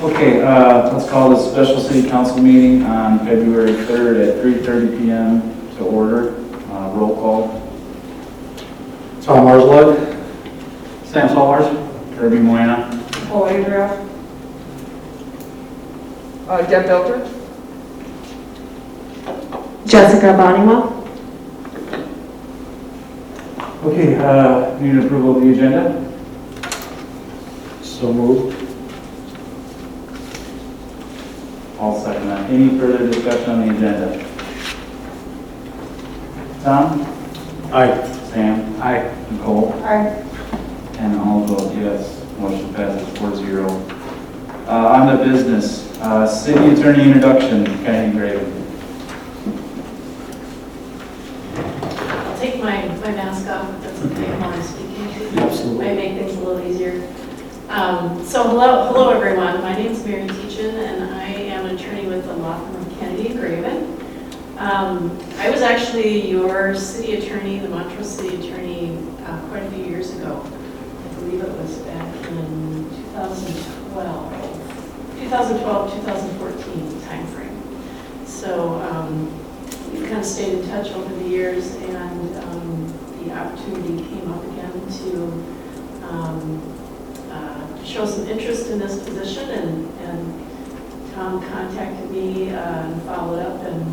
Okay, let's call this special city council meeting on February 3rd at 3:30 p.m. to order. Roll call. Tom Marslow. Sam Solars. Kirby Moyna. Paul Adria. Deb Belter. Jessica Boniwell. Okay, need approval of the agenda? So moved. I'll second that. Any further discussion on the agenda? Tom? Aye. Sam? Aye. Nicole? Aye. And I'll vote yes. Motion passes 4-0. On the business, city attorney introduction, Kennedy Graven. I'll take my mask off, if that's okay while I'm speaking to you. Absolutely. Might make things a little easier. So hello everyone. My name is Mary Teachin, and I am an attorney with the law firm of Kennedy and Graven. I was actually your city attorney, the Montrose city attorney, quite a few years ago. I believe it was back in 2012, 2014 timeframe. So we've kind of stayed in touch over the years, and the opportunity came up again to show some interest in this position, and Tom contacted me and followed up, and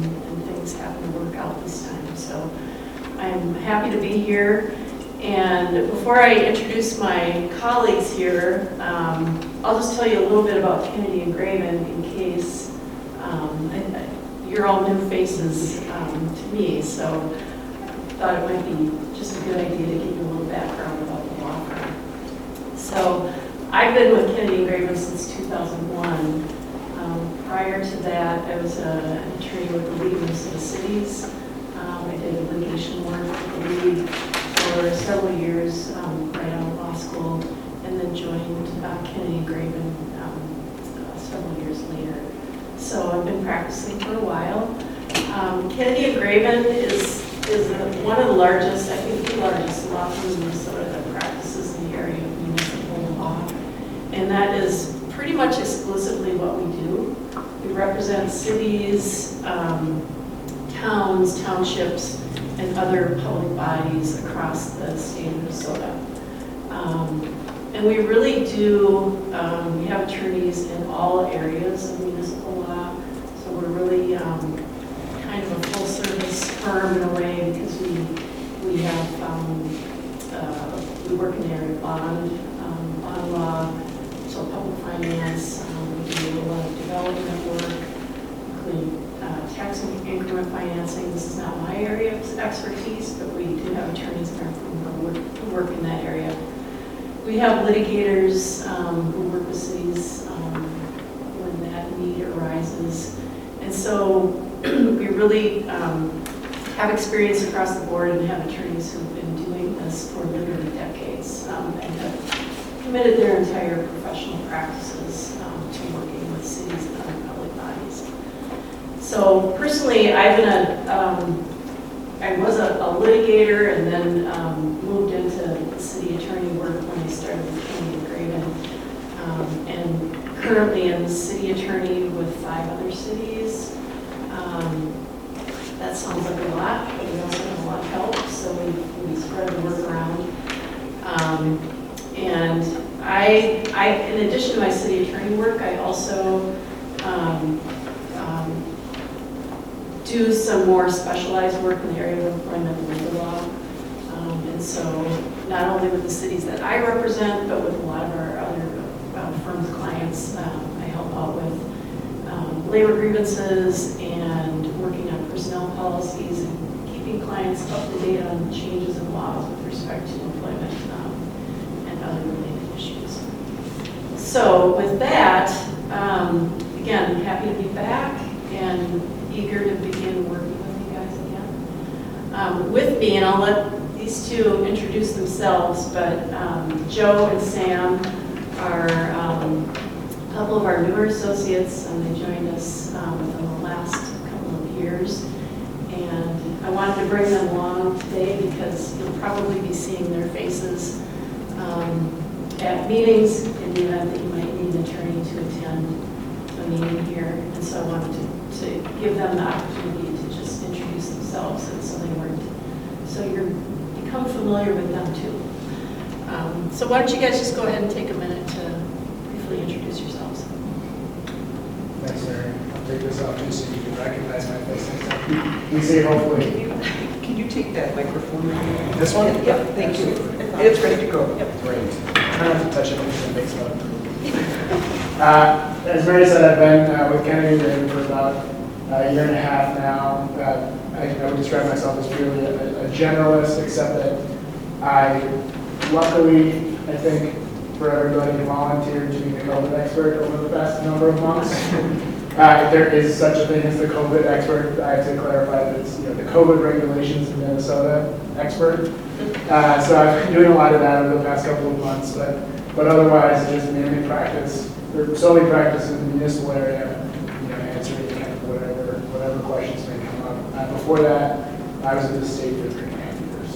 things happened to work out this time. So I'm happy to be here. And before I introduce my colleagues here, I'll just tell you a little bit about Kennedy and Graven in case you're all new faces to me. So I thought it might be just a good idea to give you a little background about the law firm. So I've been with Kennedy and Graven since 2001. Prior to that, I was an attorney with the League of Minnesota Cities. I did litigation work with the League for several years right out of law school, and then joined Kennedy and Graven several years later. So I've been practicing for a while. Kennedy and Graven is one of the largest, I think the largest law firm in Minnesota that practices in the area of municipal law. And that is pretty much exclusively what we do. We represent cities, towns, townships, and other public bodies across the state of Minnesota. And we really do, we have attorneys in all areas of municipal law, so we're really kind of a full-service firm in a way, because we have, we work in the area of bond law, so public finance, we do a lot of development work, including tax increment financing. This is not my area of expertise, but we do have attorneys in our firm who work in that area. We have litigators who work with cities when that need arises. And so we really have experience across the board, and have attorneys who've been doing this for literally decades and have committed their entire professional practices to working with cities and other public bodies. So personally, I've been I was a litigator, and then moved into the city attorney work when I started with Kennedy and Graven, and currently I'm the city attorney with 5 other cities. That sounds like a lot, but we also have a lot of help, so we spread the work around. And in addition to my city attorney work, I also do some more specialized work in the area of employment and labor law. And so not only with the cities that I represent, but with a lot of our other firms' clients, I help out with labor grievances and working on personnel policies and keeping clients up to date on changes in laws with respect to employment and other related issues. So with that, again, happy to be back and eager to begin working with you guys again. With me, and I'll let these two introduce themselves, but Joe and Sam are a couple of our newer associates, and they joined us within the last couple of years. And I wanted to bring them along today because you'll probably be seeing their faces at meetings in the event that you might need an attorney to attend a meeting here. And so I wanted to give them the opportunity to just introduce themselves, and so they weren't, so you're become familiar with them too. So why don't you guys just go ahead and take a minute to briefly introduce yourselves. Thanks, Larry. I'll take this off just so you can recognize my face next time. You see, hopefully. Can you take that microphone? This one? Yep, thank you. Absolutely. It's ready to go. Great. Try not to touch it because it makes fun. As Mary said, I've been with Kennedy Raven for about a year and a half now. I would describe myself as really a generalist, except that I luckily, I think, for everybody, volunteered to be the COVID expert over the past number of months. There is such a thing as the COVID expert. I have to clarify that it's the COVID regulations in Minnesota expert. So I've been doing a lot of that over the past couple of months, but otherwise just mainly practice, or solely practice in the municipal area, answering kind of whatever questions may come up. Before that, I was in the state for 3.5 years.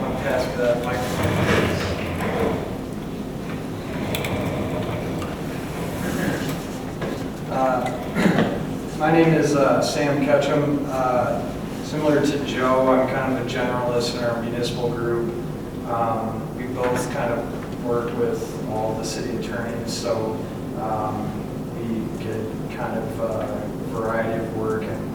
I'll pass the microphone. My name is Sam Ketchum. Similar to Joe, I'm kind of a generalist in our municipal group. We both kind of work with all the city attorneys, so we get kind of a variety of work. And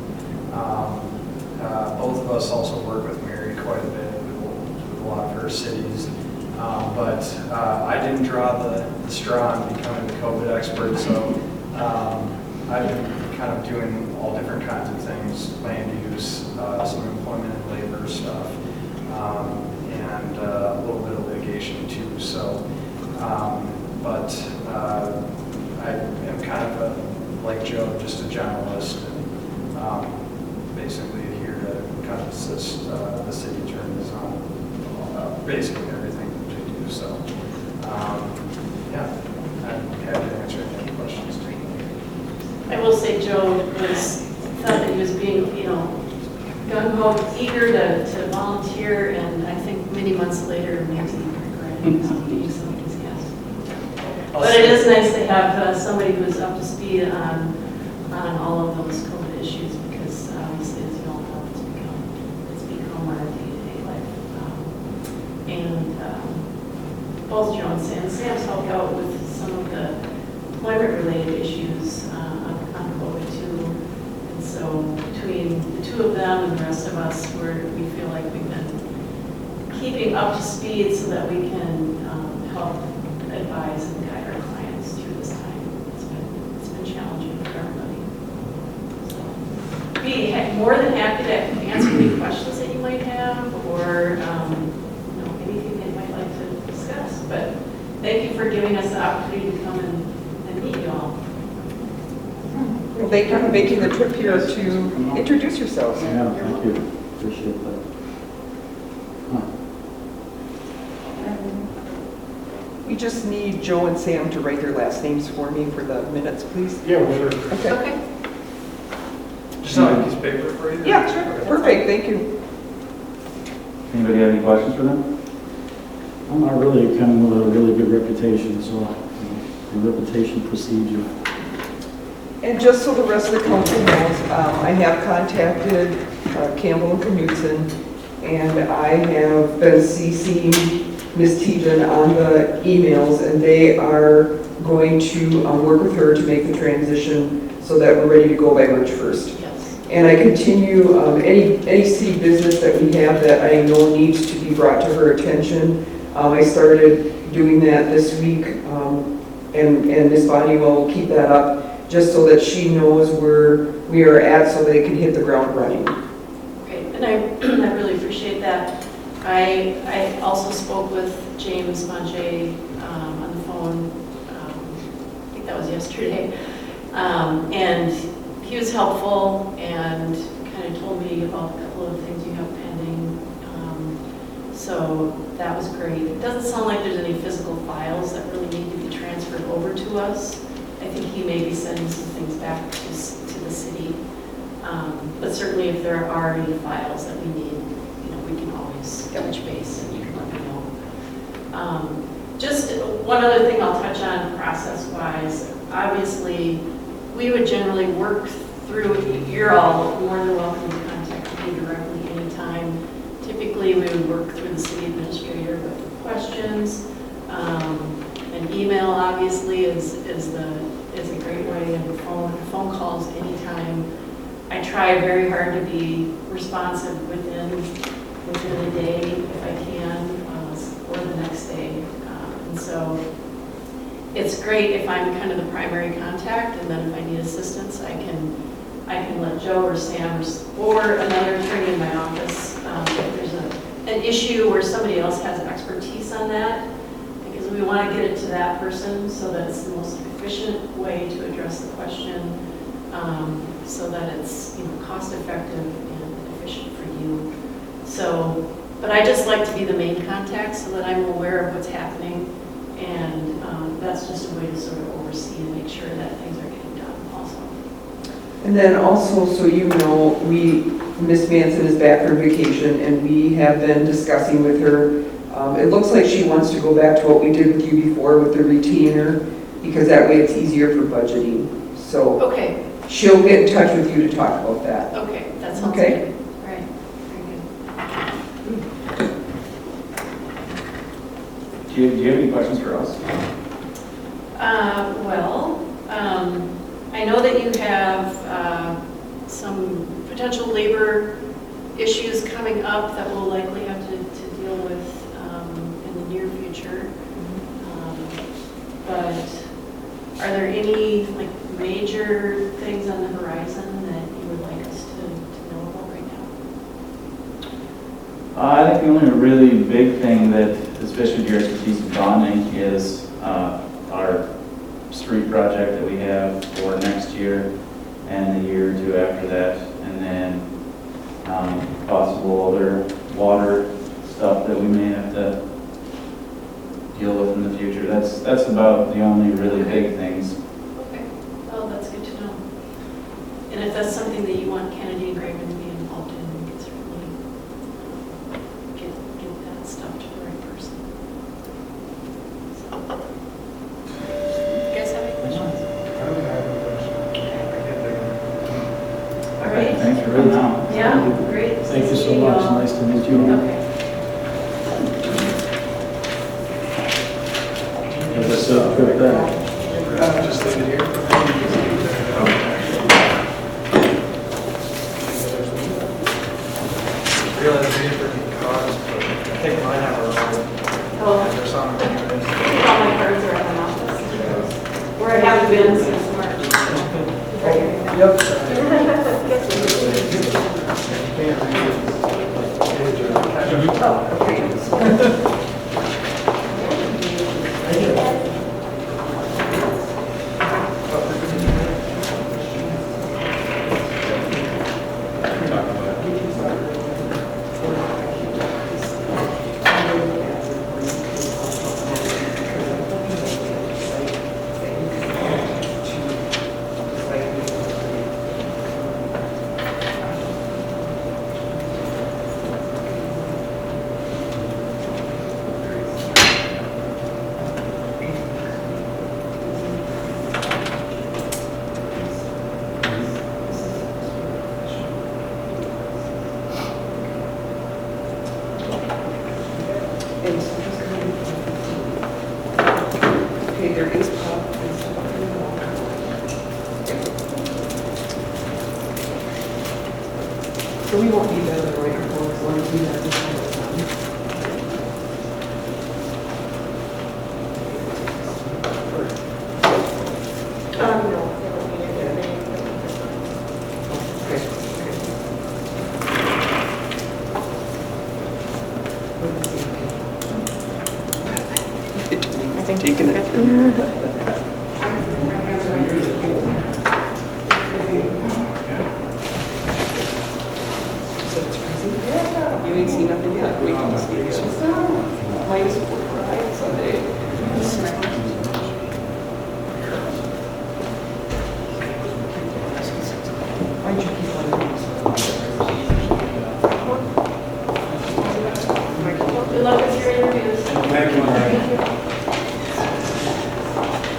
both of us also work with Mary quite a bit with a lot of her cities. But I didn't draw the straw on becoming the COVID expert, so I've been kind of doing all different kinds of things, land use, some employment and labor stuff, and a little bit of litigation too. So, but I am kind of like Joe, just a generalist, and basically here to kind of assist the city attorneys on basically everything that they do. So, yeah, I'm happy to answer any questions. I will say Joe thought that he was being, gung-ho, eager to volunteer, and I think many months later, maybe regretting being some of these guests. But it is nice to have somebody who is up to speed on all of those COVID issues, because obviously, as you all know, it's become our day-to-day life. And both Joe and Sam's helped out with some of the employment-related issues on COVID too. And so between the two of them and the rest of us, we feel like we've been keeping up to speed so that we can help advise and guide our clients through this time. It's been challenging for everybody. So be more than happy to answer any questions that you might have, or anything that you might like to discuss. But thank you for giving us the opportunity to come and meet you all. Well, thank you for making the trip here to introduce yourselves. Yeah, thank you. Appreciate that. We just need Joe and Sam to write their last names for me for the minutes, please. Yeah, well, sure. Okay. Okay. Just on a piece of paper for you? Yeah, sure. Perfect, thank you. Anybody have any questions for them? I'm not really kind of with a really good reputation, so the reputation precedes you. And just so the rest of the council knows, I have contacted Campbell and Knutson, and I have been CCing Ms. Tejan on the emails, and they are going to work with her to make the transition so that we're ready to go by March 1st. Yes. And I continue, any city business that we have that I know needs to be brought to her attention, I started doing that this week, and Ms. Bonnie will keep that up, just so that she knows where we are at, so they can hit the ground running. Great, and I really appreciate that. I also spoke with James Monge on the phone, I think that was yesterday, and he was helpful and kind of told me about a couple of things you have pending. So that was great. It doesn't sound like there's any physical files that really need to be transferred over to us. I think he may be sending some things back to the city. But certainly if there are any files that we need, we can always just touch base and you can let me know. Just one other thing I'll touch on process-wise. Obviously, we would generally work through, you're all more than welcome to contact me directly anytime. Typically, we would work through the city administrator with questions. An email obviously is a great way, and phone calls anytime. I try very hard to be responsive within a day if I can, or the next day. And so it's great if I'm kind of the primary contact, and then if I need assistance, I can let Joe or Sam or another attorney in my office, if there's an issue where somebody else has expertise on that, because we want to get it to that person so that it's the most efficient way to address the question, so that it's, you know, cost effective and efficient for you. So, but I just like to be the main contact so that I'm aware of what's happening, and that's just a way to sort of oversee and make sure that things are getting done also. And then also, so you know, Miss Manson is back from vacation, and we have been discussing with her. It looks like she wants to go back to what we did with you before with the retainer, because that way it's easier for budgeting. So Okay, she'll get in touch with you to talk about that. okay, that sounds Okay. good. All right, very good. Do you have any questions for us? I know that you have some potential labor issues coming up that we'll likely have to deal with in the near future. But are there any like major things on the horizon that you would like us to know about right now? I think the only really big thing that, especially with your expertise in bonding, is our street project that we have for next year and the year or two after that, and then possible other water stuff that we may have to deal with in the future. That's about the only really big things. Okay, well, that's good to know. And if that's something that you want Kennedy and Graven to be involved in, we can certainly get that stuff to the right person. So, you guys have any questions? All right. Thanks for coming out. Yeah, great. Thank you so Seeing much, all. nice to meet you. Okay. Have a safe trip back. Just leave it here. Realize we didn't bring cards, but I think mine have a roll. Oh, There's some anyways. all my cards are at my office. Where I haven't been since March. Right here. Yep. Okay, there is pop. So we won't need that in the right report, as long as we have this kind of done. Taking it. You ain't seen nothing yet. Wait till you see it. Minus 4 right Sunday. Why'd you keep on doing this? great interviews. Thank you, Maureen.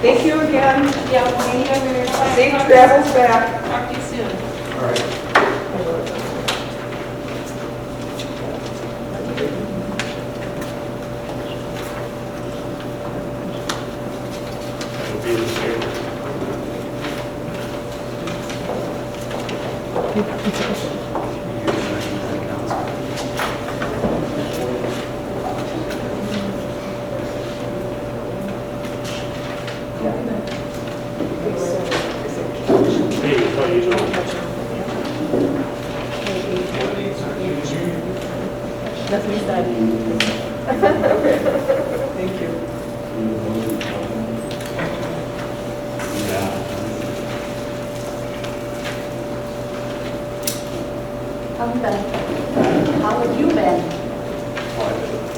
Thank you again. Yeah, thank you very much. Safe travels back. Talk to you soon. All right. Thank you. How have you been? How have you been?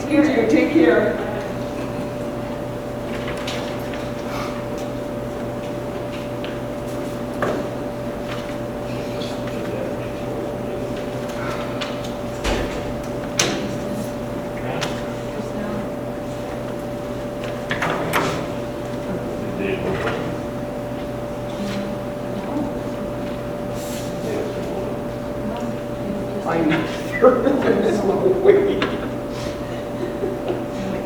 You too. Take care. I'm so wait.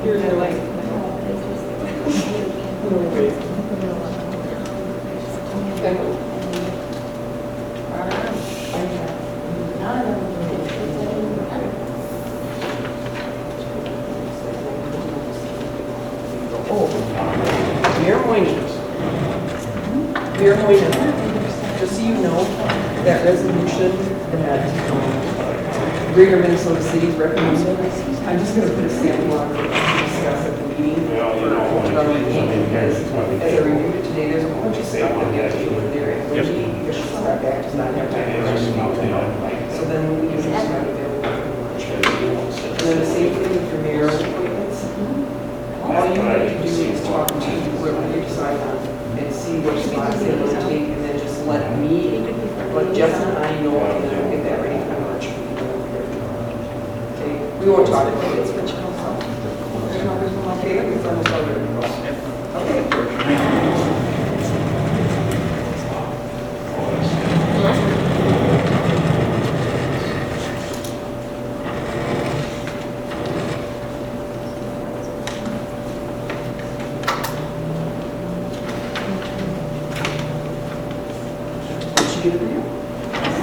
Here's the light. Oh, Mayor Moynihan. Mayor Moynihan, just so you know, that resolution that Greater Minnesota City's recommending, I'm just going to put a sample on it to discuss at the meeting. Because as I reviewed it today, there's a bunch of stuff that we have to do in there. And when we get stuff back, does not have time. So then we can just have it there. And then the same thing with your mayor appointments. All you need to do is talk to whoever you decide on and see which spots they want to take, and then just let Jess and I know, and then we'll get that ready for March. Okay, we won't talk about it, it's Rich Council. Okay, it's almost over.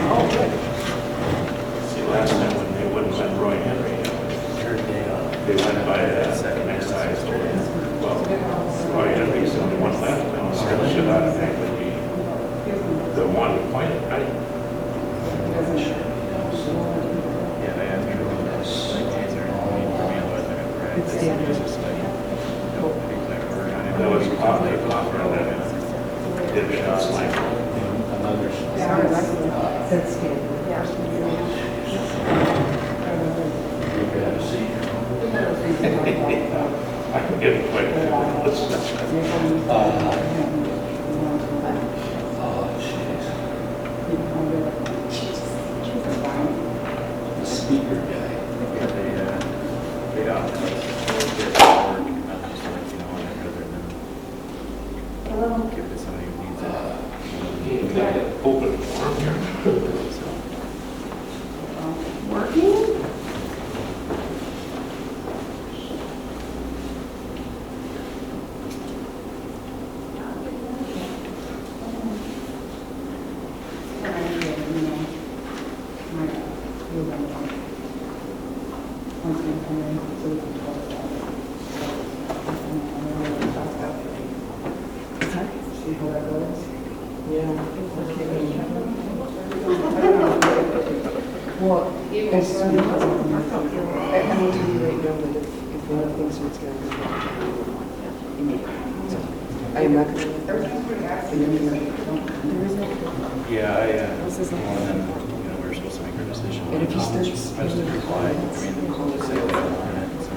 Okay. See, last time when they wouldn't send Roy Henry, they went by the next size. Well, Roy Henry's the only one left, and so it should automatically be the one appointed, right? Yeah, they asked me to run this. Is there any need for me, otherwise I'm gonna write. It's standard. It's just like, That was popular, that did shots like. That's standard. I can get it quick. Speaker guy. they often get work, not just like, you know, rather than give it to somebody who needs it. Open forum here. Working? See how that goes? Yeah. Well, as soon as, I will tell you right now that if one of the things that's going to go wrong, I am not going to. There is no. Yeah, well, then, you know, we were supposed to make our decision. And if he starts. I just replied, I mean, say that on it, so.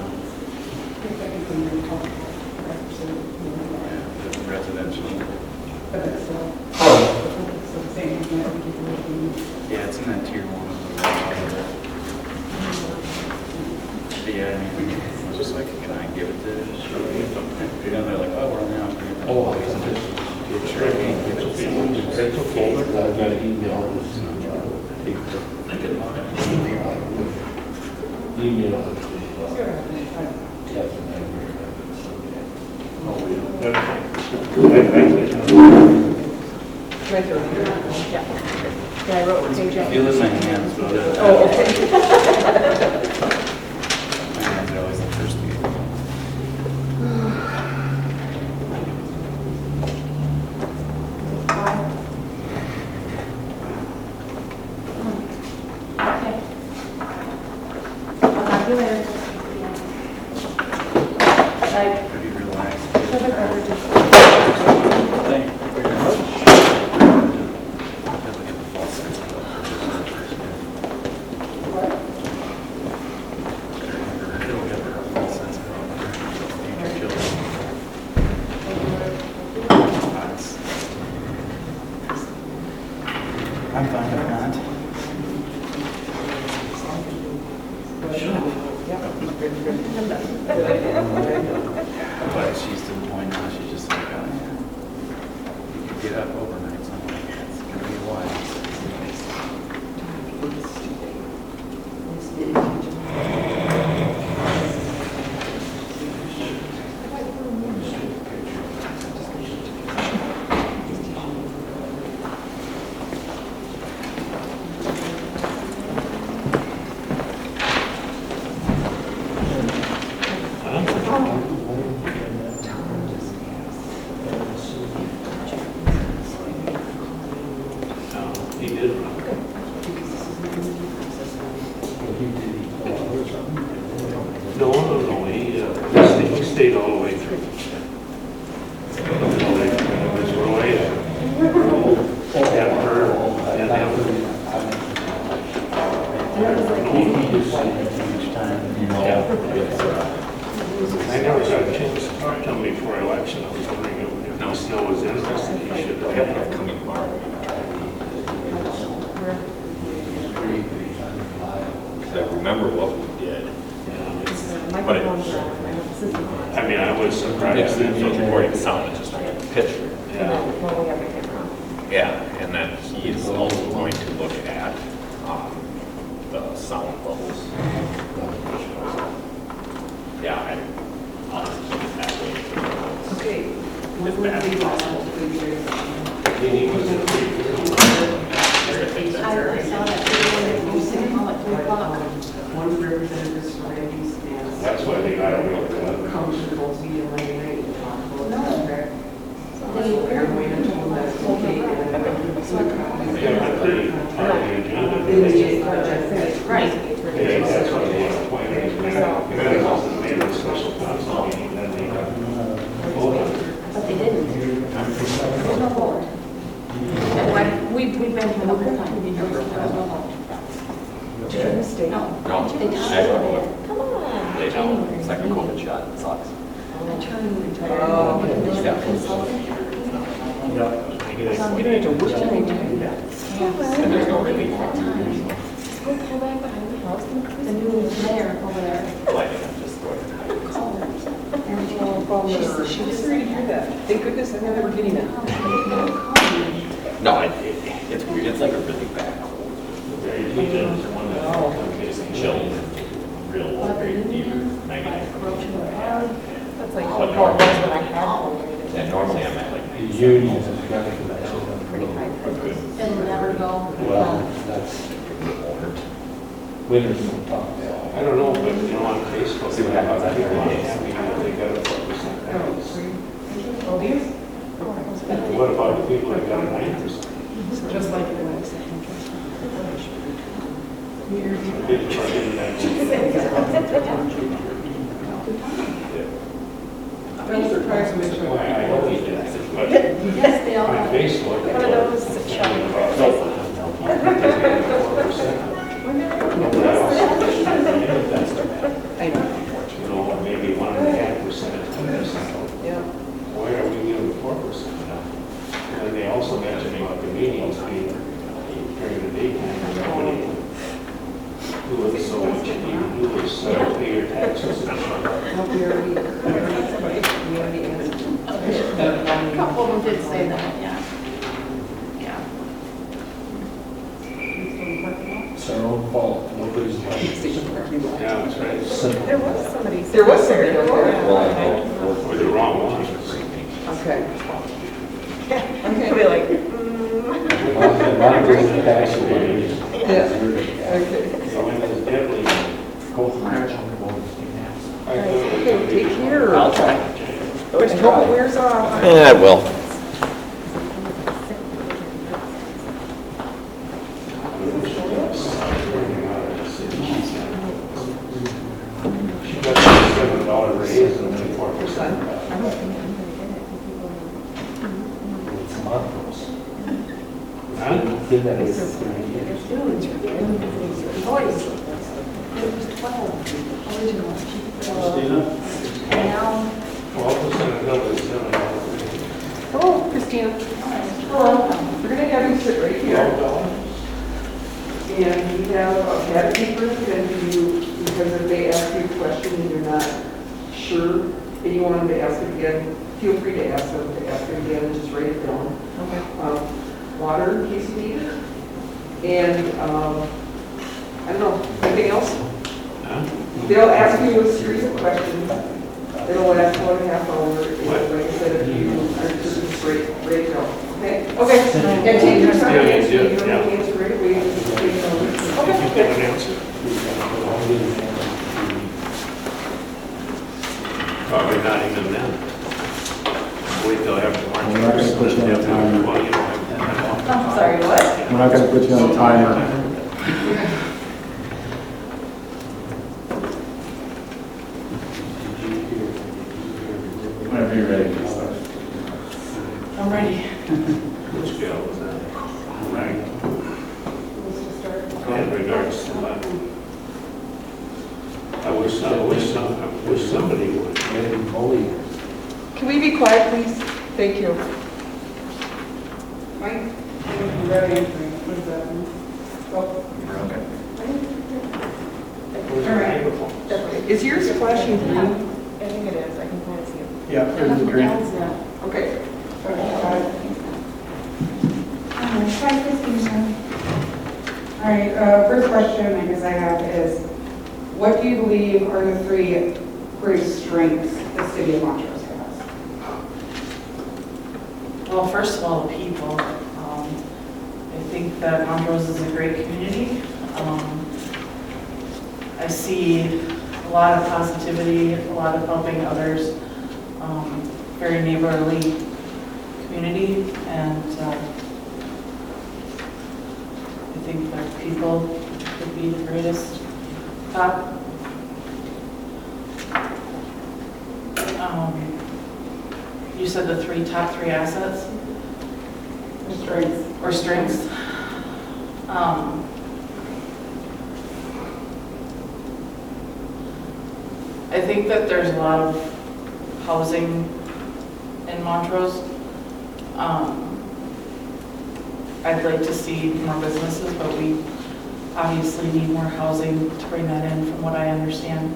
Yeah, residential. Yeah, it's in that tier 1 of the. But yeah, I mean, I was just like, can I give it to Shirley? You know, they're like, oh, we're on the out. Oh, sure, I can give it to someone. It's a folder, I've got an email. Email. Right there. Yeah, I wrote page up. Feel this in my hands, but Oh, okay. my hands are always the first to get. Okay. I'll talk to you later. Bye. Pretty relaxed. Thank you very much. Doesn't get the full sense of it. It'll get the full sense of it. Future children. I'm fine with that. But she's to the point now, she's just like, oh, yeah. You could get up overnight, so I'm like, it's gonna be a while. stayed all the way through. Ms. Roy, and her, and them. I never got a chance to talk to him before election. I was wondering if he still was interested. He should have coming tomorrow. I remember what we did. But it was, I mean, I was surprised that so recording sound, it's just not a picture. yeah. Yeah, and then he is also going to look at the sound levels. Yeah, I'll just keep it that way. Okay. It's bad. He was in I saw that video at City Hall at 3 o'clock. One of the representatives from Randy's and That's why they got away with it. comes to both meeting and Lady Ray to talk about No. it. So Aaron Wayne told them that it's okay. And then Yeah, but they are the agenda. they just project finished. Right. Yeah, that's why they appointed him. Because they made a special council meeting, then they voted on it. But they didn't. There's no vote. And we've been here the whole time. There was no vote. Did you mistake? No. No, They got I don't know. it. Come on. They know, January. second COVID shot, it sucks. Attorney retired. Oh, okay. Consultant. Yeah. So I'm getting ready to work till they do that. And there's no relief. Go pull back behind the house. The new mayor over there. Like, I'm just going. Call her. She was Sorry to hear that. Thank goodness I know they were getting it. No, it's weird, it's like a really bad cold. He did one that It's chills, real low grade fever, 99. That's like what it was when I had one. And normally I'm at like. Unions is Pretty high. And never go. well, that's winter's so tough. I don't know, but you know, on Facebook, See what happens after people are days. happy that they got a 4% raise. Oh, these? What about the people that got a 9%? Just like it was. Big truck in that. I'm surprised we took. Why, I hope he did, but Yes, they all on got Facebook. one of those shells. I know. You know, maybe 1.5%, 2%. Yeah. Why are we giving 4% now? And they also mentioned about the meetings being during the daytime, and nobody who was so much, who was pay your taxes and stuff. No, we already answered. A couple of them did say that, yeah. Yeah. It's our own fault, nobody's like. Yeah, that's right. There was somebody. There was somebody out there. Or the wrong one. Okay. Okay. Be like. Mine goes past the way. Yeah. Okay. So when it's deadly. Okay, take care. I'll try. I hope it wears off. Yeah, I will. She got a $7 raise and then 4%. Huh? Did that with Boys. There was 12 original. And now, 12% of bill is $7 raise. Hello, Christina. Hello. We're gonna have you sit right here. And you have a pad of paper and pen for you, because if they ask you a question and you're not sure, and you want them to ask it again, feel free to ask them to ask it again and just write it down. Okay. Water in case you need it. And, I don't know, anything else? Huh? They'll ask you a series of questions. It'll last 1.5 hours. And like I said, if you are just write it down. Okay? Okay. And take your time. Yeah, Answer. You don't yeah. have to answer right away. Just take your time. If you Okay. get an answer. Probably not even then. Wait till after March. We're not gonna put you on a timer. Well, you don't have that. I'm sorry, what? We're not gonna put you on a timer. Whenever you're ready. I'm ready. Which scale was that? Right. In regards to that. I wish somebody would. Can we be quiet, please? Thank you. Mike? Ready. What does that mean? Is yours flashing green? I think it is, I can kind of see it. Yeah, there's the green. Okay. Hi, Christina. All right, first question I guess I have is, what do you believe are the three greatest strengths the city of Montrose has? Well, first of all, the people. I think that Montrose is a great community. I see a lot of positivity, a lot of helping others, very neighborly community, and I think that people would be the greatest top. You said the top three assets? Or strengths? Or strengths? I think that there's a lot of housing in Montrose. I'd like to see more businesses, but we obviously need more housing to bring that in, from what I understand.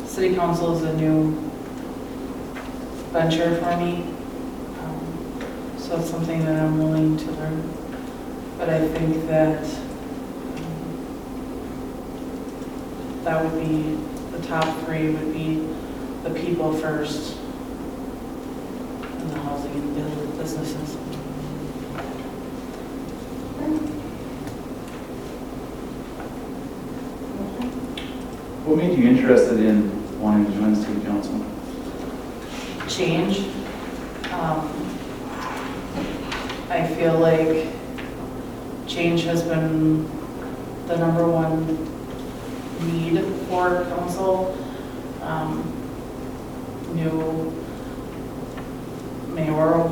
City council is a new venture for me, so it's something that I'm willing to learn. But I think that that would be, the top three would be the people first, and the housing and the businesses. What made you interested in wanting to join city council? Change. I feel like change has been the number one need for council. New mayoral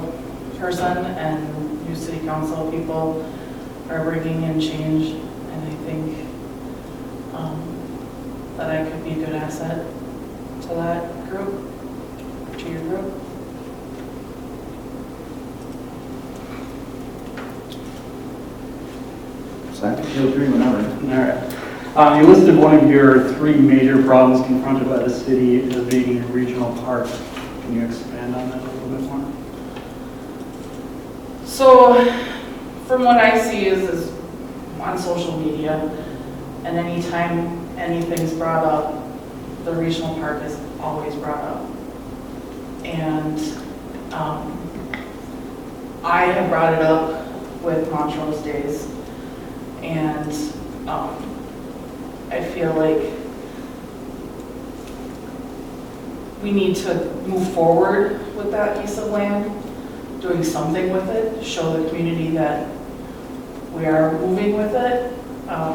person and new city council people are bringing in change, and I think that I could be a good asset to that group, to your group. Second, feel free whenever. All right. You listed one of your three major problems confronted by the city as being a regional park. Can you expand on that a little bit more? So, from what I see is on social media, and anytime anything's brought up, the regional park is always brought up. And I have brought it up with Montrose Days, and I feel like we need to move forward with that piece of land, doing something with it, show the community that we are moving with it,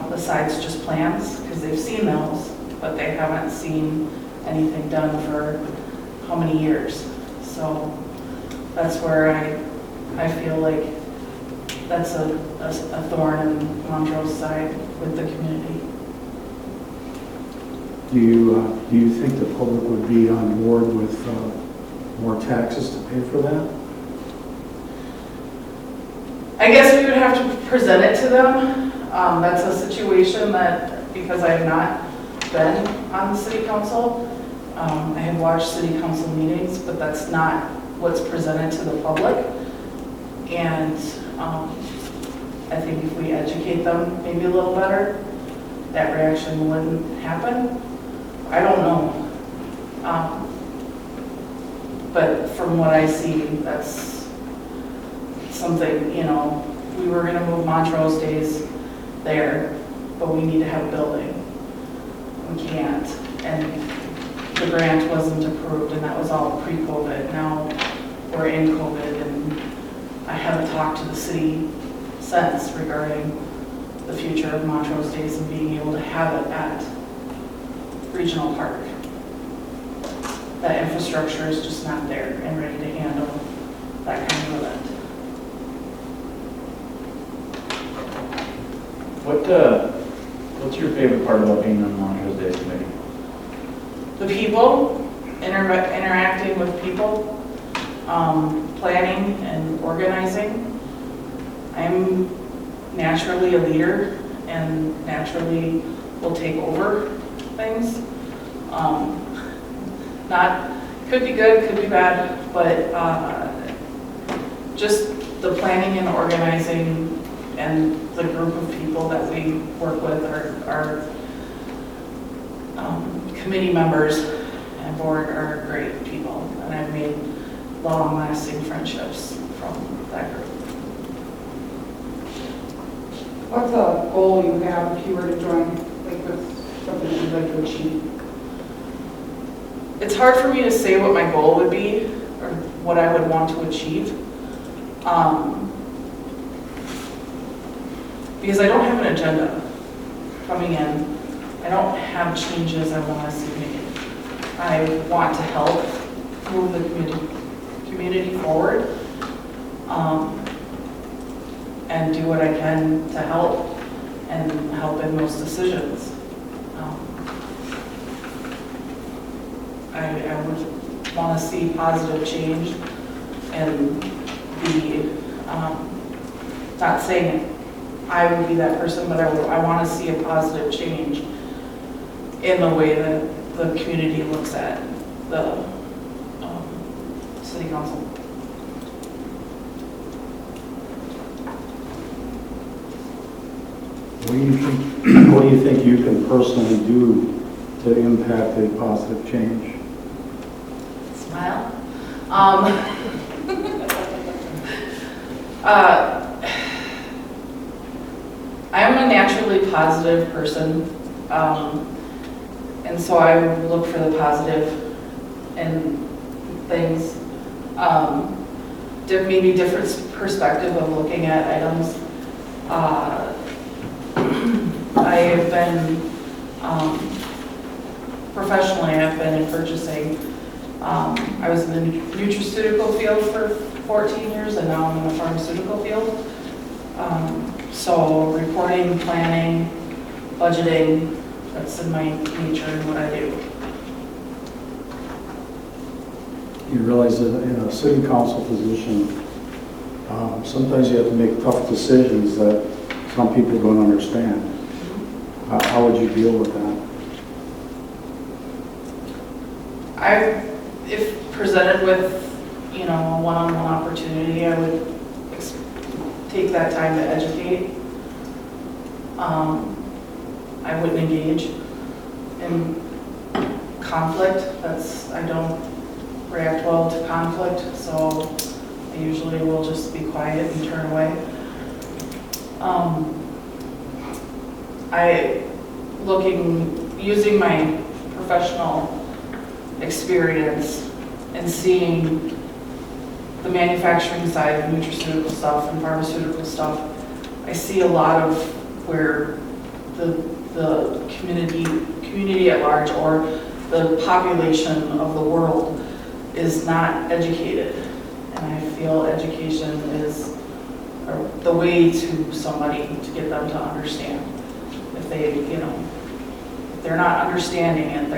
besides just plans, because they've seen those, but they haven't seen anything done for how many years. So that's where I feel like that's a thorn in Montrose side with the community. Do you think the public would be on board with more taxes to pay for that? I guess we would have to present it to them. That's a situation that, because I have not been on the city council, I have watched city council meetings, but that's not what's presented to the public. And I think if we educate them maybe a little better, that reaction wouldn't happen. I don't know. But from what I see, that's something, we were gonna move Montrose Days there, but we need to have a building. We can't, and the grant wasn't approved, and that was all pre-COVID. Now we're in COVID, and I haven't talked to the city since regarding the future of Montrose Days and being able to have it at regional park. That infrastructure is just not there and ready to handle that kind of event. What's your favorite part about being on the Montrose Days Committee? The people, interacting with people, planning and organizing. I'm naturally a leader and naturally will take over things. Could be good, could be bad, but just the planning and organizing and the group of people that we work with are committee members and board are great people, and I've made long-lasting friendships from that group. What's a goal you have if you were to join, like what's something that you'd like to achieve? It's hard for me to say what my goal would be or what I would want to achieve. Because I don't have an agenda coming in. I don't have changes I want to see made. I want to help move the community forward and do what I can to help and help in those decisions. I would want to see positive change and be, not saying I would be that person, but I want to see a positive change in the way that the community looks at the city council. What do you think you can personally do to impact a positive change? Smile. I'm a naturally positive person, and so I look for the positive in things. Maybe different perspective of looking at items. I have been, professionally, I've been in purchasing. I was in the nutraceutical field for 14 years, and now I'm in the pharmaceutical field. So reporting, planning, budgeting, that's in my nature and what I do. You realize that in a city council position, sometimes you have to make tough decisions that some people don't understand. How would you deal with that? If presented with, a one-on-one opportunity, I would take that time to educate. I wouldn't engage in conflict. I don't react well to conflict, so I usually will just be quiet and turn away. Using my professional experience and seeing the manufacturing side of nutraceutical stuff and pharmaceutical stuff, I see a lot of where the community at large or the population of the world is not educated. And I feel education is the way to somebody to get them to understand. If they're not understanding it,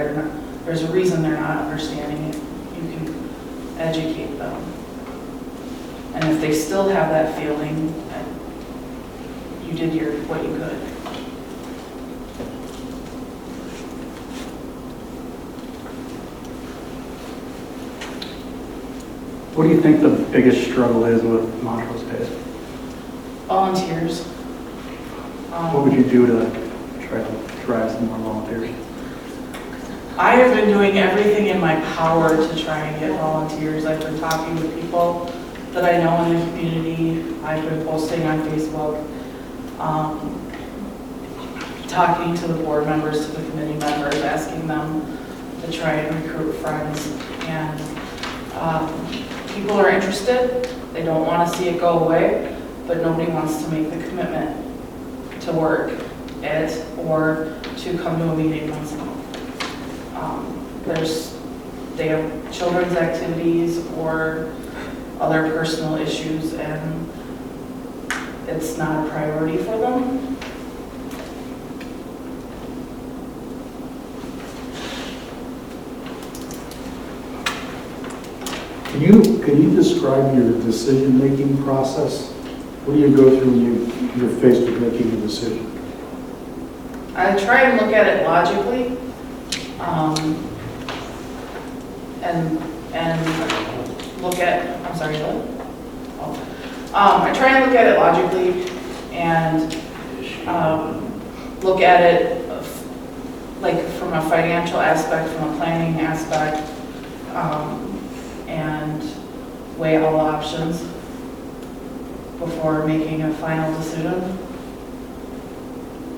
there's a reason they're not understanding it. You can educate them. And if they still have that feeling, you did what you could. What do you think the biggest struggle is with Montrose Days? Volunteers. What would you do to try to drive some more volunteers? I have been doing everything in my power to try and get volunteers. I've been talking with people that I know in the community. I've been posting on Facebook, talking to the board members, to the committee members, asking them to try and recruit friends. And people are interested. They don't want to see it go away, but nobody wants to make the commitment to work it or to come to a meeting once a month. they have children's activities or other personal issues, and it's not a priority for them. Can you describe your decision-making process? What do you go through when you're faced with making a decision? I try and look at it logically, and look at, I'm sorry, what? Oh. I try and look at it logically and look at it like from a financial aspect, from a planning aspect, and weigh all the options before making a final decision.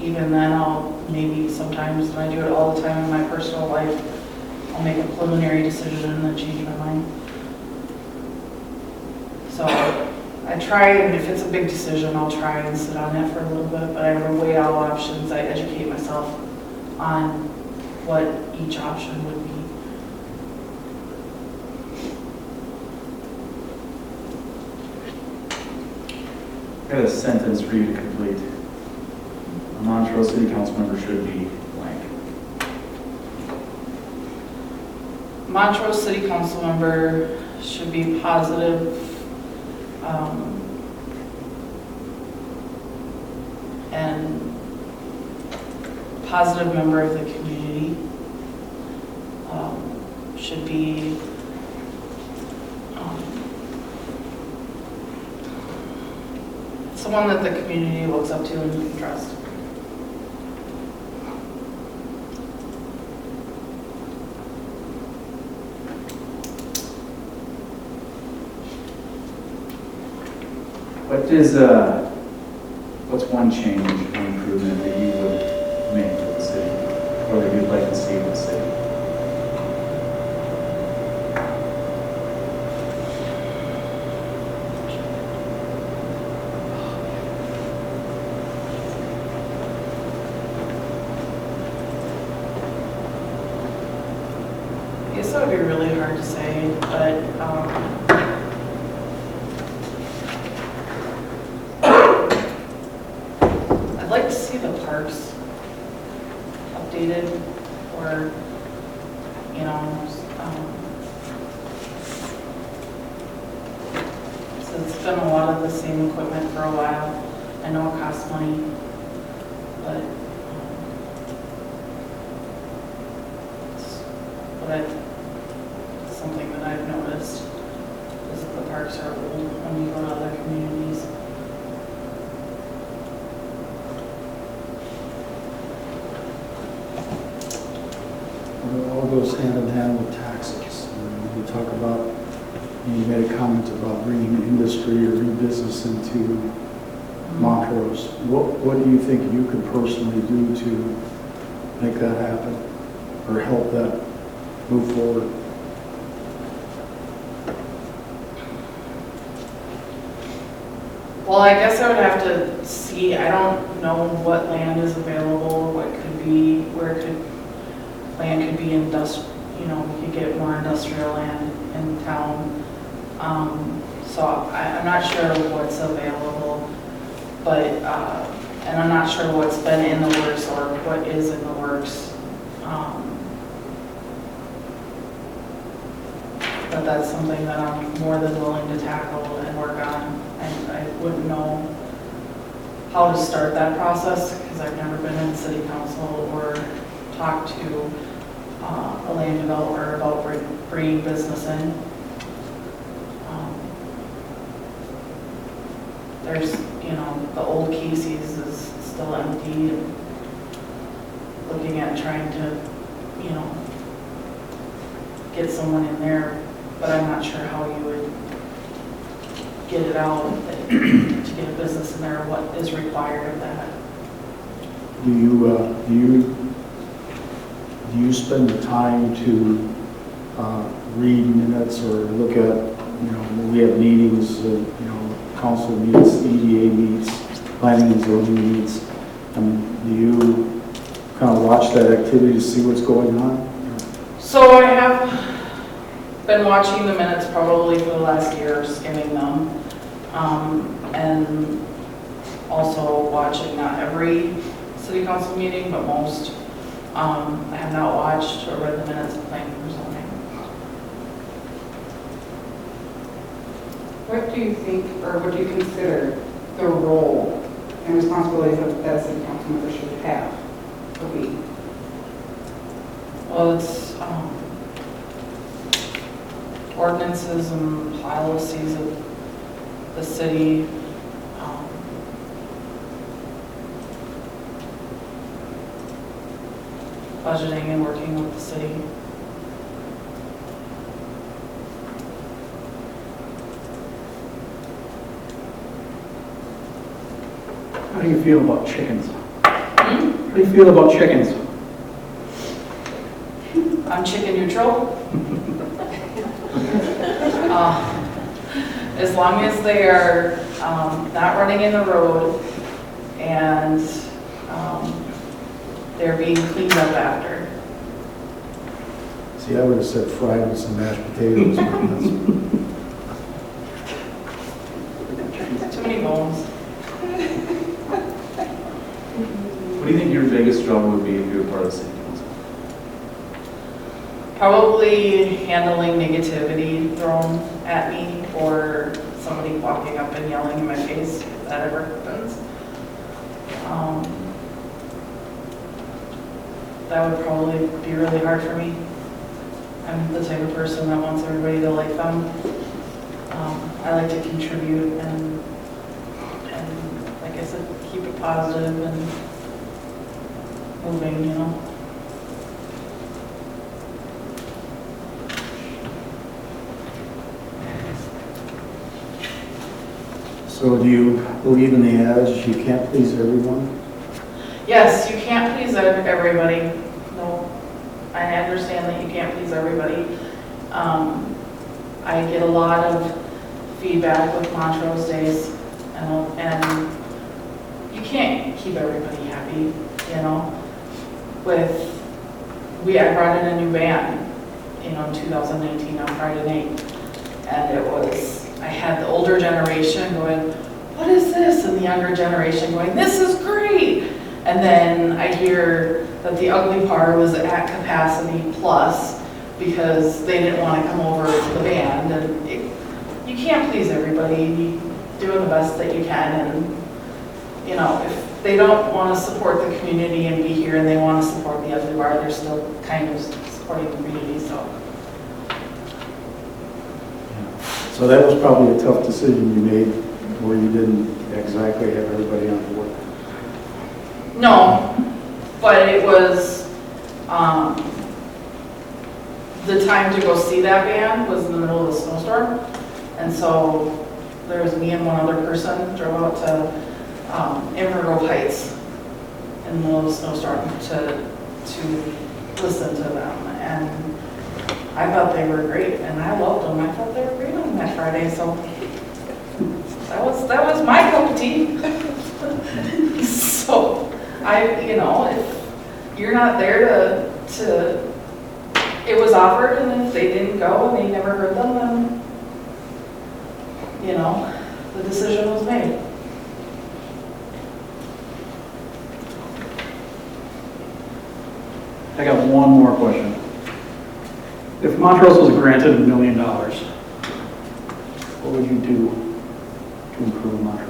Even then, maybe sometimes, and I do it all the time in my personal life, I'll make a preliminary decision and then change my mind. So I try, and if it's a big decision, I'll try and sit on it for a little bit, but I weigh all options. I educate myself on what each option would be. I got a sentence for you to complete. A Montrose City Council member should be blank. Montrose City Council member should be positive, and positive member of the community. Should be someone that the community looks up to and can trust. What's one change or improvement that you would make to the city, or that you'd like to see in the city? I guess that would be really hard to say, but I'd like to see the parks updated, or, you know, so it's been a lot of the same equipment for a while. I know it costs money, but it's something that I've noticed is that the parks are old when you go to other communities. It all goes hand in hand with taxes. You talk about, you made a comment about bringing industry or new business into Montrose. What do you think you could personally do to make that happen or help that move forward? Well, I guess I would have to see, I don't know what land is available, what could be, land could be you know, we could get more industrial land in town. So I'm not sure what's available, but, and I'm not sure what's been in the works or what is in the works. But that's something that I'm more than willing to tackle and work on. And I wouldn't know how to start that process because I've never been in city council or talked to a land developer about bringing business in. There's, you know, the old Casey's is still empty. And looking at trying to, you know, get someone in there, but I'm not sure how you would get it out to get a business in there, what is required of that. Do you spend the time to read minutes or look at, you know, when we have meetings, you know, council meets, EDA meets, planning and zoning meets? Do you kind of watch that activity to see what's going on? So I have been watching the minutes probably for the last year, skimming them, and also watching not every city council meeting, but most. I have not watched or read the minutes of planning or zoning. What do you think, or what do you consider the role and responsibilities that a city council member should have or be? Well, it's ordinances and policies of the city. Budgeting and working with the city. How do you feel about chickens? How do you feel about chickens? I'm chicken neutral. As long as they are not running in the road and they're being cleaned up after. See, I would have said fried with some mashed potatoes. Too many bones. What do you think your biggest struggle would be if you were part of the city council? Probably handling negativity thrown at me or somebody walking up and yelling in my face, if that ever happens. That would probably be really hard for me. I'm the type of person that wants everybody to like them. I like to contribute and like I said, keep it positive and moving, you know. So do you believe in the adage, you can't please everyone? Yes, you can't please everybody. No, I understand that you can't please everybody. I get a lot of feedback with Montrose Days, and you can't keep everybody happy, you know. I brought in a new band, you know, in 2019 on Friday night, and I had the older generation going, what is this? And the younger generation going, this is great. And then I hear that the ugly part was at capacity plus because they didn't want to come over to the band. And you can't please everybody. You're doing the best that you can. And, you know, if they don't want to support the community and be here and they want to support the ugly bar, they're still kind of supporting the community. So that was probably a tough decision you made where you didn't exactly have everybody on board. No, but it was, the time to go see that band was in the middle of the snowstorm. And so there was me and one other person drove out to Amber Grove Heights in the middle of the snowstorm to listen to them. And I thought they were great, and I loved them. I thought they were great on that Friday, so that was my cup of tea. So you know, if you're not there it was offered, and if they didn't go and they never heard them, then, you know, the decision was made. I got one more question. If Montrose was granted $1 million, what would you do to improve Montrose?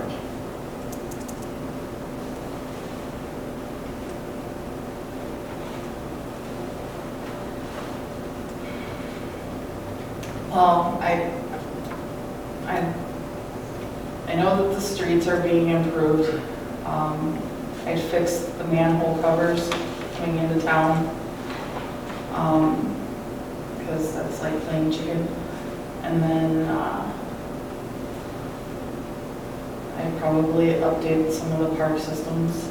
Well, I know that the streets are being improved. I fixed the manhole covers coming into town, because that's like playing chicken. And then I probably updated some of the park systems,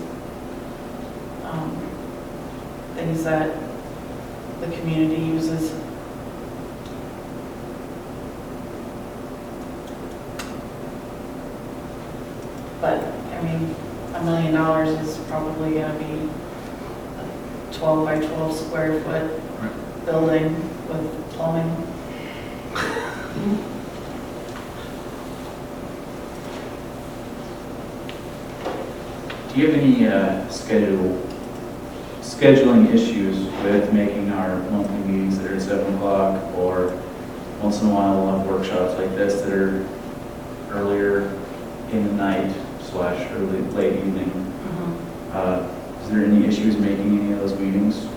things that the community uses. But, I mean, $1 million is probably going to be a 12 by 12 square foot building with plumbing. Do you have any scheduling issues with making our monthly meetings that are at 7 o'clock, or once in a while we'll have workshops like this that are earlier in the night / early, late evening? Is there any issues making any of those meetings?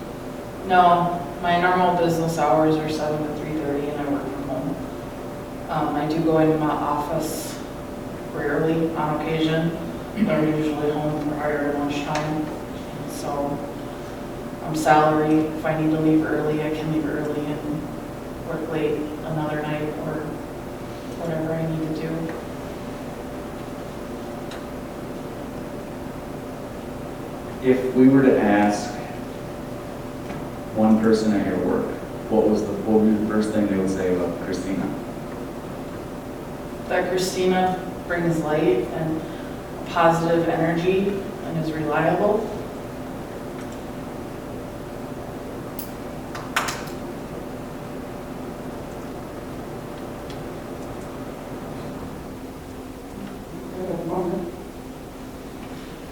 No, my normal business hours are 7 to 3:30 and I work from home. I do go into my office rarely on occasion. I'm usually home prior to lunchtime. So I'm salary. If I need to leave early, I can leave early and work late another night or whatever I need to do. If we were to ask one person at your work, what would be the first thing they would say about Christina? That Christina brings light and positive energy and is reliable.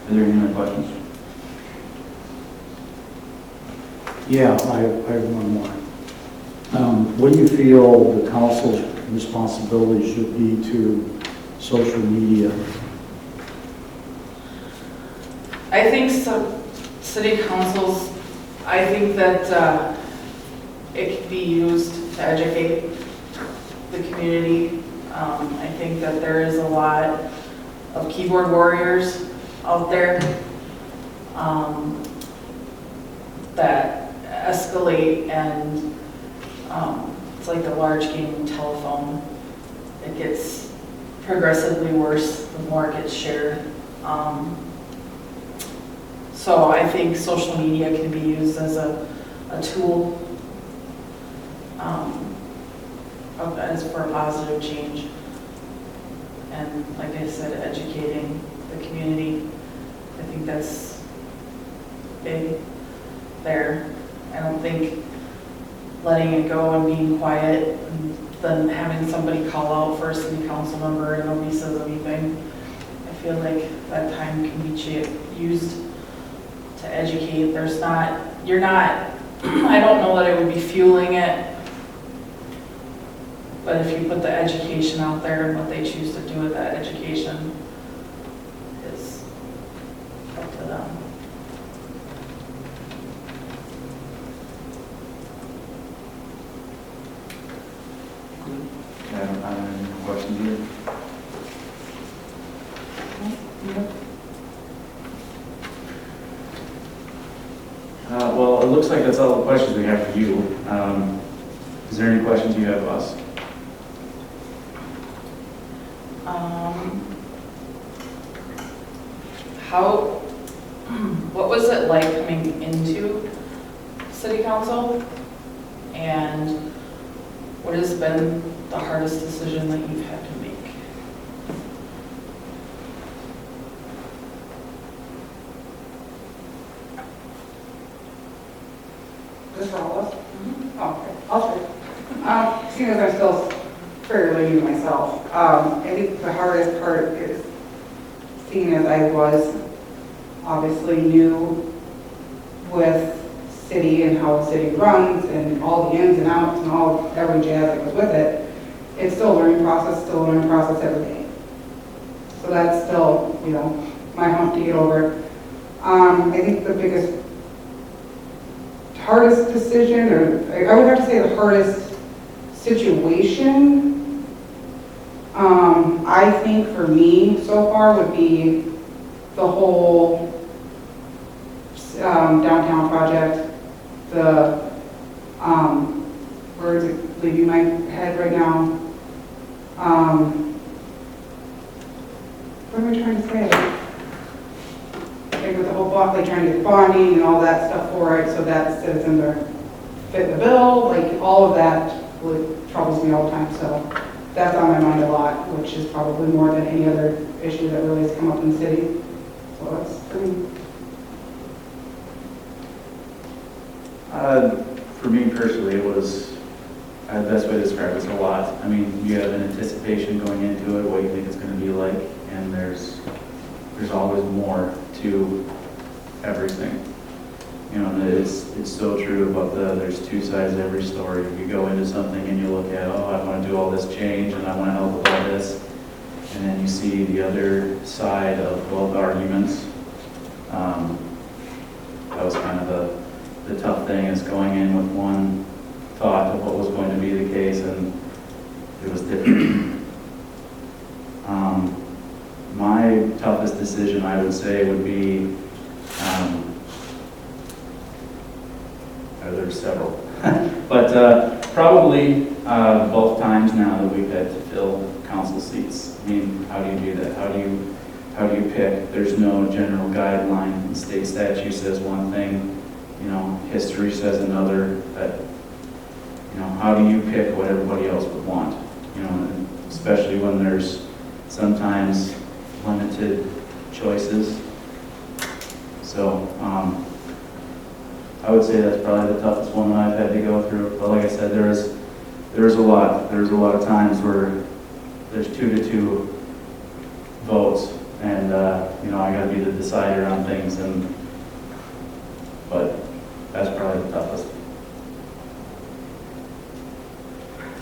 Are there any other questions? Yeah, I have one more. What do you feel the council's responsibility should be to social media? I think city councils, I think that it can be used to educate the community. I think that there is a lot of keyboard warriors out there that escalate, and it's like a large game telephone. It gets progressively worse the more it gets shared. So I think social media can be used as a tool as for a positive change. And like I said, educating the community, I think that's big there. I don't think letting it go and being quiet and then having somebody call out for a city council member and nobody says anything, I feel like that time can be used to educate. You're not, I don't know that it would be fueling it, but if you put the education out there and what they choose to do with that education is up to them. I don't have any questions here. Well, it looks like that's all the questions we have for you. Is there any questions you have of us? What was it like coming into city council? And what has been the hardest decision that you've had to make? This for all of us? Oh, okay, I'll start. Seeing as I'm still fairly new myself, I think the hardest part is seeing as I was obviously new with city and how the city runs and all the ins and outs and every jazz that goes with it. It's still a learning process every day. So that's still, my hump to get over. I think the biggest, hardest decision, or I would have to say the hardest situation, I think for me so far would be the whole downtown project. The words that leaving my head right now. What am I trying to say? Like with the whole like trying to get bonding and all that stuff for it, so that citizens are fit the bill, like all of that really troubles me all the time. So that's on my mind a lot, which is probably more than any other issue that really has come up in the city. So that's for me. For me personally, it was, the best way to describe it is a lot. I mean, you have an anticipation going into it, what you think it's going to be like, and there's always more to everything. You know, and it's so true about there's two sides to every story. You go into something and you look at, oh, I want to do all this change and I want to help with all this. And then you see the other side of both arguments. That was kind of the tough thing, is going in with one thought of what was going to be the case, and it was different. My toughest decision, I would say, would be, there's several, but probably both times now that we've had to fill council seats. I mean, how do you do that? How do you pick? There's no general guideline. The state statute says one thing, you know, history says another. That, you know, how do you pick what everybody else would want? You know, and especially when there's sometimes limited choices. So I would say that's probably the toughest one that I've had to go through. But like I said, there's a lot. There's a lot of times where there's 2-2 votes, and you know, I got to be the decider on things. But that's probably the toughest.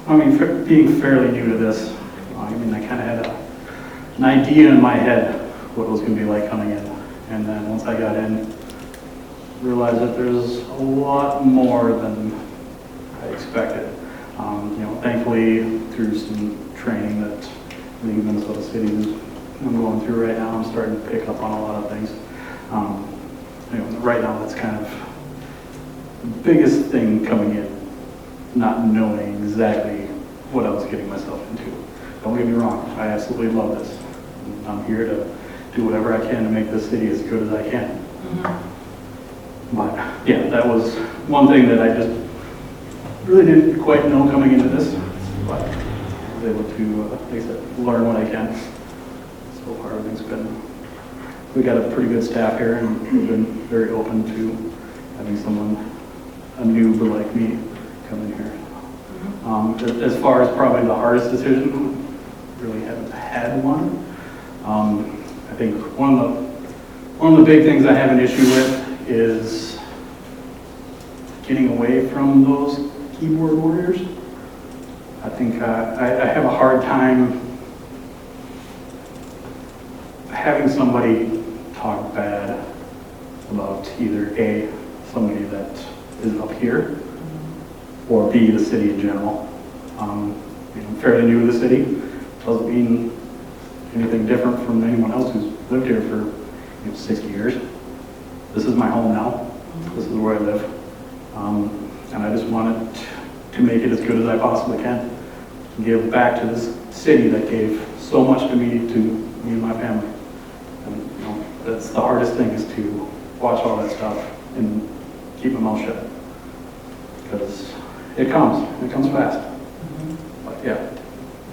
I mean, being fairly new to this, I mean, I kind of had an idea in my head what it was going to be like coming in. And then once I got in, realized that there's a lot more than I expected. You know, thankfully, through some training that League of Minnesota Cities I'm going through right now, I'm starting to pick up on a lot of things. You know, right now, that's kind of the biggest thing coming in, not knowing exactly what I was getting myself into. Don't get me wrong, I absolutely love this. I'm here to do whatever I can to make this city as good as I can. But yeah, that was one thing that I just really didn't quite know coming into this, but I was able to, like I said, learn what I can. So far, everything's been, we got a pretty good staff here, and we've been very open to having someone, a noob like me, come in here. As far as probably the hardest decision, really haven't had one. I think one of the big things I have an issue with is getting away from those keyboard warriors. I think I have a hard time having somebody talk bad about either A, somebody that is up here, or B, the city in general. You know, I'm fairly new to the city. Doesn't mean anything different from anyone else who's lived here for 60 years. This is my home now. This is where I live. And I just wanted to make it as good as I possibly can. Give back to this city that gave so much to me and my family. And you know, that's the hardest thing, is to watch all that stuff and keep my mouth shut. Because it comes fast. But yeah,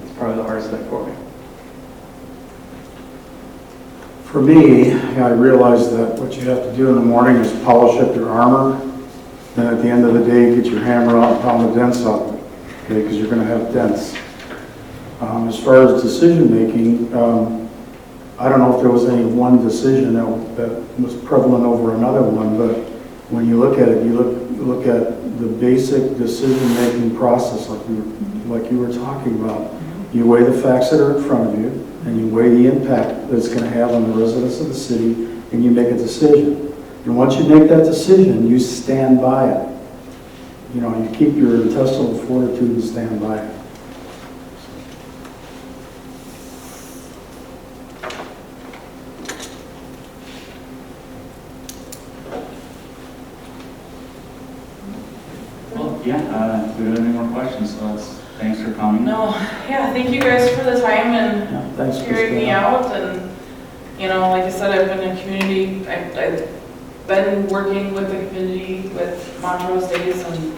it's probably the hardest thing for me. For me, I realize that what you have to do in the morning is polish up your armor. Then at the end of the day, get your hammer out and pound the dents out, okay, because you're going to have dents. As far as decision making, I don't know if there was any one decision that was prevalent over another one, but when you look at it, you look at the basic decision making process like you were talking about. You weigh the facts that are in front of you, and you weigh the impact that it's going to have on the residents of the city, and you make a decision. And once you make that decision, you stand by it. You know, you keep your intestinal fortitude and stand by it. Well, yeah, if we don't have any more questions, so thanks for coming. No, yeah, thank you guys for the time and Yeah, thanks for hearing me staying. out. And, you know, like I said, I've been in community, I've been working with the community with Montrose Days, and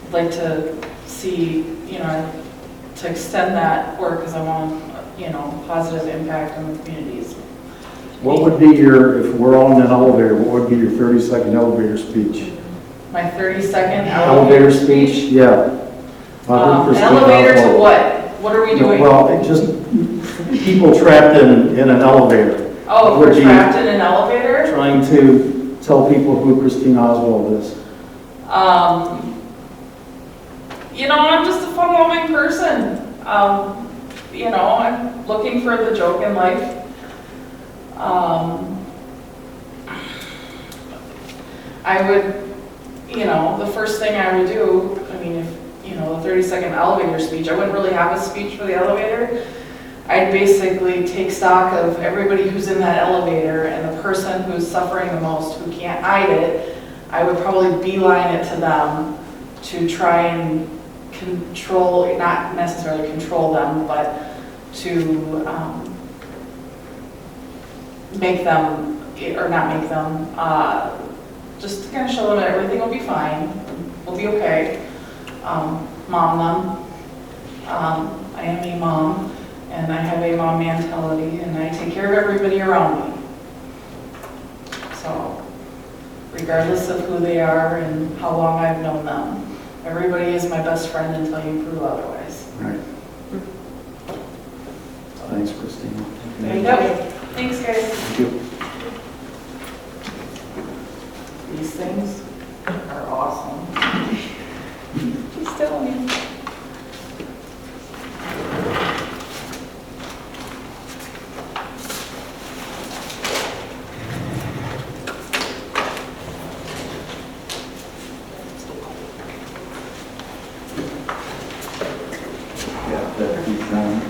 I'd like to see, you know, to extend that work, because I want, you know, positive impact on the communities. What would be if we're all in an elevator, what would be your 30-second elevator speech? My 30-second Elevator speech, yeah. Elevator to what? What are we doing? Well, it just, people trapped in an elevator. Oh, would we're be trapped in an elevator? Trying to tell people who Christine Oswald is. You know, I'm just a fun-loving person. You know, I'm looking for the joke in life. I would, you know, the first thing I would do, I mean, if, you know, the 30-second elevator speech, I wouldn't really have a speech for the elevator. I'd basically take stock of everybody who's in that elevator and the person who's suffering the most, who can't hide it. I would probably beeline it to them to try and control, not necessarily control them, but to make them, or not make them, just to kind of show them that everything will be fine, we'll be okay. Mom them. I am a mom, and I have a mom mentality, and I take care of everybody around me. So, regardless of who they are and how long I've known them, everybody is my best friend until you prove otherwise. Right. Thanks, Christine. There you go. Thanks, guys. Thank you. These things are awesome. She's telling me. Yeah, that keeps going.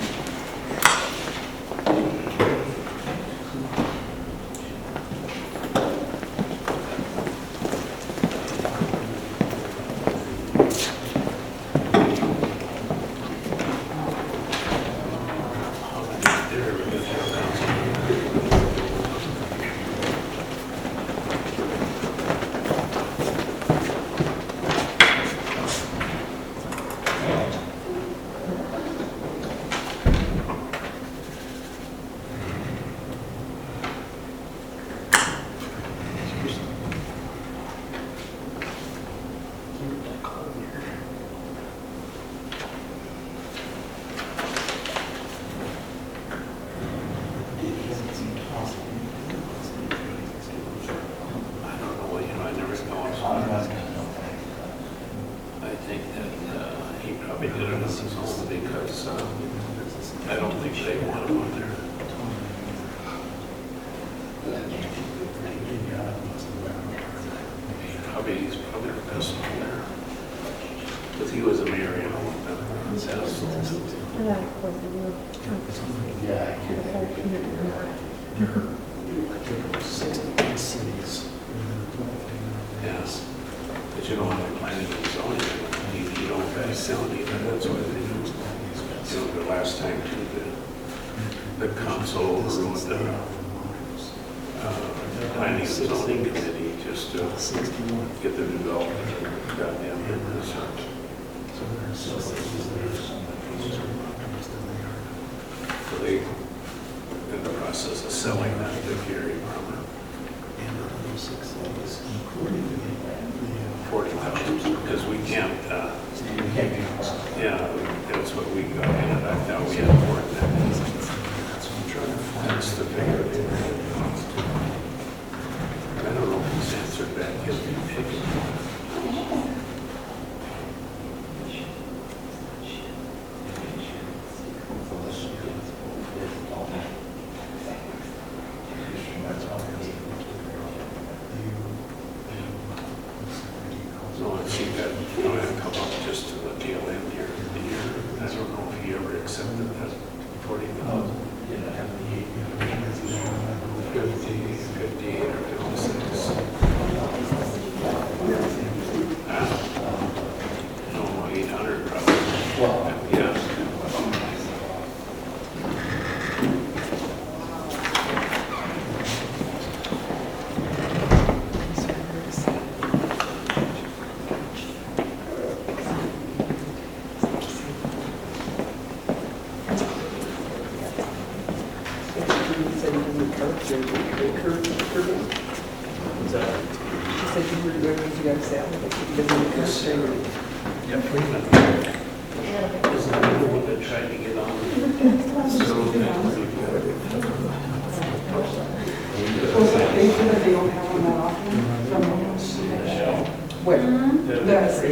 I think that he probably did it on his own because I don't think they want him on there. He's probably the best on there. Because he was a mayor, you know. Yes. But you don't have to plan it in zoning. You don't have to sell it either. That's what they do. You know, the last time the council overruled the planning and zoning committee just to get the development goddamn in this. So they, in the process of selling that to Gary Palmer. 40,000, because we can't, yeah, that's what we got in. I thought we had more than that. That's the figure. I don't know if he's answered back yet. No, I think that going to come up just to the tail end here of the year. I don't know if he ever accepted that 40,000. 58 or 56. No, 800 probably. Yeah. said you were doing what you got to say. Yep. Freeman. Is the one that tried to get on. They don't have one that often. Where? Yes.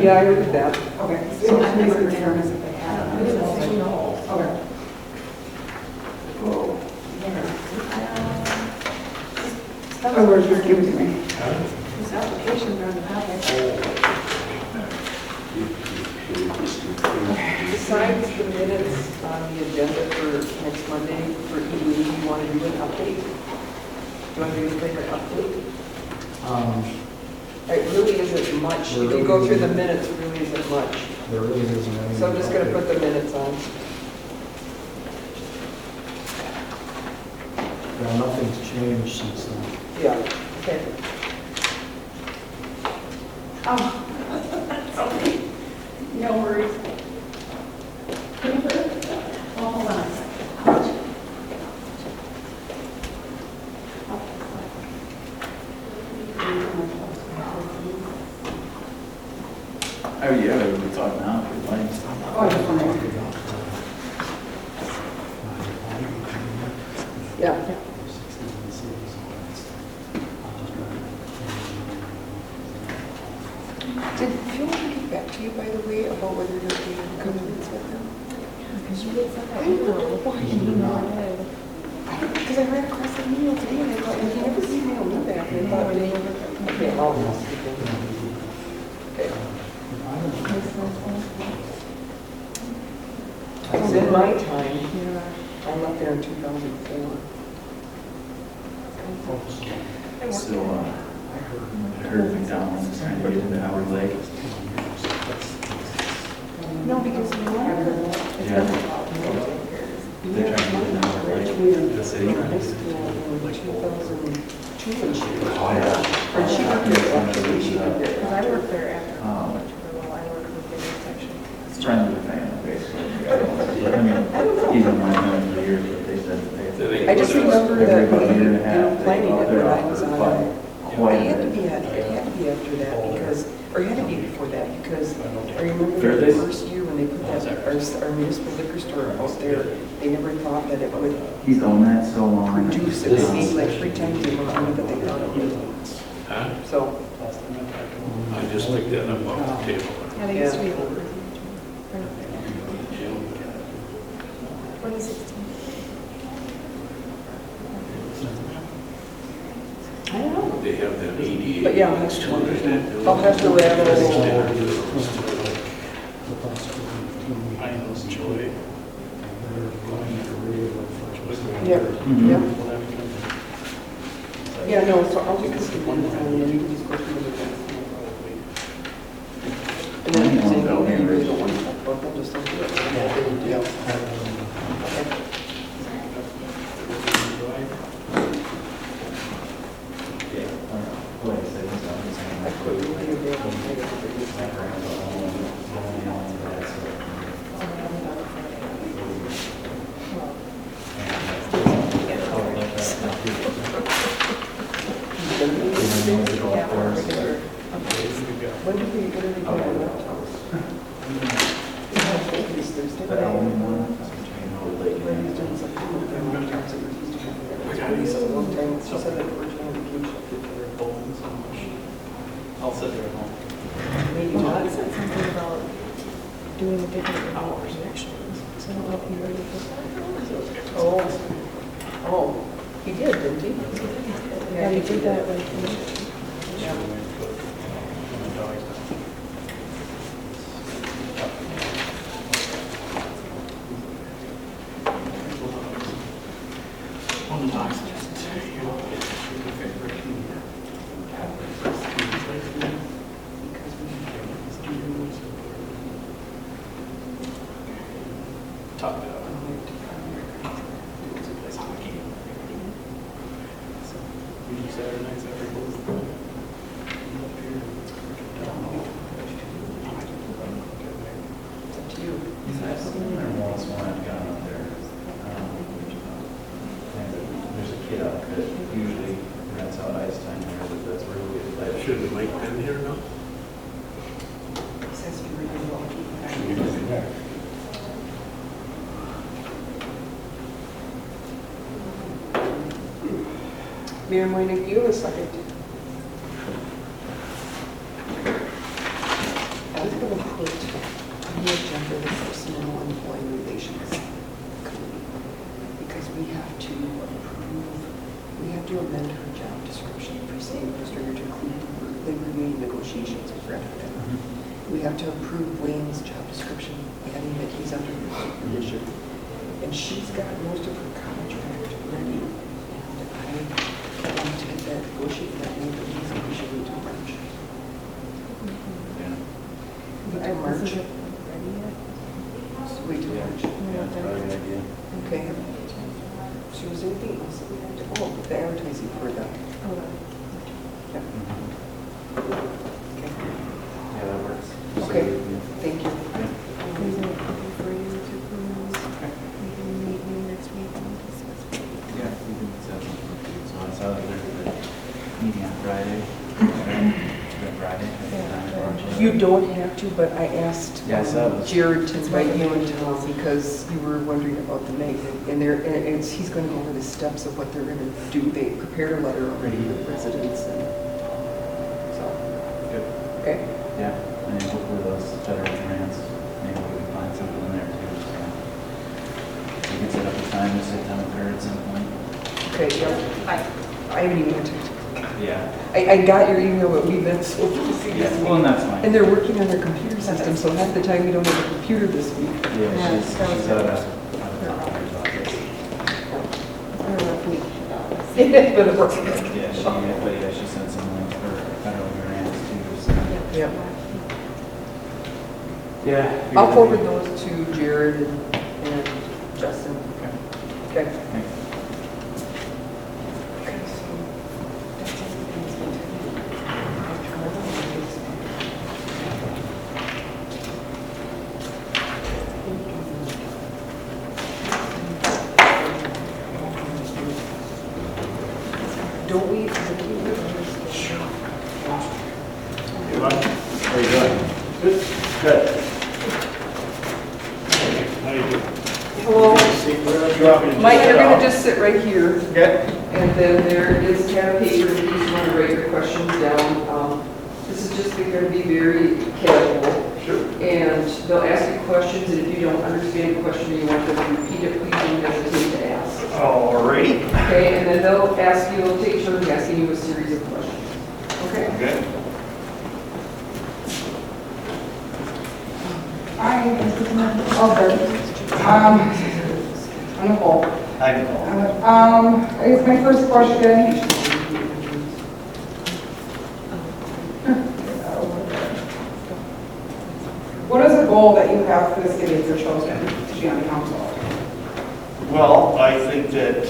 Yeah, I heard that. Okay. So I think the term is that they have. Okay. Oh, where's your give it to me? This application on the highway. Besides the minutes on the agenda for next Monday for ED, you want to do an update? Do you want to do an update? It really isn't much. If you go through the minutes, it really isn't much. There really isn't any. So I'm just going to put the minutes on. Yeah, nothing's changed since then. Yeah, okay. Oh, okay. No worries. Can you put it? Oh, hold on a second. Oh, yeah, we can talk now if you'd like. Oh, I just want to. Yeah. Did Phil get back to you, by the way, about whether you're doing covenants with them? I know. Why did you not? Because I ran across the email today and I thought, well, he never emailed me back. And I thought, okay, I'll ask again. Okay. Because in my time, I left there in 2004. Still, I heard McDonald's is trying to get into Howard Lake. No, because you want Yeah. They're trying to get into Howard Lake, the city. Oh, yeah. Or she worked there, actually, she worked there. Because I worked there after college for a while. I worked with the intersection. It's friends with the family, basically. I mean, he's been my friend for years, but they said they. I just remember that Every about a year and a they half, were planning it they're when I out was there on. by It quite a had to bit. be, it had to be after that because, or it had to be before that because I remember the Fairdays? first year when they put that, our municipal liquor store out there, they never thought that it would He's owned that so long. reduce, it would be like 3 times the amount that they thought it would. Huh? So, I just picked that up off the table. Yeah, they used to be over. 2016. I don't know. They have that ADA. But yeah, next one. I'll have to let Yeah, yeah. Yeah, no, so I'll just skip one time and then you can just go through the rest. And then if you're saying, oh, you really don't want to talk about them, just don't do it. Yeah. Okay. I quit really available. When did we get it? Thursday. I'll sit there at home. Maybe Well, not. I said something about doing a different hours connections. So I don't know if you already did that. Oh, he did, didn't he? Yeah, he did that like. Talk it out. Saturday nights after To you. Every once in a while I've gone up there. And there's a kid up that usually rents out Mayor Moynick, you have a second. I was going to put on the agenda the Personnel and Employee Relations Committee, because we have to amend her job description for state administrator to include labor union negotiations with Grafton. We have to approve Wayne's job description, adding that he's under supervision. And she's got most of her contract ready, and I can't wait to get that negotiated that way, but he's officially to March. Wait till March. So wait till March. Yeah, that's probably a good idea. Okay. So is there anything else that we have to, oh, the advertising for that. Yeah. Okay. Yeah, that works. Okay, thank you. Yeah, we can set up. So I saw that there's a meeting on Friday. That Friday. You don't have to, but I asked Yeah, I saw it. Jared to invite you and Tom because you were wondering about the magnet. And he's going to go over the steps of what they're going to do. They prepared a letter already with residents and so. Good. Okay. Yeah, and then hopefully those federal grants, maybe we can find something in there too. So we can set up a time to sit down with her at some point. Okay, yeah. I haven't even looked at it. Yeah. I got your email, but we've been so busy Yeah, this well, week. and that's fine. And they're working on their computer system, so half the time we don't have a computer this week. Yeah, she's out of doctor's office. It's been a work. Yeah, she sent some links for federal grants too, so. Yep. Yeah. I'll forward those to Jared and Justin. Okay. Thanks. Okay, so that's everything that's been Don't we? How you doing? Good. Good. How you doing? Hello. You want me to Mike, sit you're down? gonna just sit right here. Okay. And then there is tab paper in case you want to write your questions down. This is just going to be very casual. Sure. And they'll ask you questions, and if you don't understand the question or you want them to repeat it, please don't hesitate to ask. Alrighty. Okay, and then they'll take turns asking you a series of questions. Okay? Okay. Hi, I'm Nicole. Hi, Nicole. I guess my first question. What is the goal that you have for the city if you're chosen to be on the council? Well, I think that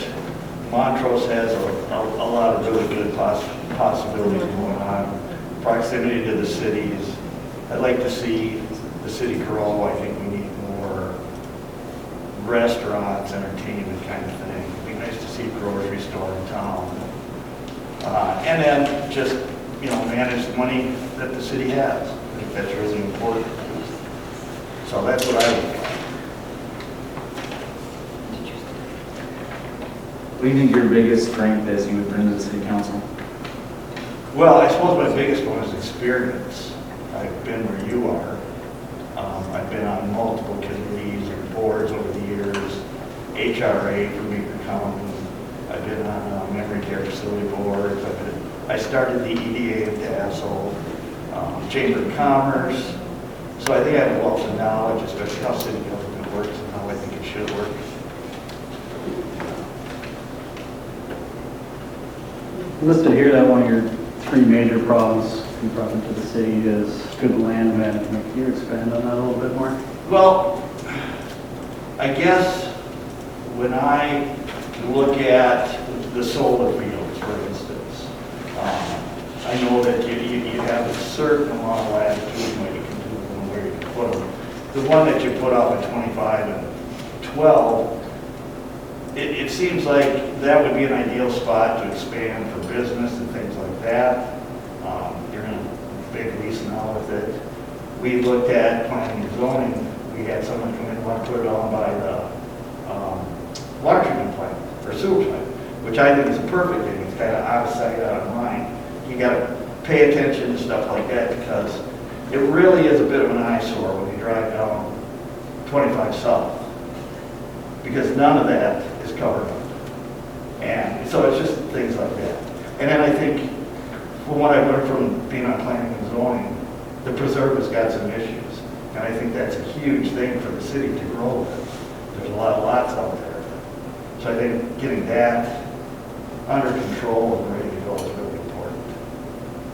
Montrose has a lot of really good possibilities going on. Proximity to the cities. I'd like to see the city grow. I think we need more restaurants, entertainment kind of thing. It'd be nice to see a grocery store in town. And then just, manage the money that the city has. I think that's really important. So that's what I would like. What do you think your biggest strength is you would bring to the city council? Well, I suppose my biggest one is experience. I've been where you are. I've been on multiple committees and boards over the years. HRA for Meeker County. I've been on memory care facility boards. I started the EDA of Dassel, Chamber of Commerce. So I think I have a wealth of knowledge, especially how city government works and how I think it should work. Listed here that one of your three major problems you brought into the city is good land management. Can you expand on that a little bit more? Well, I guess when I look at the solar fields, for instance, I know that you have a certain amount of latitude in what you can do and where you can put them. The one that you put up at 25 and 12, it seems like that would be an ideal spot to expand for business and things like that. You're in a big lease now with it. We looked at planning and zoning. We had someone come in and want to put it on by the water treatment plant or sewer plant, which I think is a perfect thing. It's kind of out of sight, out of mind. You got to pay attention to stuff like that because it really is a bit of an eyesore when you drive down 25 South because none of that is covered up. And so it's just things like that. And then I think from what I've learned from being on planning and zoning, the preserve has got some issues. And I think that's a huge thing for the city to grow with. There's a lot of lots out there. So I think getting that under control and ready to go is really important.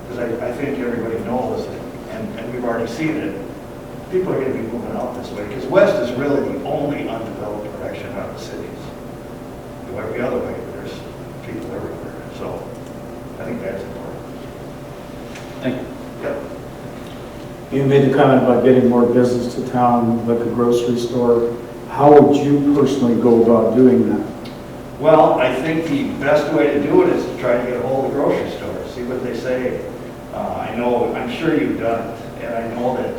Because I think everybody knows, and we've already seen it, people are going to be moving out this way. Because west is really the only undeveloped direction out of the cities. Every other way, there's people everywhere. So I think that's important. Thank you. Yep. You made the comment about getting more business to town, like a grocery store. How would you personally go about doing that? Well, I think the best way to do it is to try to get a hold of grocery stores, see what they say. I'm sure you've done it, and I know that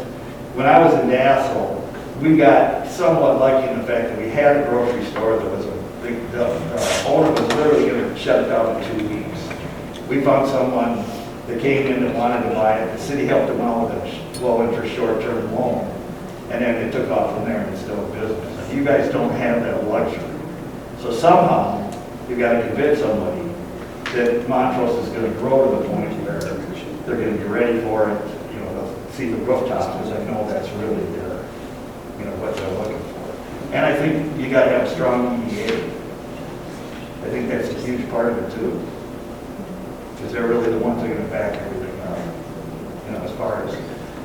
when I was in Dassel, we got somewhat lucky in the fact that we had a grocery store that was the owner was literally going to shut it down in 2 weeks. We found someone that came in and wanted to buy it. The city helped them out with a low-interest short-term loan, and then it took off from there and it's still a business. And you guys don't have that luxury. So somehow, you've got to convince somebody that Montrose is going to grow to the point where they're going to be ready for it, they'll see the rooftops, because I know that's really what they're looking for. And I think you got to have a strong EDA. I think that's a huge part of it too. Because they're really the ones that are going to back everything up, as far as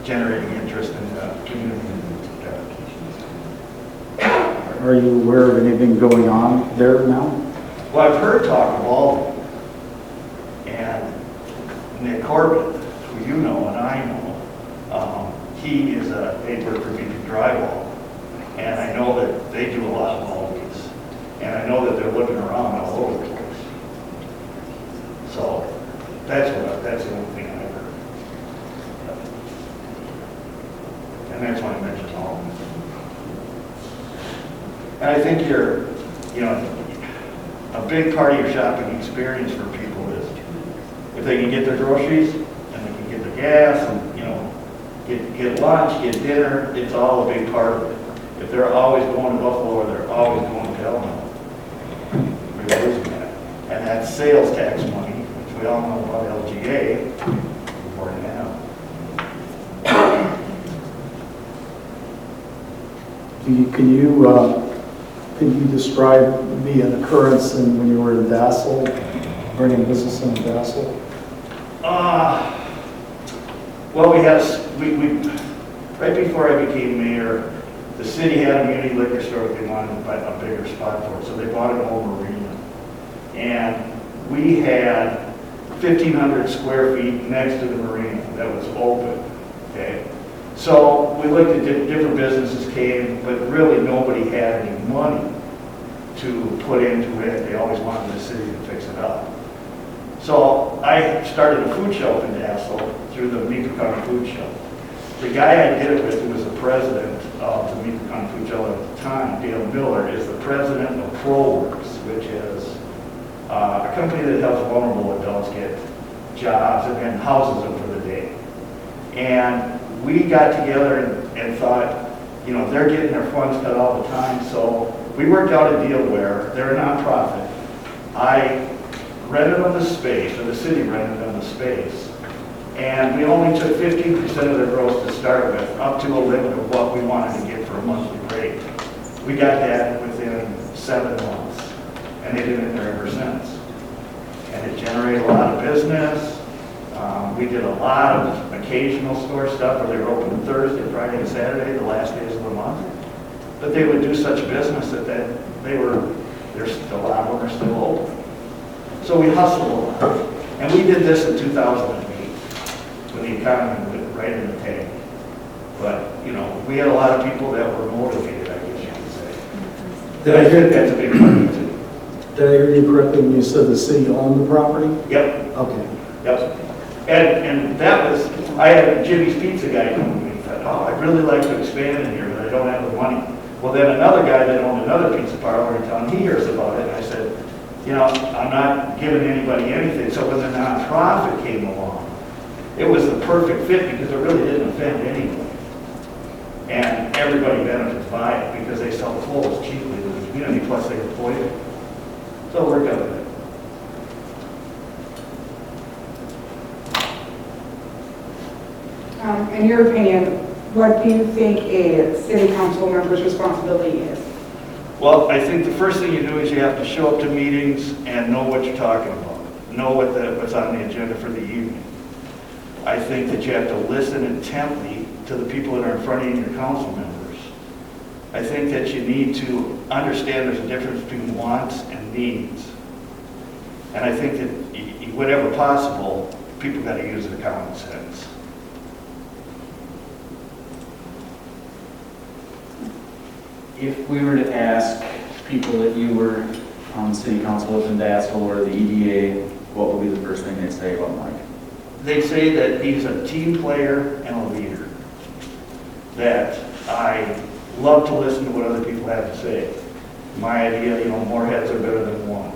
generating interest in the community. Are you aware of anything going on there now? Well, I've heard talk of Alden and Nick Corbett, who you know and I know. He is they work for BP Drywall, and I know that they do a lot of Aldens, and I know that they're looking around all over the place. So that's the only thing I heard, and that's why I mentioned Alden. And I think a big part of your shopping experience for people is if they can get their groceries and they can get their gas and, get lunch, get dinner, it's all a big part of it. If they're always going to Buffalo or they're always going to Elmo, we're losing that. And that's sales tax money, which we all know about LGA, reporting now. Can you describe me an occurrence when you were in Dassel, running business in Dassel? Well, right before I became mayor, the city had a muni liquor store that they wanted to buy a bigger spot for it, so they bought an old marina. And we had 1,500 square feet next to the marina that was open, okay? So we looked at different businesses came, but really nobody had any money to put into it. They always wanted the city to fix it up. So I started a food shelf in Dassel through the Meeker County Food Shelf. The guy I did it with, who was the president of the Meeker County Food Shelf at the time, Dale Miller, is the president of ProWorks, which is a company that helps vulnerable adults get jobs and houses them for the day. And we got together and thought, they're getting their funds cut all the time, so we worked out a deal where they're a nonprofit. I rented them the space, or the city rented them the space, and we only took 15% of their gross to start with, up to a limit of what we wanted to get for a monthly rate. We got that within 7 months, and they've been in there ever since. And it generated a lot of business. We did a lot of occasional store stuff where they were open Thursday, Friday, and Saturday, the last days of the month. But they would do such business that a lot of them are still open. So we hustled a lot. And we did this in 2008 when the economy went right in the tank. But, we had a lot of people that were motivated, I guess you could say. I think that's a big part of it too. Did I hear you correctly when you said the city owned the property? Yep. Okay. Yep. And that was, I had Jimmy's Pizza guy come to me and said, I'd really like to expand in here, but I don't have the money. Well, then another guy that owned another pizza parlor in town, he hears about it, and I said, you know, I'm not giving anybody anything. So when the nonprofit came along, it was the perfect fit because it really didn't offend anyone. And everybody benefits by it because they sell clothes cheaply to the community, plus they employ it. So it worked out good. In your opinion, what do you think a city council member's responsibility is? Well, I think the first thing you do is you have to show up to meetings and know what you're talking about. Know what's on the agenda for the evening. I think that you have to listen intently to the people that are in front of you and your council members. I think that you need to understand there's a difference between wants and needs. And I think that whenever possible, people got to use their common sense. If we were to ask people that you were on city council with in Dassel or the EDA, what would be the first thing they'd say about Mike? They say that he's a team player and a leader. That I love to listen to what other people have to say. My idea, you know, more heads are better than one.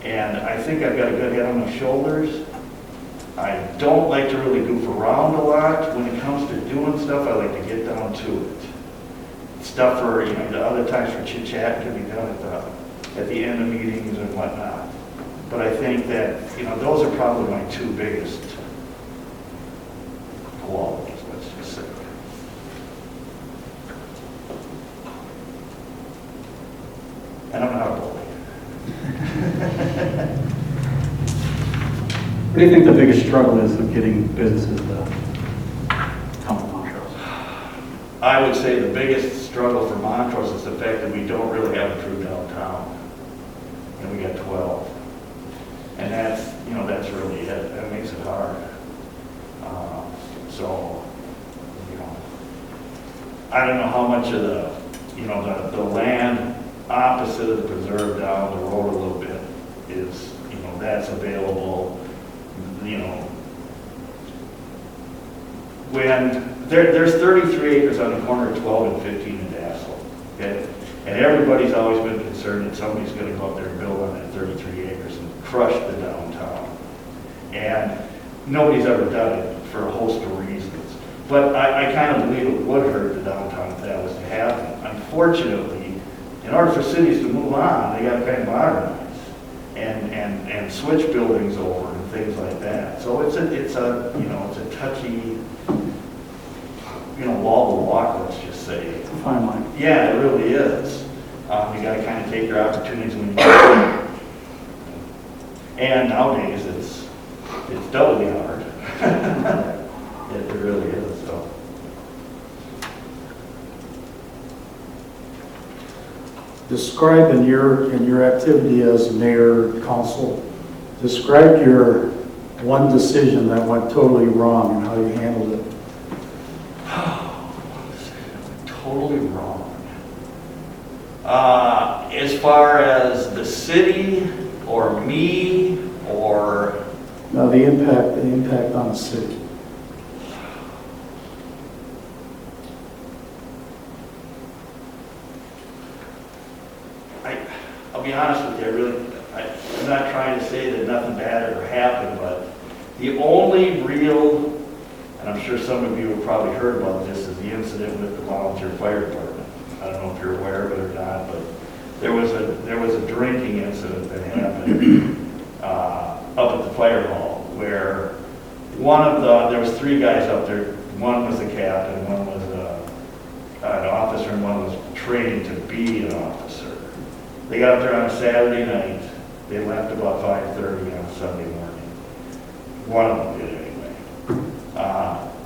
And I think I've got a good head on my shoulders. I don't like to really goof around a lot. When it comes to doing stuff, I like to get down to it. Stuff for, you know, the other times for chit chat can be done at the end of meetings and whatnot. But I think that, you know, those are probably my two biggest qualities, let's just say. And I'm not a bully. What do you think the biggest struggle is of getting businesses to come to Montrose? I would say the biggest struggle for Montrose is the fact that we don't really have a true downtown. And we got 12. And that's, you know, that's really it. That makes it hard. So, you know, I don't know how much of the, you know, the land opposite of the preserve down the road a little bit is, you know, that's available. You know, when there's 33 acres on the corner of 12 and 15 in Dassel, okay? And everybody's always been concerned that somebody's going to go up there and build on that 33 acres and crush the downtown. And nobody's ever done it for a host of reasons. But I kind of believe it would hurt the downtown if that was to happen. Unfortunately, in order for cities to move on, they got to kind of modernize and switch buildings over and things like that. So it's a you know, it's a touchy, you know, wall to walk, let's just say. It's a fine line. Yeah, it really is. You got to kind of take your opportunities when you get them. And nowadays, it's doubly hard. It really is. So. Describe in your activity as mayor, council, describe your one decision that went totally wrong and how you handled it. Totally wrong. As far as the city or me or No, the impact on the city. I'll be honest with you, I'm not trying to say that nothing bad ever happened, but the only real, and I'm sure some of you have probably heard about this, is the incident with the volunteer fire department. I don't know if you're aware of it or not, but there was a drinking incident that happened up at the fire hall where there was 3 guys up there. One was the captain, one was an officer, and one was training to be an officer. They got up there on a Saturday night. They left about 5:30 on Sunday morning. One of them did anyway.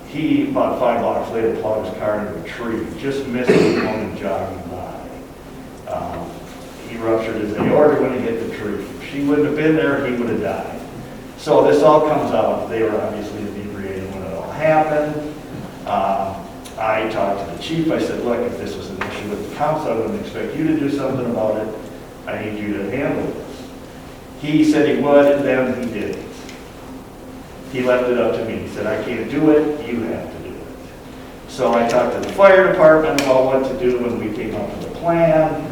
He, about 5 blocks later, plowed his car into a tree, just missing a woman jogging by. He ruptured his aorta when he hit the tree. If she wouldn't have been there, he would have died. So this all comes out. They were obviously inebriated when it all happened. I talked to the chief. I said, look, if this was an issue with the council, I wouldn't expect you to do something about it. I need you to handle this. He said he would, and then he didn't. He left it up to me. He said, I can't do it, you have to do it. So I talked to the fire department about what to do, and we came up with a plan.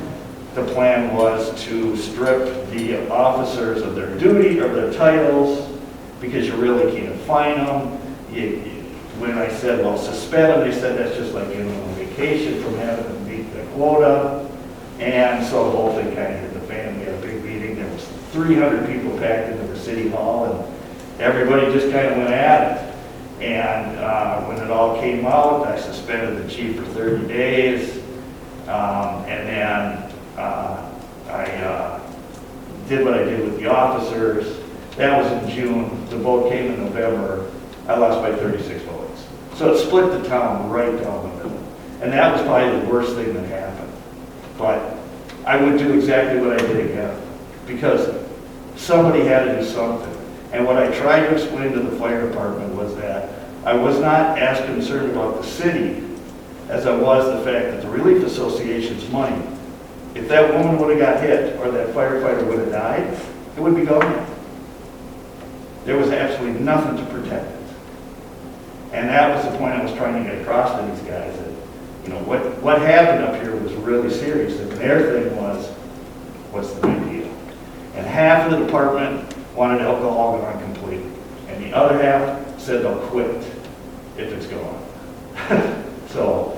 the plan was to strip the officers of their duty or their titles because you really can't find them. When I said, well, suspend them, they said that's just like giving them a vacation from having to meet the quota. And so the whole thing kind of hit the fan. We had a big meeting. There was 300 people packed into the city hall, and everybody just kind of went at it. And when it all came out, I suspended the chief for 30 days. And then I did what I did with the officers. That was in June. The vote came in November. I lost by 36 votes. So it split the town right down the middle. And that was probably the worst thing that happened. But I would do exactly what I did again, because somebody had to do something. And what I tried to explain to the fire department was that I was not as concerned about the city as I was the fact that the Relief Association's money, if that woman would have got hit or that firefighter would have died, it would be gone. There was absolutely nothing to protect it. And that was the point I was trying to get across to these guys, that, you know, what happened up here was really serious. And their thing was, what's the big deal? And half of the department wanted alcohol gone completely. And the other half said they'll quit if it's gone. So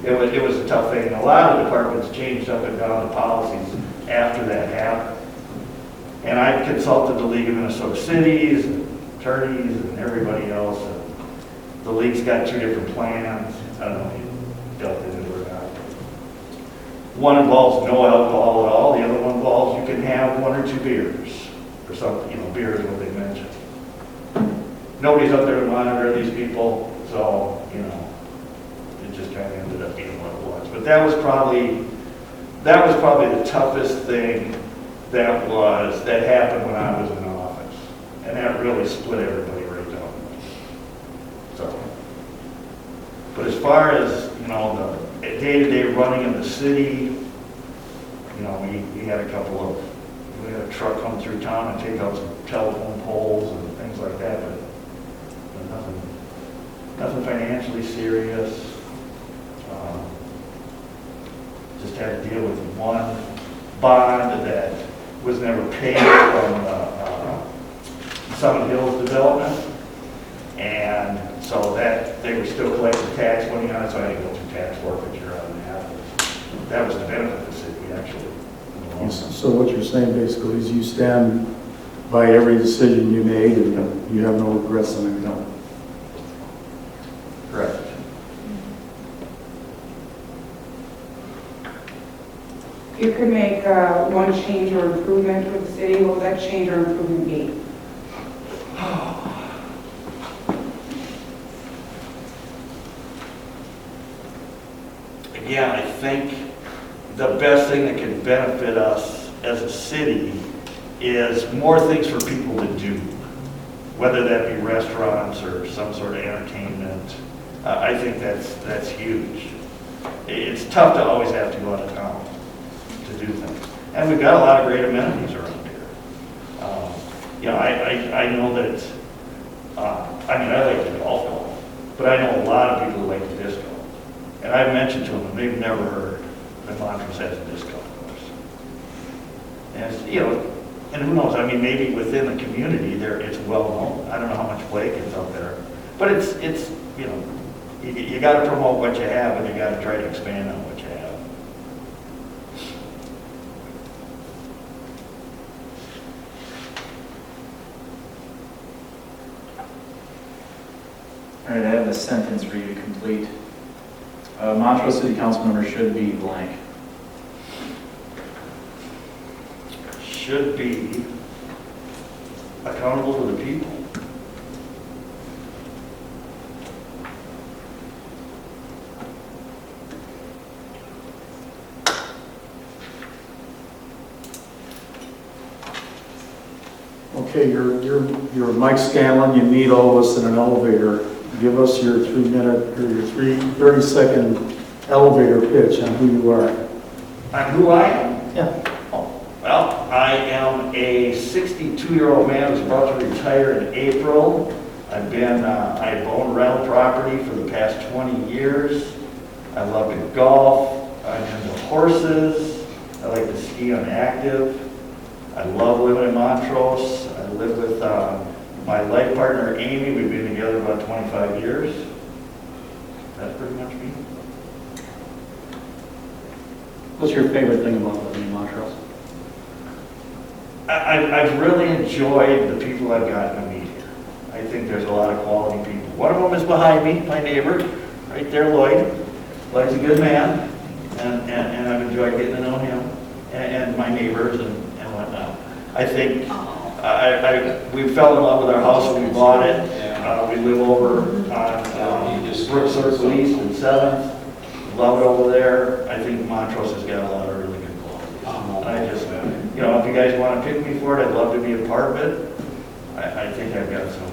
it was a tough thing. And a lot of departments changed up and down the policies after that happened. And I consulted the League of Minnesota Cities, and attorneys, and everybody else. And the league's got 2 different plans. I don't know if you dealt into it or not. One involves no alcohol at all. The other one involves you can have 1 or 2 beers or something. You know, beer is what they mentioned. Nobody's up there to monitor these people, so you know, it just kind of ended up being what it was. But that was probably the toughest thing that happened when I was in office, and that really split everybody right down. So, but as far as, you know, the day-to-day running of the city, you know, we had a truck come through town and take out some telephone poles and things like that, but nothing financially serious. Just had to deal with one bond that was never paid from Summit Hills development. And so that they were still collecting tax money on it, so I had to go through tax forfeiture on that. That was the benefit of the city, actually. So what you're saying basically is you stand by every decision you made and you have no regrets on it? No. Correct. If you could make one change or improvement for the city, what would that change or improvement be? Again, I think the best thing that can benefit us as a city is more things for people to do, whether that be restaurants or some sort of entertainment. I think that's huge. It's tough to always have to go out of town to do things. And we've got a lot of great amenities around here. You know, I know that, I mean, I like the golf club, but I know a lot of people who like the disco. And I've mentioned to them, and they've never heard that Montrose has a disco course. And, it's, you know, and who knows, I mean, maybe within the community there, it's well known. I don't know how much play gets out there. But it's you know, you got to promote what you have, and you got to try to expand on what you have. All right, I have a sentence for you to complete. Montrose City Council member should be blank. Should be accountable to the people. Okay, you're Mike Scanlon, you meet all of us in an elevator. Give us your 30-second elevator pitch on who you are. On who I am? Yeah. Well, I am a 62-year-old man who's about to retire in April. I've owned rental property for the past 20 years. I love to golf. I'm into horses. I like to ski. I'm active. I love living in Montrose. I live with my life partner, Amy. We've been together about 25 years. That's pretty much me. What's your favorite thing about living in Montrose? I've really enjoyed the people I've gotten to meet here. I think there's a lot of quality people. One of them is behind me, my neighbor, right there, Lloyd. Lloyd's a good man, and I've enjoyed getting to know him and my neighbors and whatnot. I think we fell in love with our house when we bought it. We live over on Brook Circle East and 7th. Love it over there. I think Montrose has got a lot of really good qualities. I just, you know, if you guys want to pick me for it, I'd love to be a part of it. I think I've got some,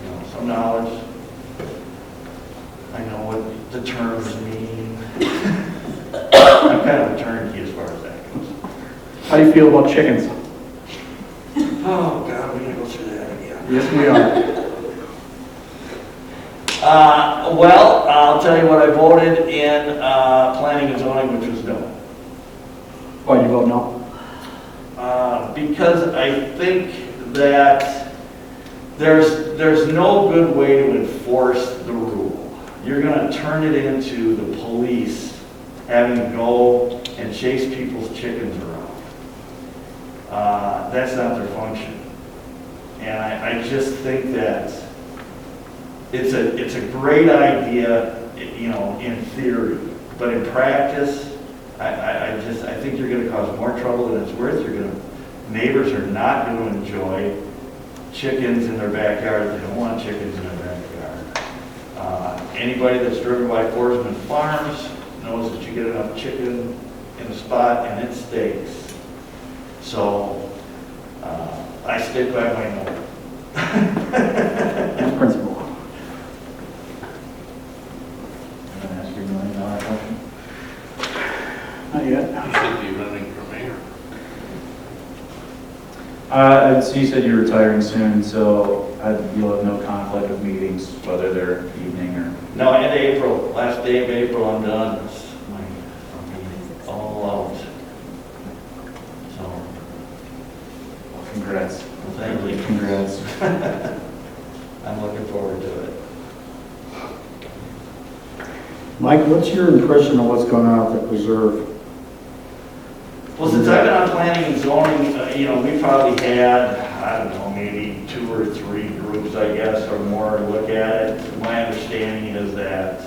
you know, some knowledge. I know what the terms mean. I'm kind of a turnkey as far as that goes. How do you feel about chickens? Oh, God, we're going to go through that again. Yes, we are. Well, I'll tell you what I voted in planning and zoning, which was no. Why do you vote no? Because I think that there's no good way to enforce the rule. You're going to turn it into the police having to go and chase people's chickens around. That's not their function. And I just think that it's a great idea, you know, in theory, but in practice, I think you're going to cause more trouble than it's worth. Neighbors are not going to enjoy chickens in their backyard. They don't want chickens in their backyard. Anybody that's driven by Forsman Farms knows that you get enough chicken in a spot and it stakes. So I stick by my no. That's principle. I'm going to ask you $1 million question. Not yet. You should be running for mayor. So you said you're retiring soon, so you'll have no conflict with meetings, whether they're evening or... No, end of April, last day of April, I'm done. I'll be all out. So, Congrats. well, thank you. Congrats. I'm looking forward to it. Mike, what's your impression of what's going on at the preserve? Well, since I've been on planning and zoning, you know, we probably had, I don't know, maybe 2 or 3 groups, I guess, or more to look at it. My understanding is that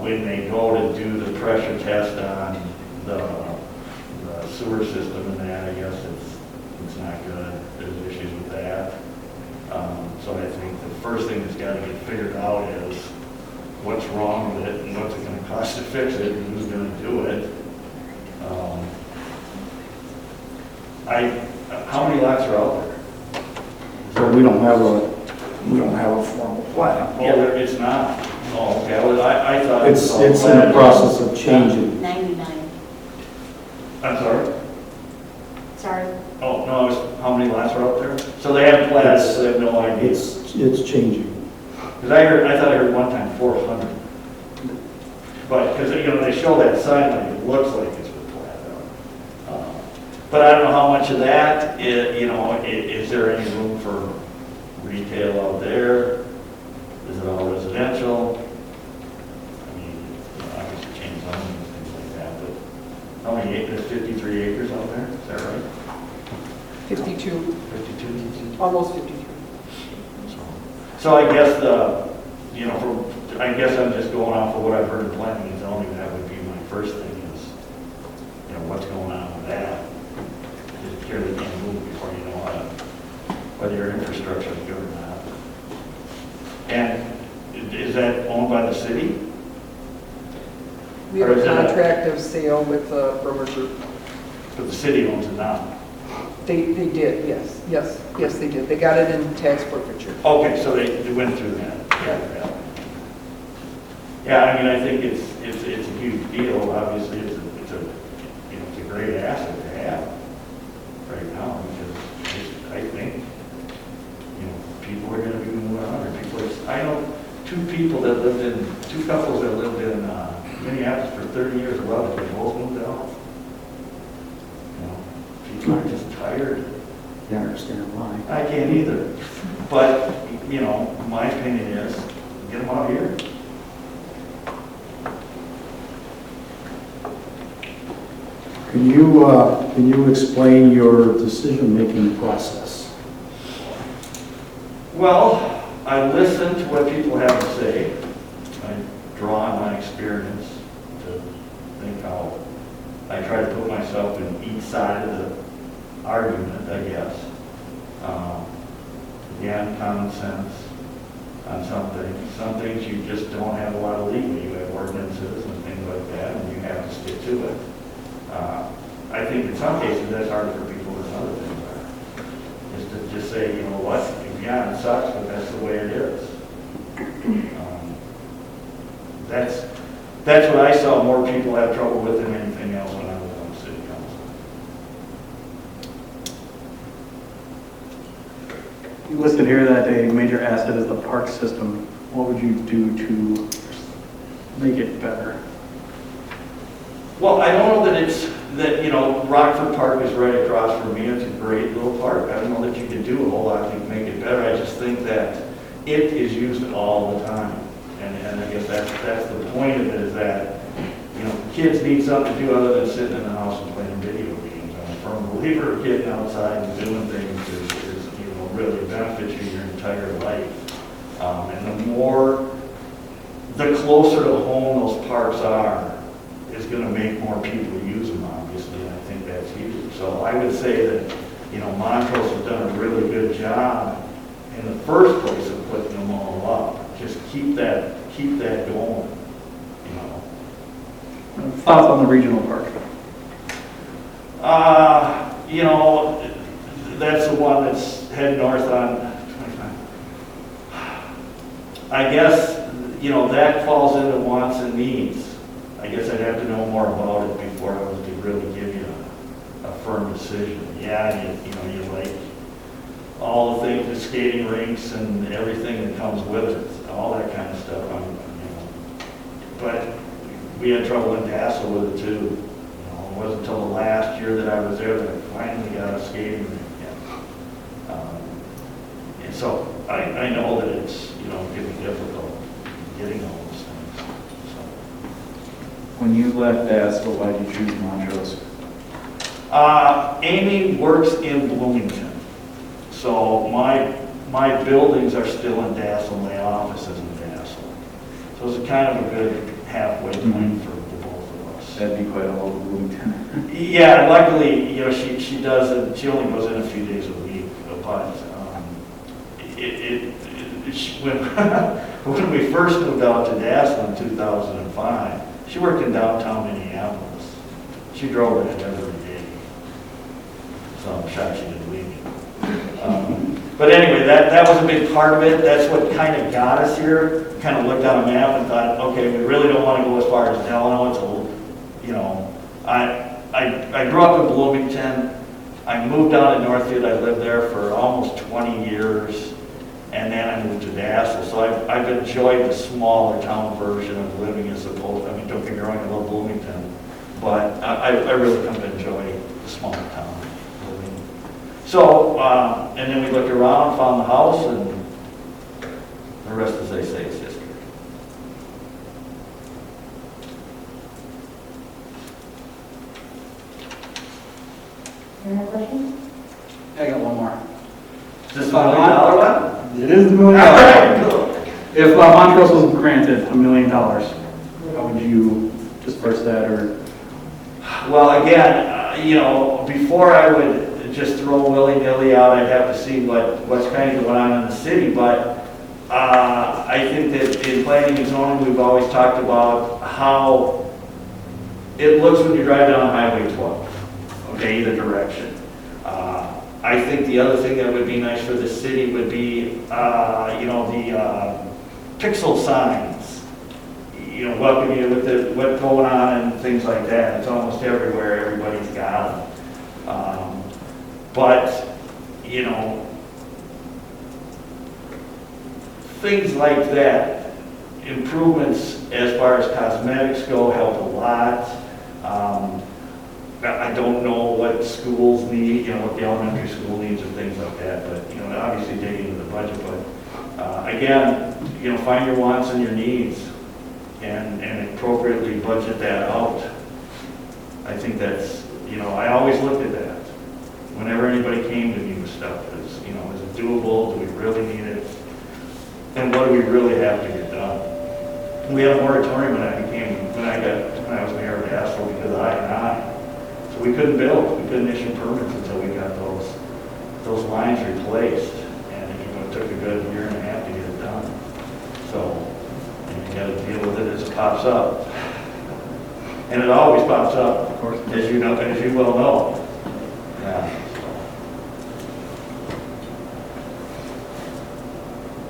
when they go to do the pressure test on the sewer system and that, I guess it's not good. There's issues with that. So I think the first thing that's got to get figured out is what's wrong with it and what's it going to cost to fix it and who's going to do it. How many lots are out there? So we don't have a formal plan. Yeah, it's not. Oh, okay, well, I thought. It's in the process of changing. 99. I'm sorry? Sorry. Oh, no, how many lots are out there? So they have plans, so they have no idea. It's changing. Because I thought I heard one time 400. But, because, you know, they show that sign, like, it looks like it's with plat. But I don't know how much of that, you know, is there any room for retail out there? Is it all residential? I mean, you know, obviously change zoning and things like that, but how many acres, 53 acres out there, is that right? 52, 52? almost 53. So I guess you know, I guess I'm just going off of what I've heard in planning and zoning. That would be my first thing is, you know, what's going on with that. Just purely can't move before you know whether your infrastructure is good or not. And is that owned by the city? We have Or is a it a- contract of sale with the Bremer Group. But the city owns it now. They did, yes, they did. They got it in tax forfeiture. Okay, so they went through that. Yeah, I mean, I think it's a huge deal. Obviously, it's a great asset to have right now because I think, you know, people are going to be moving on. I know two couples that lived in Minneapolis for 30 years. Well, they both moved out. I'm just tired. Can't understand why. I can't either. But, you know, my opinion is, get them out here. Can you explain your decision-making process? Well, I listen to what people have to say. I draw on my experience to think how I try to put myself in each side of the argument, I guess. Again, common sense on some things. Some things you just don't have a lot of leeway. You have ordinances and things like that, and you have to stick to it. I think in some cases that's harder for people than other things are. Is to just say, you know what, yeah, it sucks, but that's the way it is. That's what I saw more people have trouble with than anything else when I was on the city council. You listed here that a major asset is the park system. What would you do to make it better? Well, I don't know that, you know, Rockford Park is right across from me. It's a great little park. I don't know that you can do a whole lot to make it better. I just think that it is used all the time. And I guess that's the point of it, is that, you know, kids need something to do other than sitting in the house and playing video games. I'm a firm believer of getting outside and doing things is you know, really benefits you your entire life. And the closer to home those parks are, is going to make more people use them, obviously, and I think that's huge. So I would say that, you know, Montrose has done a really good job in the first place of putting them all up. Just keep that going, you know. Thoughts on the regional park? You know, that's the one that's heading north on 25. I guess, you know, that falls into wants and needs. I guess I'd have to know more about it before I was to really give you a firm decision. Yeah, you know, you like all the things, the skating rinks and everything that comes with it, all that kind of stuff. You know, but we had trouble in Dassel with it too. You know, it wasn't until the last year that I was there that I finally got a skating rink again. And so I know that it's, you know, getting difficult getting all those things. So. When you left Dassel, why did you choose Montrose? Amy works in Bloomington. So my buildings are still in Dassel, my office is in Dassel. So it's kind of a good halfway point for the both of us. That'd be quite a whole Bloomington. Yeah, luckily, you know, she does it, she only goes in a few days a week, but when we first moved out to Dassel in 2005, she worked in downtown Minneapolis. She drove it every day. So I'm shocked she didn't leave me. But anyway, that was a big part of it. That's what kind of got us here. Kind of looked on a map and thought, okay, we really don't want to go as far as Delano. It's a, you know, I grew up in Bloomington. I moved down to Northfield. I lived there for almost 20 years. And then I moved to Dassel. So I've enjoyed the smaller town version of living as opposed, I mean, don't get me wrong, I love Bloomington. But I really come to enjoy the smaller town. So, and then we looked around, found the house, and the rest, as they say, is history. Any more questions? I got one more. Is this $1 million one? It is the $1 million. If Montrose was granted $1 million, how would you disperse that, or? Well, again, you know, before I would just throw willy-nilly out, I'd have to see what's kind of going on in the city, but I think that in planning and zoning, we've always talked about how it looks when you drive down Highway 12, okay, either direction. I think the other thing that would be nice for the city would be, you know, the pixel signs, you know, welcome you with what's going on and things like that. It's almost everywhere, everybody's got them. But, you know, things like that, improvements as far as cosmetics go help a lot. I don't know what schools need, you know, what the elementary school needs and things like that, but, you know, obviously digging into the budget, but, again, you know, find your wants and your needs and appropriately budget that out. I think that's, you know, I always looked at that. Whenever anybody came to me with stuff, is, you know, is it doable? Do we really need it? And what do we really have to get done? We had a moratorium when I was mayor of Haskell because of I&I. So we couldn't build, we couldn't issue permits until we got those lines replaced. And, you know, it took a good year and a half to get it done. So you got to deal with it as it pops up. And it always pops up, of course, as you know, as you well know. Yeah.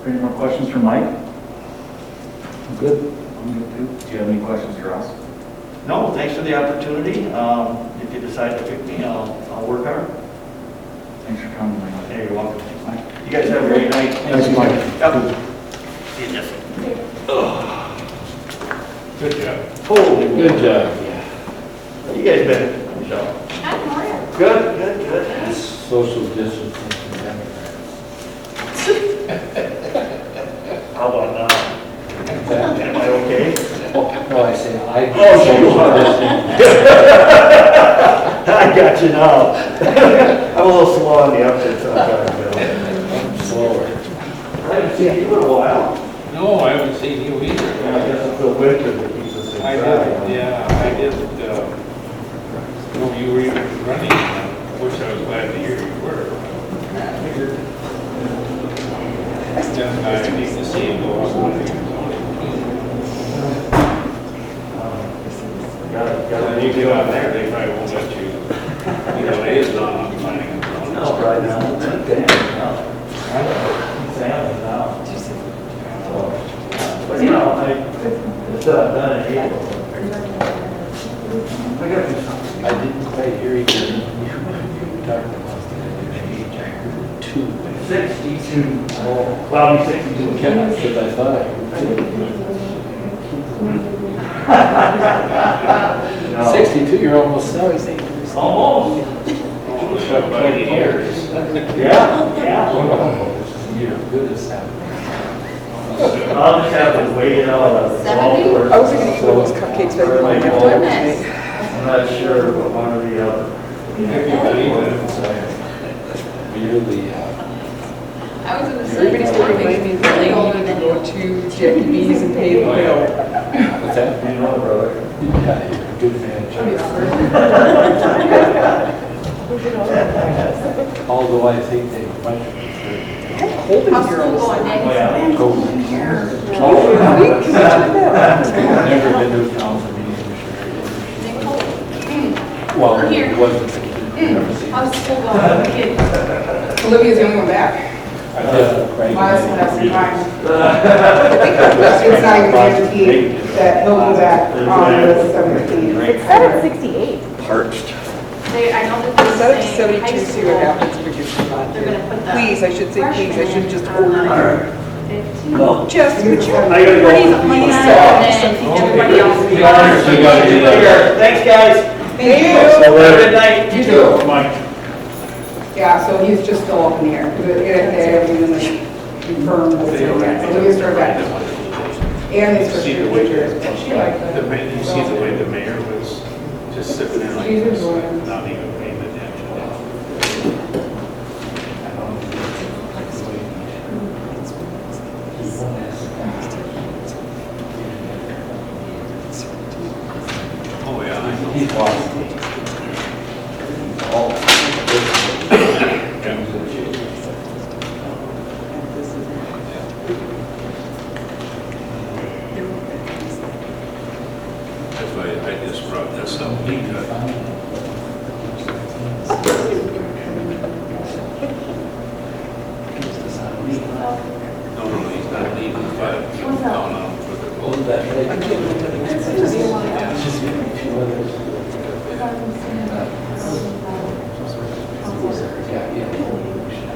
Any more questions for Mike? Good. I'm good too. Do you have any questions for us? No, thanks for the opportunity. If you decide to pick me, I'll work hard. Thanks for coming, Mike. Hey, you're welcome. You guys have a great night. Thanks, Mike. Yep. See you, Jesse. Good job. Holy. Good job. How you guys been, Michelle? Hi, how are you? Good, good, good. Social distancing. How about now? Am I okay? No, I say I. Oh, you I got you now. I'm a little slow on the update sometimes, Bill. I'm slower. I haven't seen you in a while. No, I haven't seen you either. Yeah, I guess it's the winter that keeps us inside. I did, yeah, I did, no, you were even running, which I was glad to hear you were. And I need to see you go up on the zoning. When you get out there, they probably won't let you, you know, it is not planning and zoning. No, right now, it's okay. Sam now. But you know, it's done in April. I got to do something. I didn't quite hear you. You talked about the age, I heard 2. 62. Oh, cloudy 62. Yeah, because I thought I heard No. 62, you're almost 70. Almost. Almost up by the years. Yeah, yeah. You're good as that. I'll just have to wait it out. I was gonna eat those cupcakes, but I didn't have time today. I'm not sure, but one or the other. You're the, I was in the city. Everybody's still reminding me that I need to go to Jackie B's and pay the bill. what's that? You know, brother. Yeah, you're a good man, Chuck. Although I think they might be Holding How's here school all going, this Nick? Never been to a council meeting. Well, We're here. it wasn't. Never seen it. How's school going, kids? Olivia's the only one back. Right. Miles will have some time. It's not even guaranteed that he'll be back on the 17th. It's set at 68. Parched. I know that they're Set up to saying 72, high see what school, happens if we get some on they're gonna put the. Please, I should say please, I should just freshmen order on it. 15. No. Just, would you? I gotta go. Please, please, and then everybody else. Thanks, guys. Thank you. Have a good night. You too. Mike. Yeah, so he's just still up in the air. Everything like confirmed. Olivia started back. And they switched to pictures. She liked that. You see the way the mayor was just sitting there like She's this, enjoying it. not even paying attention. Oh, yeah, I know. He's watching. That's why I just brought this up because no, he's not leaving, but no, no, for the vote.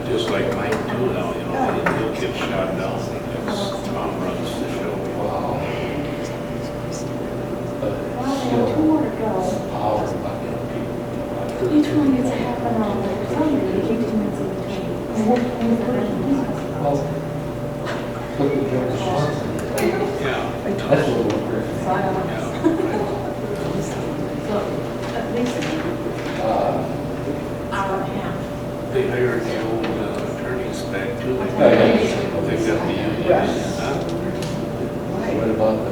Just like Mike too now, you know, he'll get shot down because Tom runs the show. Wow. Well, they have 2 more to go. Power, but, you know, people Each one gets a half an hour. Somebody, you keep 2 minutes in between. Yeah. So at least hour and a half. They hired the old attorneys back too. They got the union. Huh? What about the?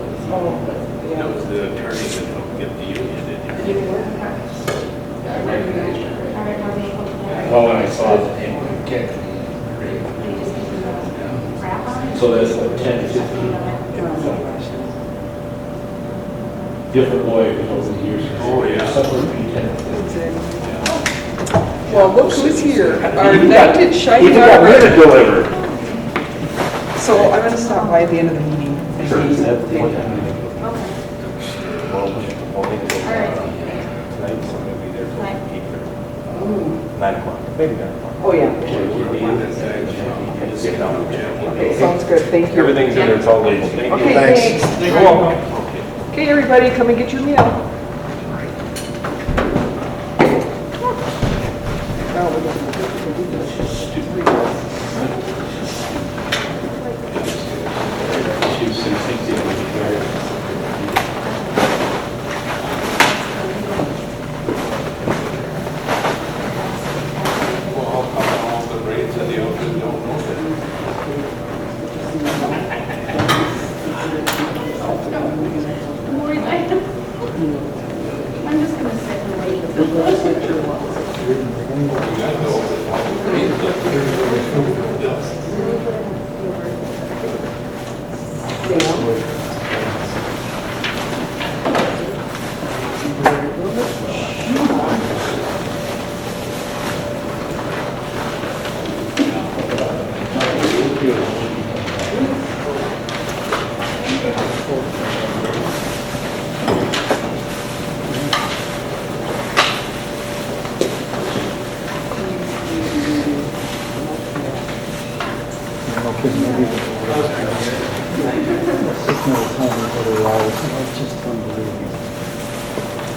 That was the attorney that helped get the union in here. Well, when I saw the name, so that's like 10 to 15 different lawyers over the years. Oh, yeah. Somewhere between 10 and 15. Well, look who's here, our knighted shiny Even got rid barber. of deliver. So I'm gonna stop by at the end of the meeting. Sure. Thank you. Well, we'll make it All right. tonight, so we'll be there till 8:30. 9 o'clock, maybe 9 o'clock. Oh, yeah. Okay, sounds good, thank you. Everything's in there, it's all labeled. Thank you. Okay, thanks. You're welcome. Okay, everybody, come and get your meal. Well, how come all the brains of the ocean don't know that? I'm just gonna sit and wait.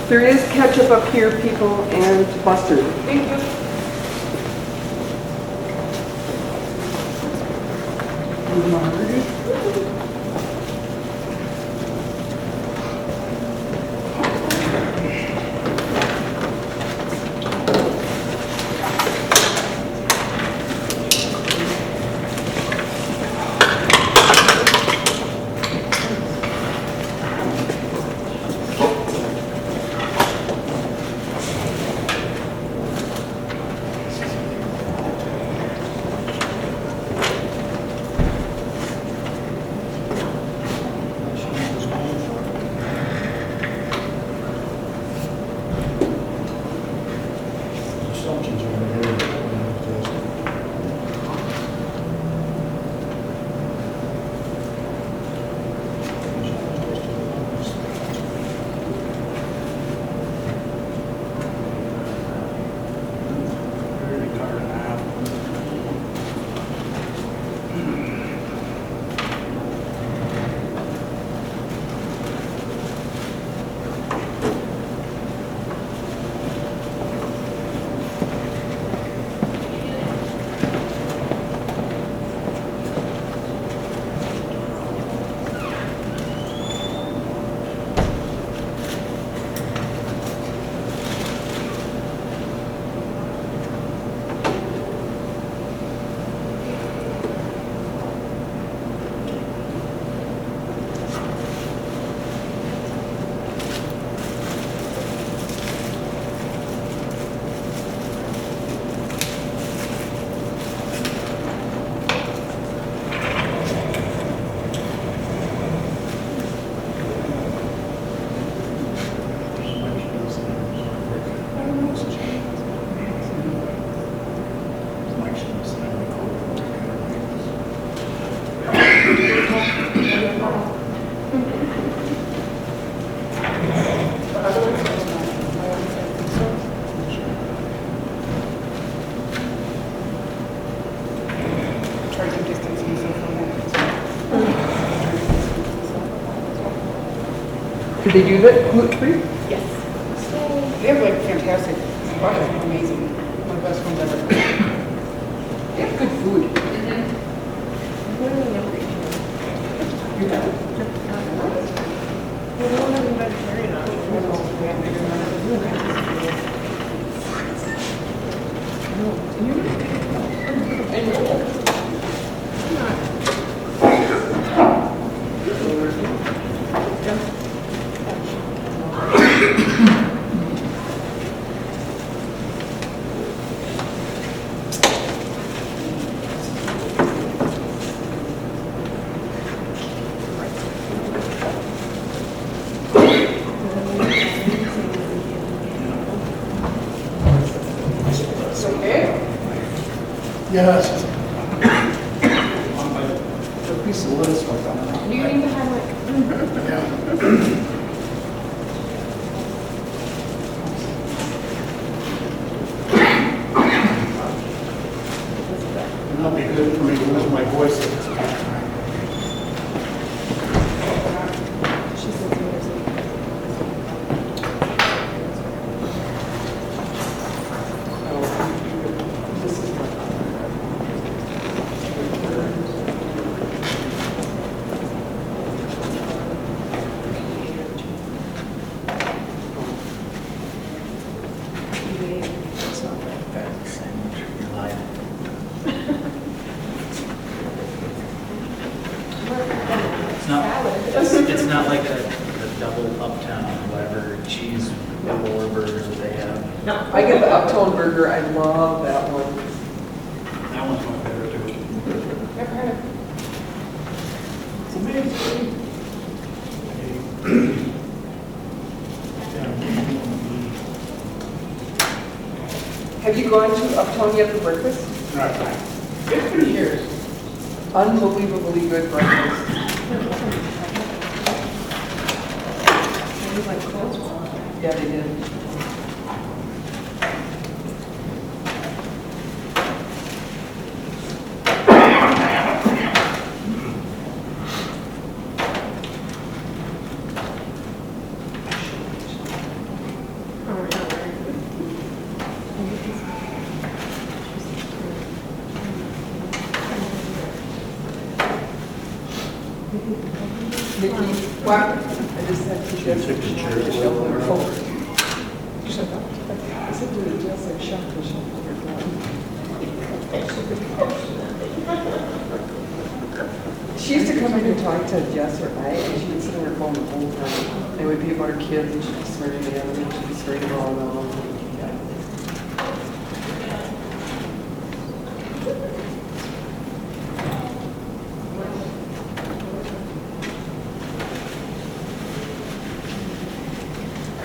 There is ketchup up here, people, and mustard. Thank you. Did they do that gluten-free? They have like fantastic are amazing. My best friends ever. They have good food. You have? Yes. A piece of lettuce like that. Do you need to highlight? That'll be good for me to lose my voice at this time. It's not like the double uptown, whatever cheese roller burgers that they have. No, I get the Uptown Burger. I love that one. That one's my favorite too. Never had it. It's amazing. Have you gone to Uptown yet for breakfast? Right. It's been years. Unbelievably good breakfast. Yeah, they did. Nikki, what? I just had to get took the chair the shelf over. over. Shut up. I said to her, just like shut the shelf over. She used to come in and talk to Jess or I, and she would sit on her phone the whole time. It would be about her kids, and she'd be swearing at them, and she'd be swearing at all of them.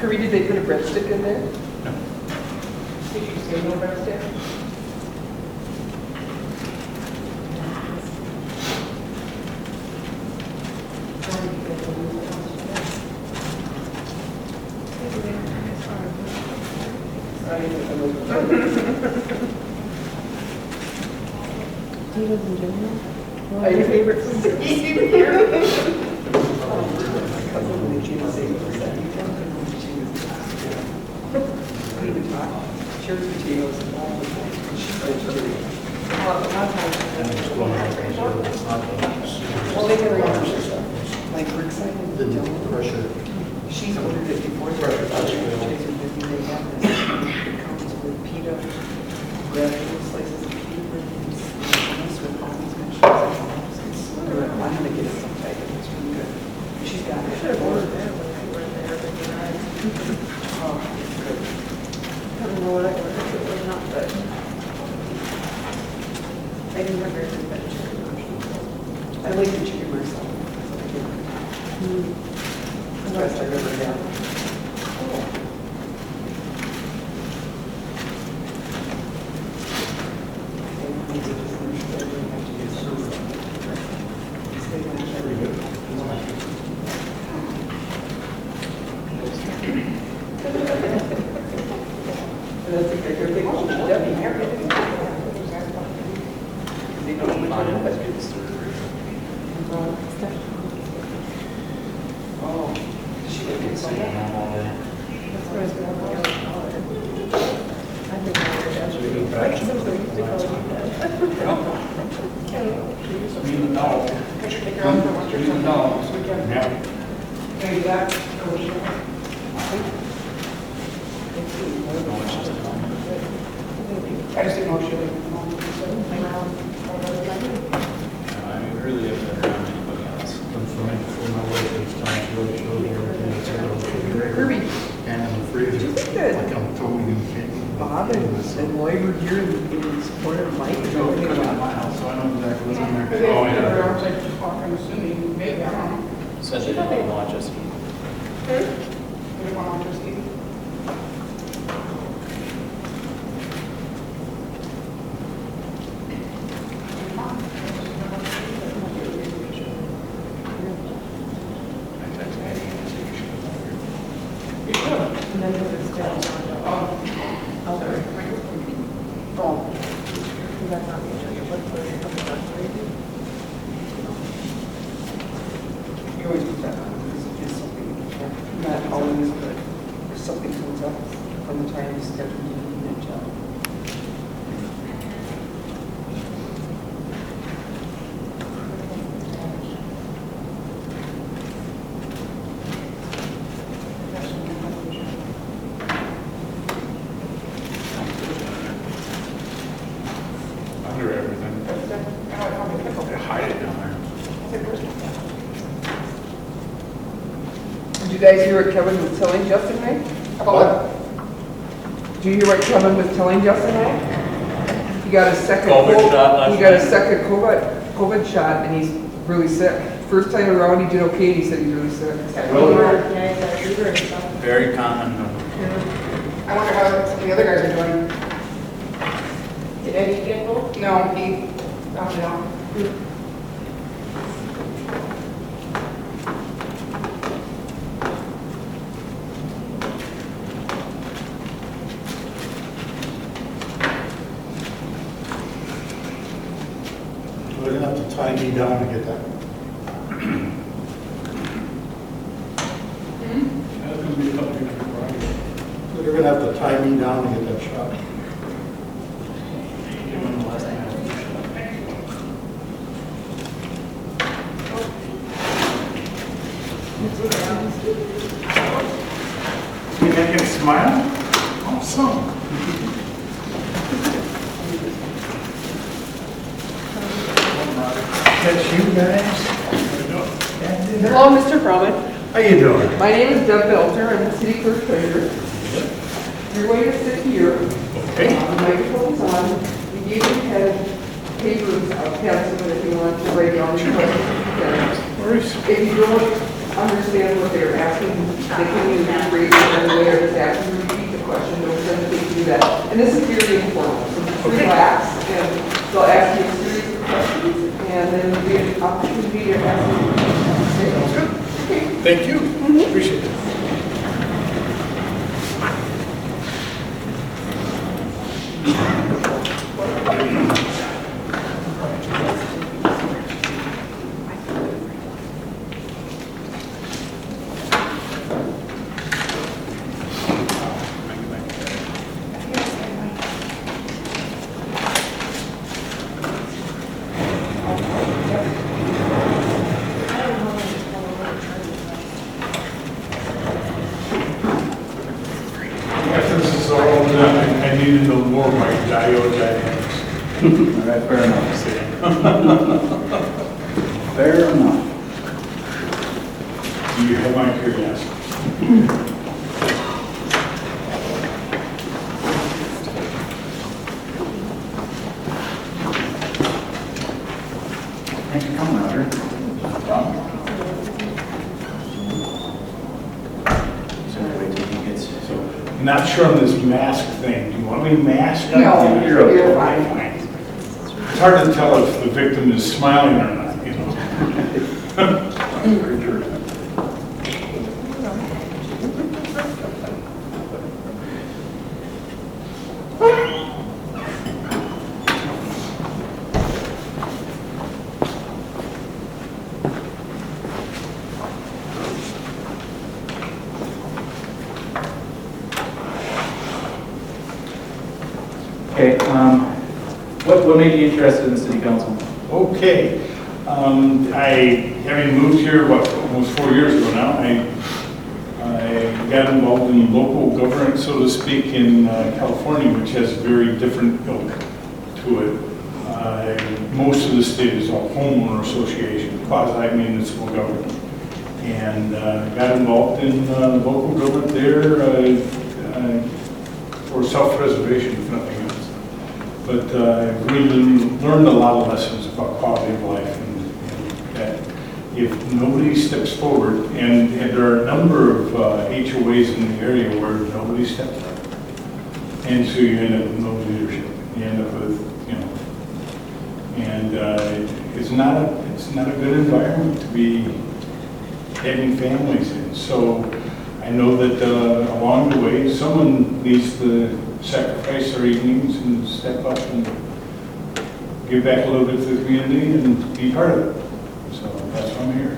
Kirby, did they put a breadstick in there? No. Did you say no breadstick? Are your favorite food? Sure potatoes and all the things. She's so pretty. Well, they can like Brookside and Dylan. Pressure. She's ordered it before. Pressure. They have this. It comes with pita, bread, little slices of pita bread, and hummus with all these vegetables. I'm gonna get it sometime. It's really good. She's got it. Should have ordered that when we were there, but you know. Oh, it's good. I don't know what I ordered. It was not good. I didn't have very good vegetarian options. I like the chicken myself. The best I've ever had. Can you do that? I just didn't know if you would. Really, if there aren't anybody else. Kirby, And I'm afraid do you think that Bob and Lloyd were here in support of Mike? No, because I'm at my house, so I know exactly what's in there. Oh, yeah. I was just walking, assuming, maybe, I don't know. Said they didn't watch us. They didn't want to just eat. You always put that on, because it's just something, not always, but if something comes up from the time you schedule the job. Under everything. They hide it down there. Did you guys hear what Kevin was telling Justin, right? About what? Did you hear what Kevin was telling Justin, right? He got a second COVID shot last He got a night? second COVID shot, and he's really sick. First time around, he did okay, and he said he's really sick. Very common. I wonder how the other guys are doing. Did Eddie get both? No, he, found it out. They're gonna have to tie me down to get that. That's gonna be a couple years before I get it. They're gonna have to tie me down to get that shot. When the last time I was shot. You make him smile? Awesome. Catch you guys. Hello, Mr. Brumman. How you doing? My name is Deb Belter, I'm the city clerk treasurer. You're going to sit here. Okay. The microphone's on. We gave you papers, pencil, if you want to write down your questions. If you don't understand what they're asking, they can use the phrase in the way or just ask you to repeat the question, don't hesitate to do that. And this is very informal, so just relax, and they'll ask you a series of questions, and then there'll be an opportunity to ask you. Okay. Thank you. Appreciate it. After this is all done, I need to know more about diode dynamics. All right, fair enough. Fair enough. You have my curiosity. Thanks for coming, Roger. So wait till he gets, Not sure on this mask thing. Do you want me masked? No, You're you're okay. fine. It's hard to tell if the victim is smiling or not, you know? Okay, what made you interested in city council? Okay. Having moved here, almost 4 years ago now, I got involved in local government, so to speak, in California, which has a very different ilk to it. Most of the state is all homeowner association, quasi-municipal government. And got involved in local government there for self-preservation, if nothing else. But really learned a lot of lessons about quality of life, and that if nobody steps forward, and there are a number of HOAs in the area where nobody steps up, and so you end up with no leadership. You end up with, and it's not a good environment to be having families in. So I know that along the way, someone needs to sacrifice their evenings and step up and give back a little bit to the community and be part of it. So that's why I'm here.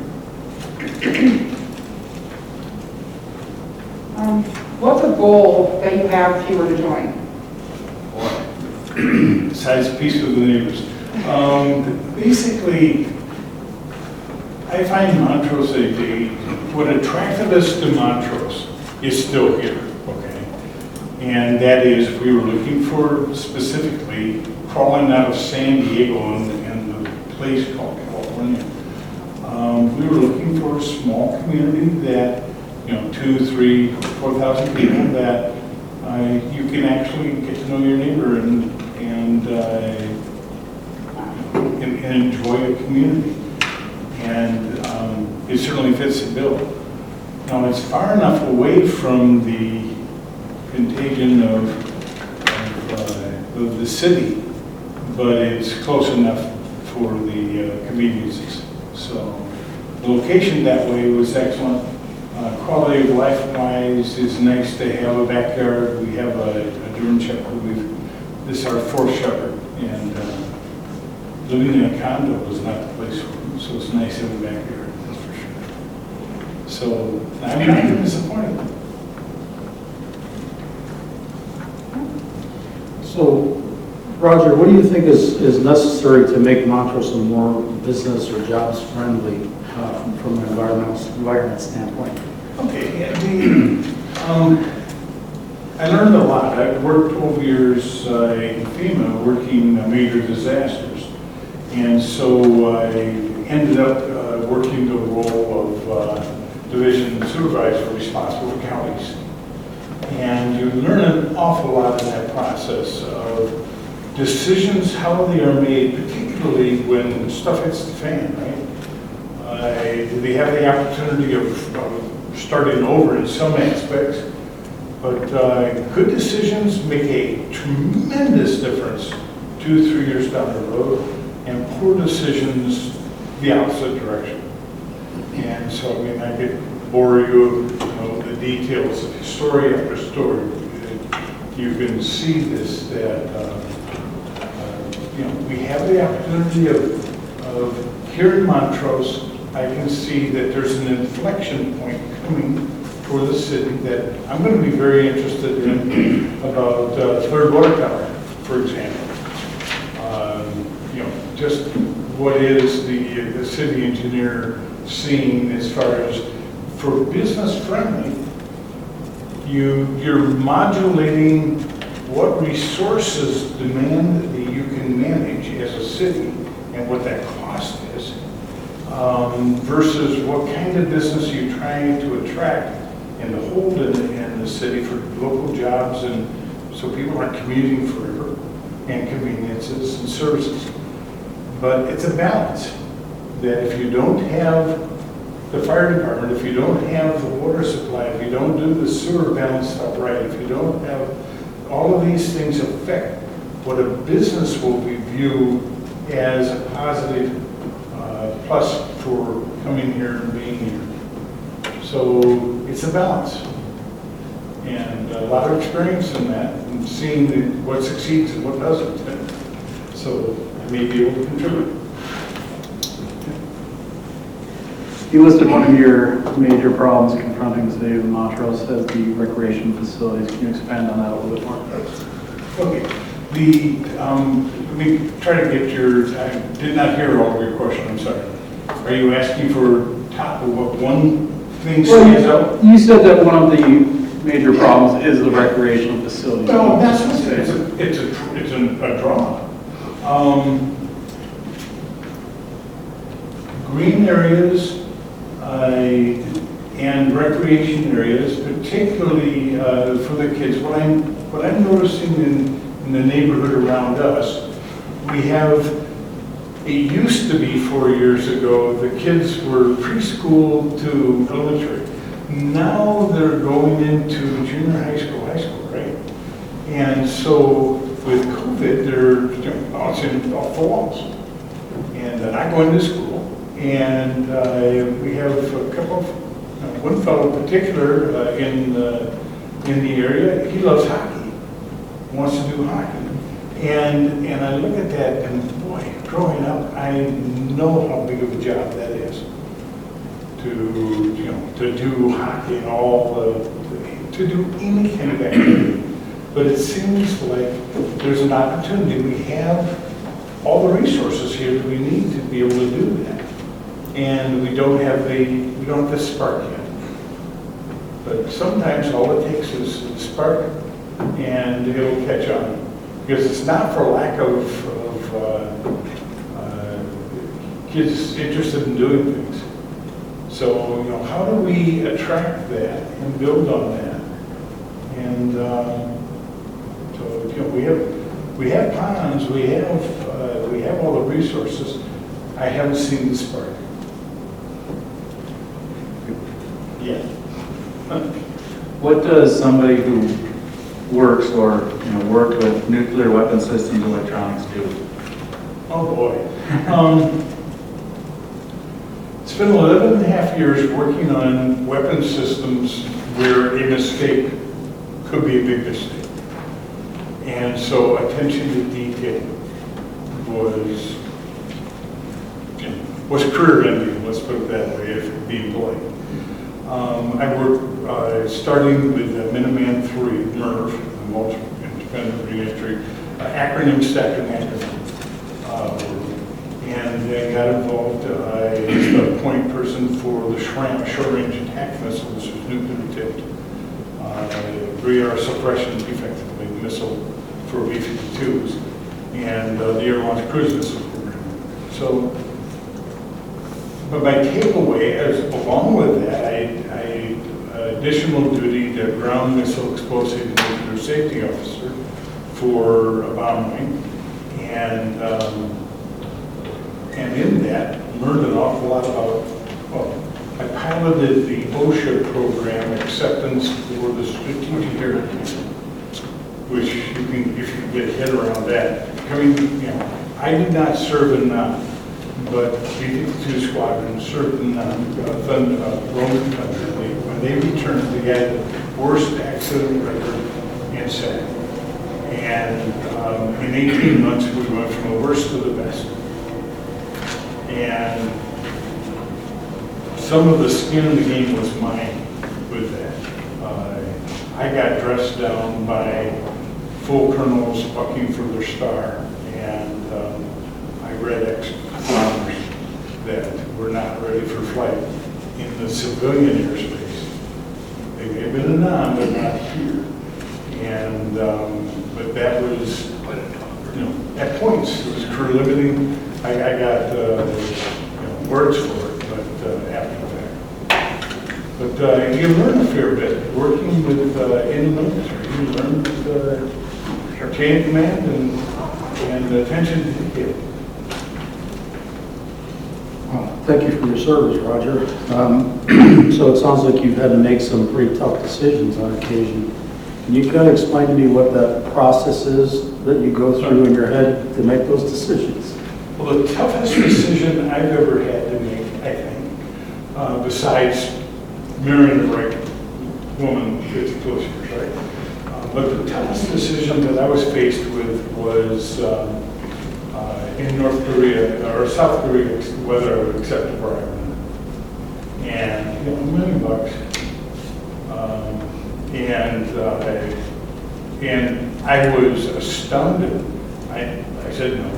What's a goal that you have if you were to join? Besides peace with the neighbors. Basically, I find Montrose what attracted us to Montrose is still here, okay? And that is, we were looking for specifically crawling out of San Diego and the place called California. We were looking for a small community that, 2,000, 3,000, 4,000 people that you can actually get to know your neighbor and enjoy a community. And it certainly fits the bill. Now, it's far enough away from the contagion of the city, but it's close enough for the conveniences. So the location that way was excellent. Quality of life-wise, it's nice to have a backyard. We have a German Shepherd. This is our fourth Shepherd, and living in a condo was not the place for him. So it's nice in the backyard, that's for sure. So I'm not disappointed. So, Roger, what do you think is necessary to make Montrose a more business or jobs friendly from an environment standpoint? Okay, I learned a lot. I worked 12 years in FEMA working major disasters. And so I ended up working the role of division supervisor responsible for counties. And you learn an awful lot in that process of decisions, how they are made, particularly when stuff hits the fan, right? They have the opportunity of starting over in some aspects, but good decisions make a tremendous difference 2-3 years down the road, and poor decisions the opposite direction. And so, I could bore you of the details of story after story. You can see this, that we have the opportunity of here in Montrose. I can see that there's an inflection point coming for the city that I'm going to be very interested in about Third Water Tower, for example. Just what is the city engineer seeing as far as for business friendly? You're modulating what resources demand that you can manage as a city and what that cost is. Versus what kind of business you're trying to attract and to hold in the city for local jobs, and so people aren't commuting forever, and conveniences and services. But it's a balance that if you don't have the fire department, if you don't have the water supply, if you don't do the sewer balance up right, if you don't have all of these things affect what a business will be viewed as a positive plus for coming here and being here. So it's a balance. And a lot of experience in that, and seeing what succeeds and what doesn't. So I may be able to contribute. You listed one of your major problems confronting the city of Montrose as the recreation facilities. Can you expand on that a little bit more? Okay. Let me try to get I did not hear all of your question, I'm sorry. Are you asking for top of what one thing stands out? You said that one of the major problems is the recreational facilities. No, that's what it's a draw. Green areas and recreation areas, particularly for the kids. What I'm noticing in the neighborhood around us, we have, it used to be 4 years ago, the kids were preschool to elementary. Now they're going into junior high school, right? And so with COVID, they're bouncing off the walls. And they're not going to school. And we have a couple of, one fellow in particular in the area, he loves hockey, wants to do hockey. And I look at that and boy, growing up, I know how big of a job that is to do hockey and to do any kind of activity. But it seems like there's an opportunity. We have all the resources here that we need to be able to do that. And we don't have the spark yet. But sometimes all it takes is a spark and it'll catch on. Because it's not for lack of kids interested in doing things. So, how do we attract that and build on that? And so, we have ponds, we have all the resources. I haven't seen the spark yet. What does somebody who works or worked with nuclear weapon systems electronics do? Oh boy. Spent 11 and a half years working on weapon systems where a mistake could be a big mistake. And so attention to detail was career ending, let's put it that way, if being polite. I worked starting with Minuteman III, MIRV, the Multiple Independent Reentry, acronym stacking acronym. And I got involved, I was a point person for the SRAM, short-range attack missile, which was nuclear tipped. 3R suppression, effectively, missile for B-52s, and the Air-Launched Cruise Missile program. So, but my takeaway, along with that, additional duty to ground missile explosive and nuclear safety officer for a bomb wing, and in that, learned an awful lot about, I piloted the OSHA program, Acceptance for the Strategic Air Defense, which you can, if you can get a head around that. I did not serve in but B-52 Squadron served in Roman country. When they returned, they had the worst accident record in SAC. And in 18 months, we went from the worst to the best. And some of the skin in the game was mine with that. I got dressed down by full colonels bucking for their star, and I read ex-bombers that were not ready for flight in the civilian airspace. They may have been in Nam, but not here. And but that was, at points it was career limiting. I got words for it, but after the fact. But you learn a fair bit working with in the military. You learn with chain of command and attention to detail. Thank you for your service, Roger. So it sounds like you've had to make some pretty tough decisions on occasion. Can you kind of explain to me what that process is that you go through in your head to make those decisions? Well, the toughest decision I've ever had to make, I think, besides marrying the right woman 50 plus years, right? But the toughest decision that I was faced with was in North Korea, or South Korea, whether I would accept a bribe. And, $1 million. And I was astounded. I said no,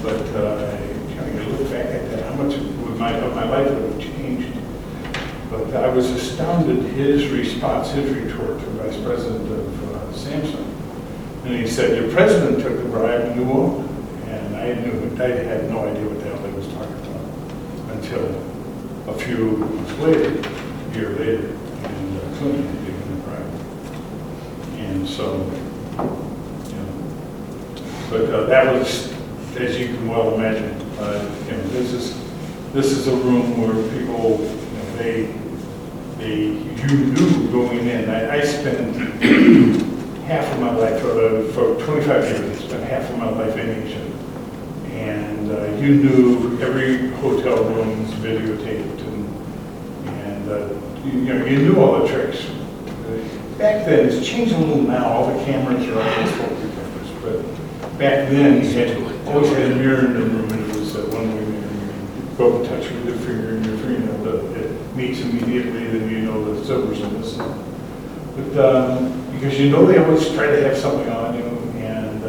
but I look back at that, how much would my life would have changed. But I was astounded his response, his retort to Vice President of Samsung. And he said, your president took the bribe and you won't. And I had no idea what the hell they was talking about until a few months later, a year later, and Clinton had taken the bribe. And so, but that was, as you can well imagine, this is a room where people, you knew going in. I spent half of my life, for 25 years, I spent half of my life in Asia. And you knew every hotel room was videotaped, and you knew all the tricks. Back then, it's changed a little now, all the cameras are on Facebook cameras, but back then, you always had a mirror in the room, and it was one-way mirror. You go and touch with your finger, and your finger, it meets immediately, then you know the silver's in this. But because they always try to have something on you, and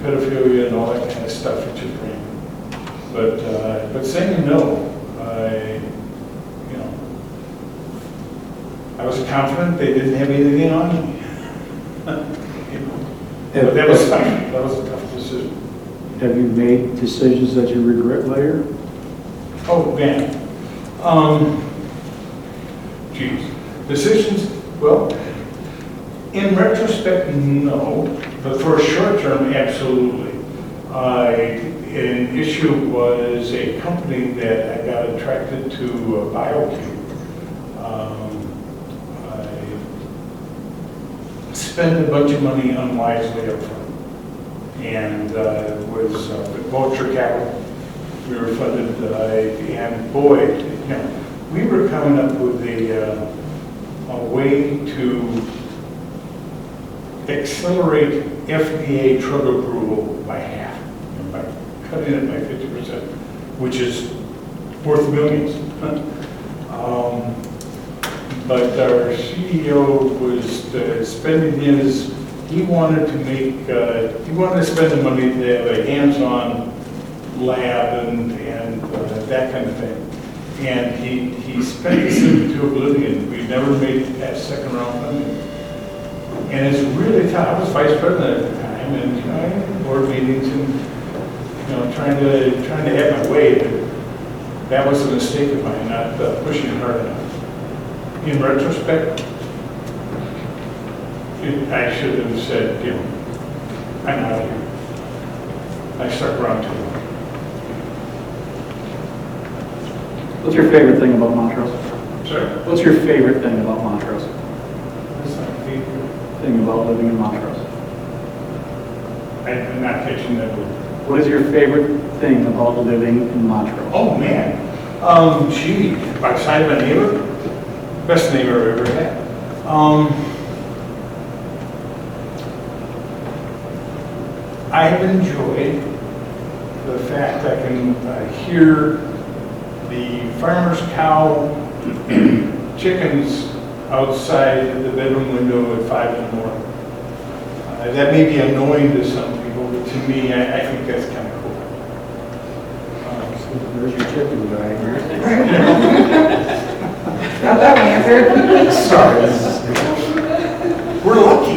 pedophilia and all that kind of stuff that you bring. But saying no, I was confident they didn't have anything on me. But that was tough. That was a tough decision. Have you made decisions that you regret later? Oh, man. Geez. Decisions, well, in retrospect, no. But for a short term, absolutely. An issue was a company that I got attracted to, BioCube. I spent a bunch of money unwisely up front. And was Vulture Capital. We were funded, and boy, we were coming up with a way to accelerate FDA drug approval by half, by cutting it by 50%, which is worth millions. But our CEO was spending he wanted to spend the money to have a hands-on lab and that kind of thing. And he spent this into oblivion. We never made it past second round funding. And it's really tough. I was vice president at the time, and I had board meetings and trying to have my way, but that was a mistake of mine, not pushing hard enough. In retrospect, I should have said, I'm out of here. I stuck around too long. What's your favorite thing about Montrose? Sorry? What's your favorite thing about Montrose? What's my favorite thing about living in Montrose? I'm not catching that word. What is your favorite thing about living in Montrose? Oh, man. Outside my neighbor, best neighbor I've ever had. I have enjoyed the fact I can hear the farmer's cow and chickens outside the bedroom window at 5 in the morning. That may be annoying to some people, but to me, I think that's kind of cool. There's your chicken guy. Got that one answered. Sorry. We're lucky.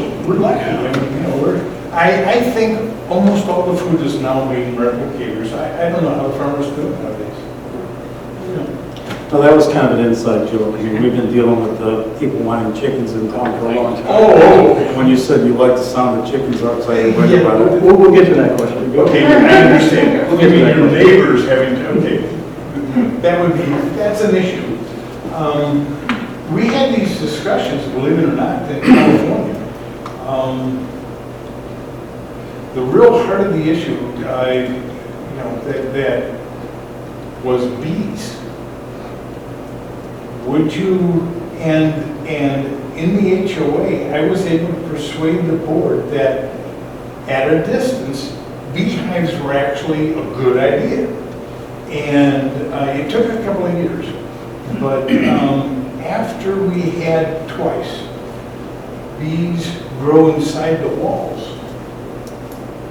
I think almost all the food is now made in replicators. I don't know how the farmers do it nowadays. Well, that was kind of an inside joke. I mean, we've been dealing with the people wanting chickens in town for a long time. Oh. When you said you like the sound of chickens outside, We'll get to that question. Okay, I understand. Your neighbors having, that's an issue. We had these discussions, believe it or not, in California. The real heart of the issue, that was bees. Would you, and in the HOA, I was able to persuade the board that at a distance, beehives were actually a good idea. And it took a couple of years, but after we had twice, bees grow inside the walls.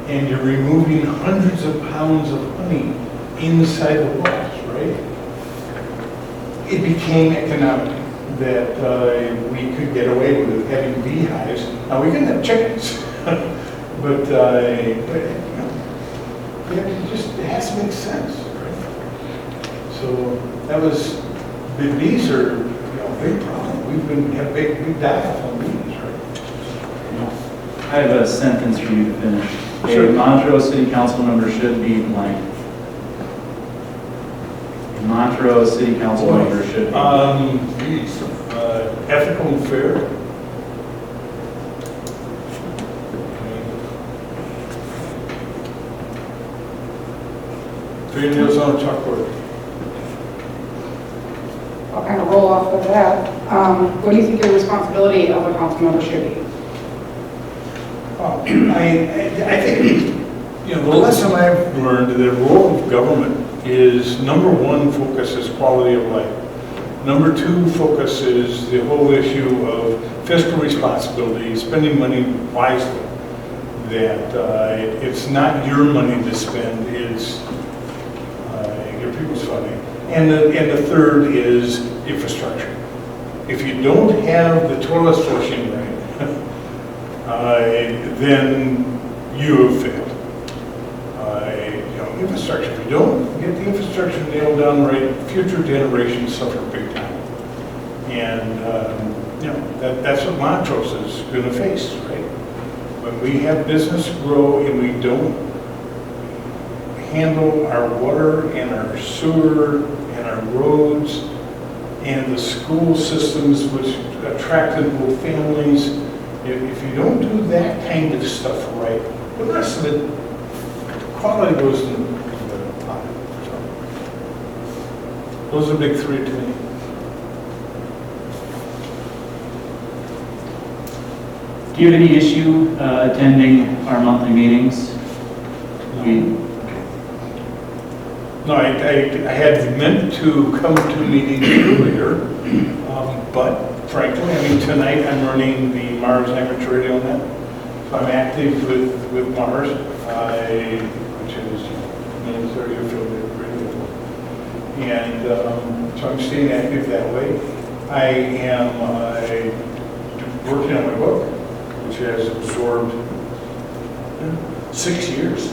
And you're removing hundreds of pounds of honey inside the walls, right? It became economic that we could get away with having beehives. Now, we can have chickens, but it has to make sense, right? So that was, the bees are, a big problem. We die off on bees, right? I have a sentence for you to finish. Sure. A Montrose City Council member should be blank. A Montrose City Council member should be. Ethical and fair. Fingernails on a chalkboard. I'll kind of roll off of that. What do you think the responsibility of a council member should be? I think, the lesson I've learned, the role of government is, number one, focus is quality of life. Number two, focus is the whole issue of fiscal responsibility, spending money wisely. That it's not your money to spend, it's your people's funding. And the third is infrastructure. If you don't have the toilet flushing right, then you have failed. Infrastructure, if you don't get the infrastructure nailed down right, future generations suffer big time. And, that's what Montrose is going to face, right? When we have business grow and we don't handle our water and our sewer and our roads and the school systems which attracted both families, if you don't do that kind of stuff right, the rest of it, quality goes in the pot. So, those are the big three to me. Do you have any issue attending our monthly meetings? No, I had meant to come to meetings earlier, but frankly, tonight I'm running the Mars Amateur Radio Net. So I'm active with Mars, which is military affiliate radio. And so I'm staying active that way. I am working on my book, which has absorbed 6 years.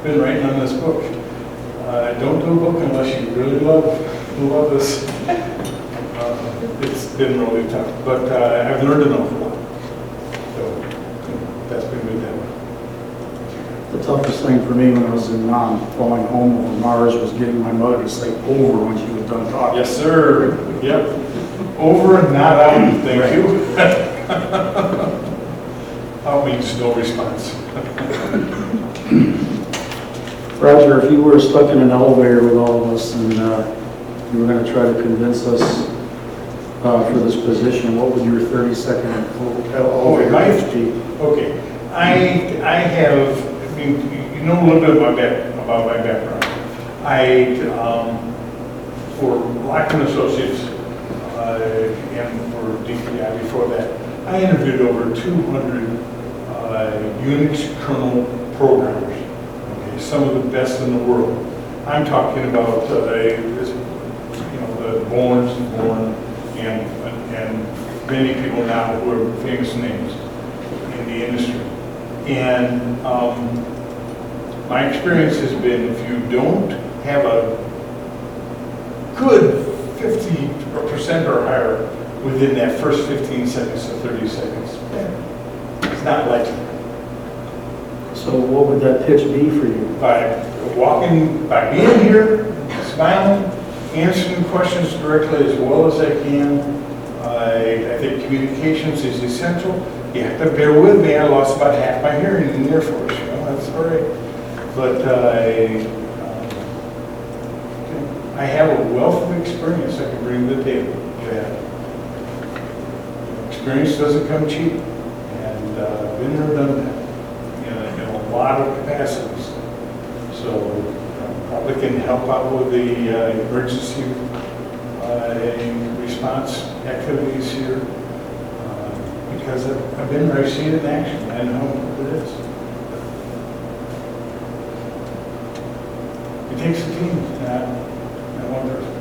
Been writing on this book. Don't do a book unless you really love this. It's been really tough, but I've learned an awful lot. So that's been good that way. The toughest thing for me when I was in going home on Mars was getting my mother to say over when she was done talking. Yes, sir. Yep. Over and not out. Thank you. Out means no response. Roger, if you were stuck in an elevator with all of us and you were going to try to convince us for this position, what would your 30-second elevator pitch be? Okay. I have, you know a little bit about my background. For Lockton Associates and for DPI before that, I interviewed over 200 Unix kernel programmers. Some of the best in the world. I'm talking about the Borns and many people now who are famous names in the industry. And my experience has been, if you don't have a good 50% or higher within that first 15 seconds to 30 seconds, it's not likely. So what would that pitch be for you? By being here, smiling, answering questions directly as well as I can. I think communications is essential. You have to bear with me. I lost about half my hearing in the Air Force. That's all right. But I have a wealth of experience I can bring to the table. That experience doesn't come cheap, and been there, done that. In a lot of capacities. So probably can help out with the emergency response activities here. because I've been there, I've seen it in action, I know what it is. It takes a team, not one person.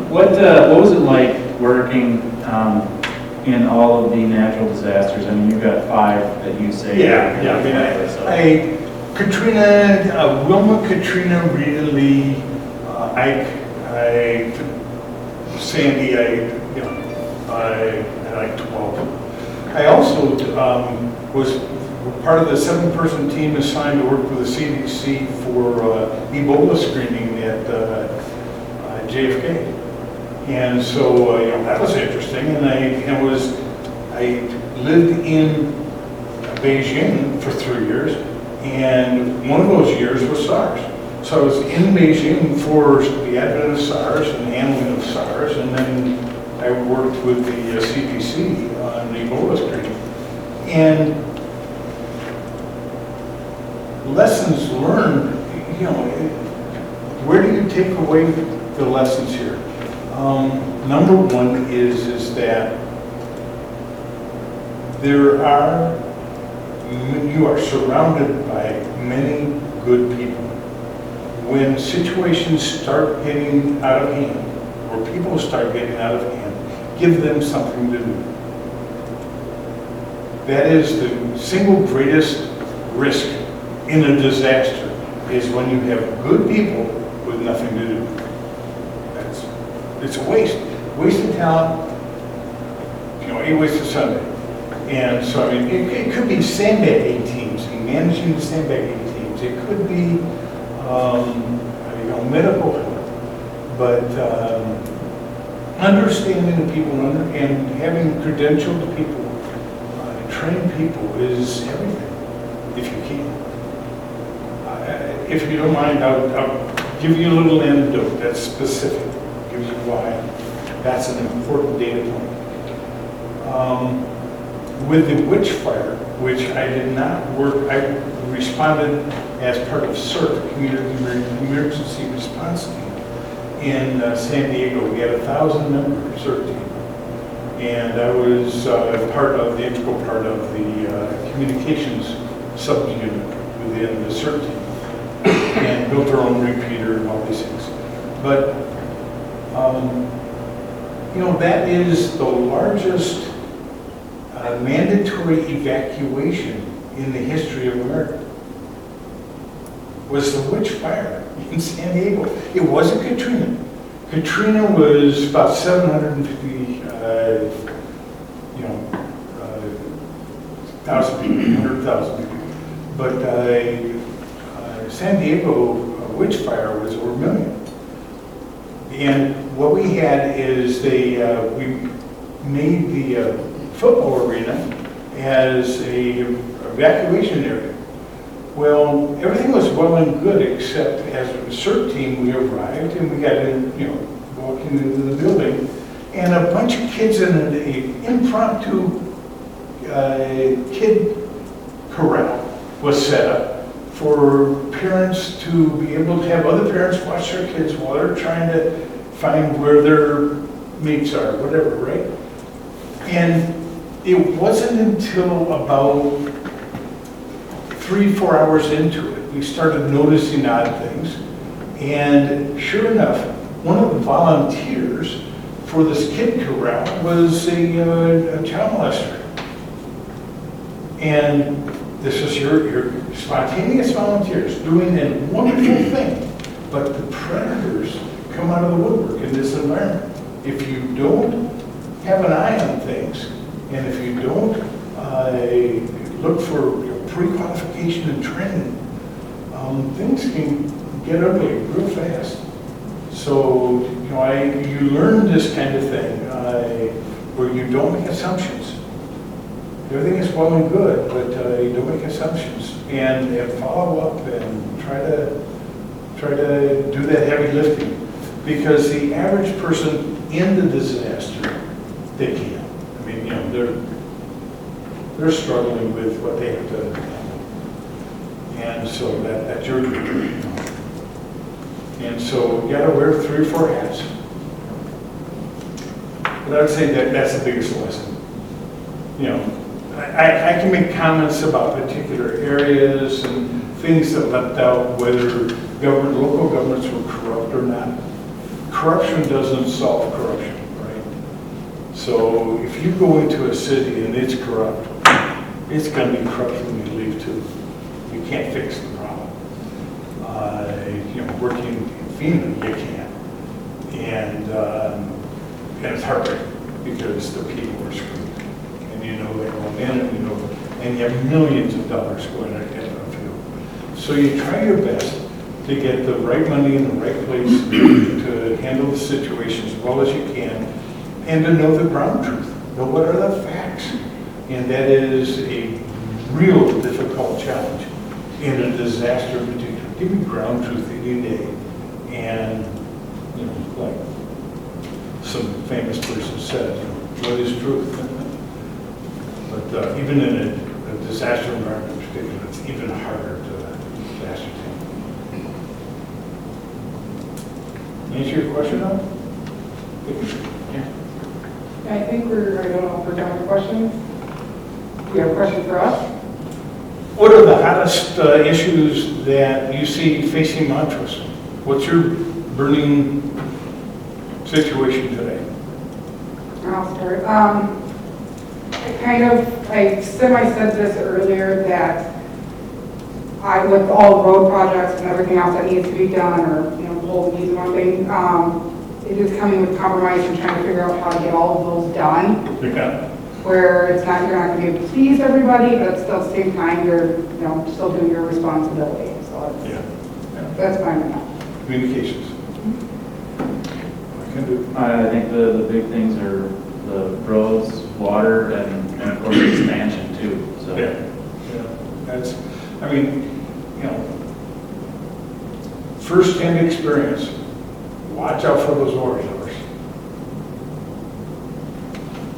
What was it like working in all of the natural disasters? I mean, you've got 5 that you say. Yeah, I mean, Katrina, Wilma, Katrina, Rita Lee, Ike, Sandy, I had like 12. I also was part of the 7-person team assigned to work with the CDC for Ebola screening at JFK. And so, that was interesting. And I lived in Beijing for 3 years, and one of those years was SARS. So I was in Beijing for the advent of SARS and handling of SARS, and then I worked with the CDC on Ebola screening. And lessons learned, where do you take away the lessons here? Number one is that you are surrounded by many good people. When situations start getting out of hand, or people start getting out of hand, give them something to do. That is the single greatest risk in a disaster, is when you have good people with nothing to do. It's a waste. Wasted talent, a wasted Sunday. And so, I mean, it could be sandbagging teams, and managing the sandbagging teams. It could be, medical help. But understanding the people and having credentialed people, trained people is everything, if you can. If you don't mind, I'll give you a little anecdote that's specific. Gives you why. That's an important data point. With the witch fire, which I did not work, I responded as part of CERT, Community Emergency Response Team, in San Diego. We had 1,000-member CERT team. And I was the integral part of the communications subunit within the CERT team, and built our own repeater and all these things. But that is the largest mandatory evacuation in the history of America. Was the witch fire in San Diego. It wasn't Katrina. Katrina was about 750, 1,000 people, 100,000 people. But San Diego witch fire was over 1 million. And what we had is we made the football arena as a evacuation area. Well, everything was well and good, except as a CERT team, we arrived and we got in, walking into the building, and a bunch of kids in an impromptu kid corral was set up for parents to be able to have other parents watch their kids while they're trying to find where their mates are, whatever, right? And it wasn't until about 3-4 hours into it, we started noticing odd things. And sure enough, one of the volunteers for this kid corral was a child molester. And this is your spontaneous volunteers doing a wonderful thing. But the predators come out of the woodwork in this environment. If you don't have an eye on things, and if you don't look for pre-qualification and training, things can get ugly real fast. So, you learn this kind of thing where you don't make assumptions. Everything is well and good, but you don't make assumptions and follow up and try to do that heavy lifting. Because the average person in the disaster, they can't. I mean, they're struggling with what they have to handle. And so that's your group. You know. And so you gotta wear 3 or 4 hats. But I would say that that's the biggest lesson. You know, I can make comments about particular areas and things that left out, whether local governments were corrupt or not. Corruption doesn't solve corruption, right? So if you go into a city and it's corrupt, it's going to be corrupt when you leave too. You can't fix the problem. You know, working in FEMA, you can't. And it's heartbreaking because the people are screwed. And you know they're going in, and you know, and you have millions of dollars going into the field. So you try your best to get the right money in the right place to handle the situation as well as you can, and to know the ground truth. Know what are the facts. And that is a real difficult challenge in a disaster in particular. Give me ground truth any day. And, you know, like some famous person said, you know, what is truth? But even in a disaster environment in particular, it's even harder to ascertain. Answer your question now? Yeah, I think I don't know if we're done with questions. Do you have a question for us? What are the hottest issues that you see facing Montrose? What's your burning situation today? I'll start. I semi-said this earlier that with all the road projects and everything else that needs to be done, or, you know, whole needs one thing, it is coming with compromise and trying to figure out how to get all of those done. Okay. Where it's not, you're not going to be able to please everybody, but still at the same time, you're, you know, still doing your responsibility. So it's, that's fine enough. Communications. I can do. I think the big things are the roads, water, and of course expansion too. So Yeah. That's, I mean, you know, first-hand experience. Watch out for those water towers.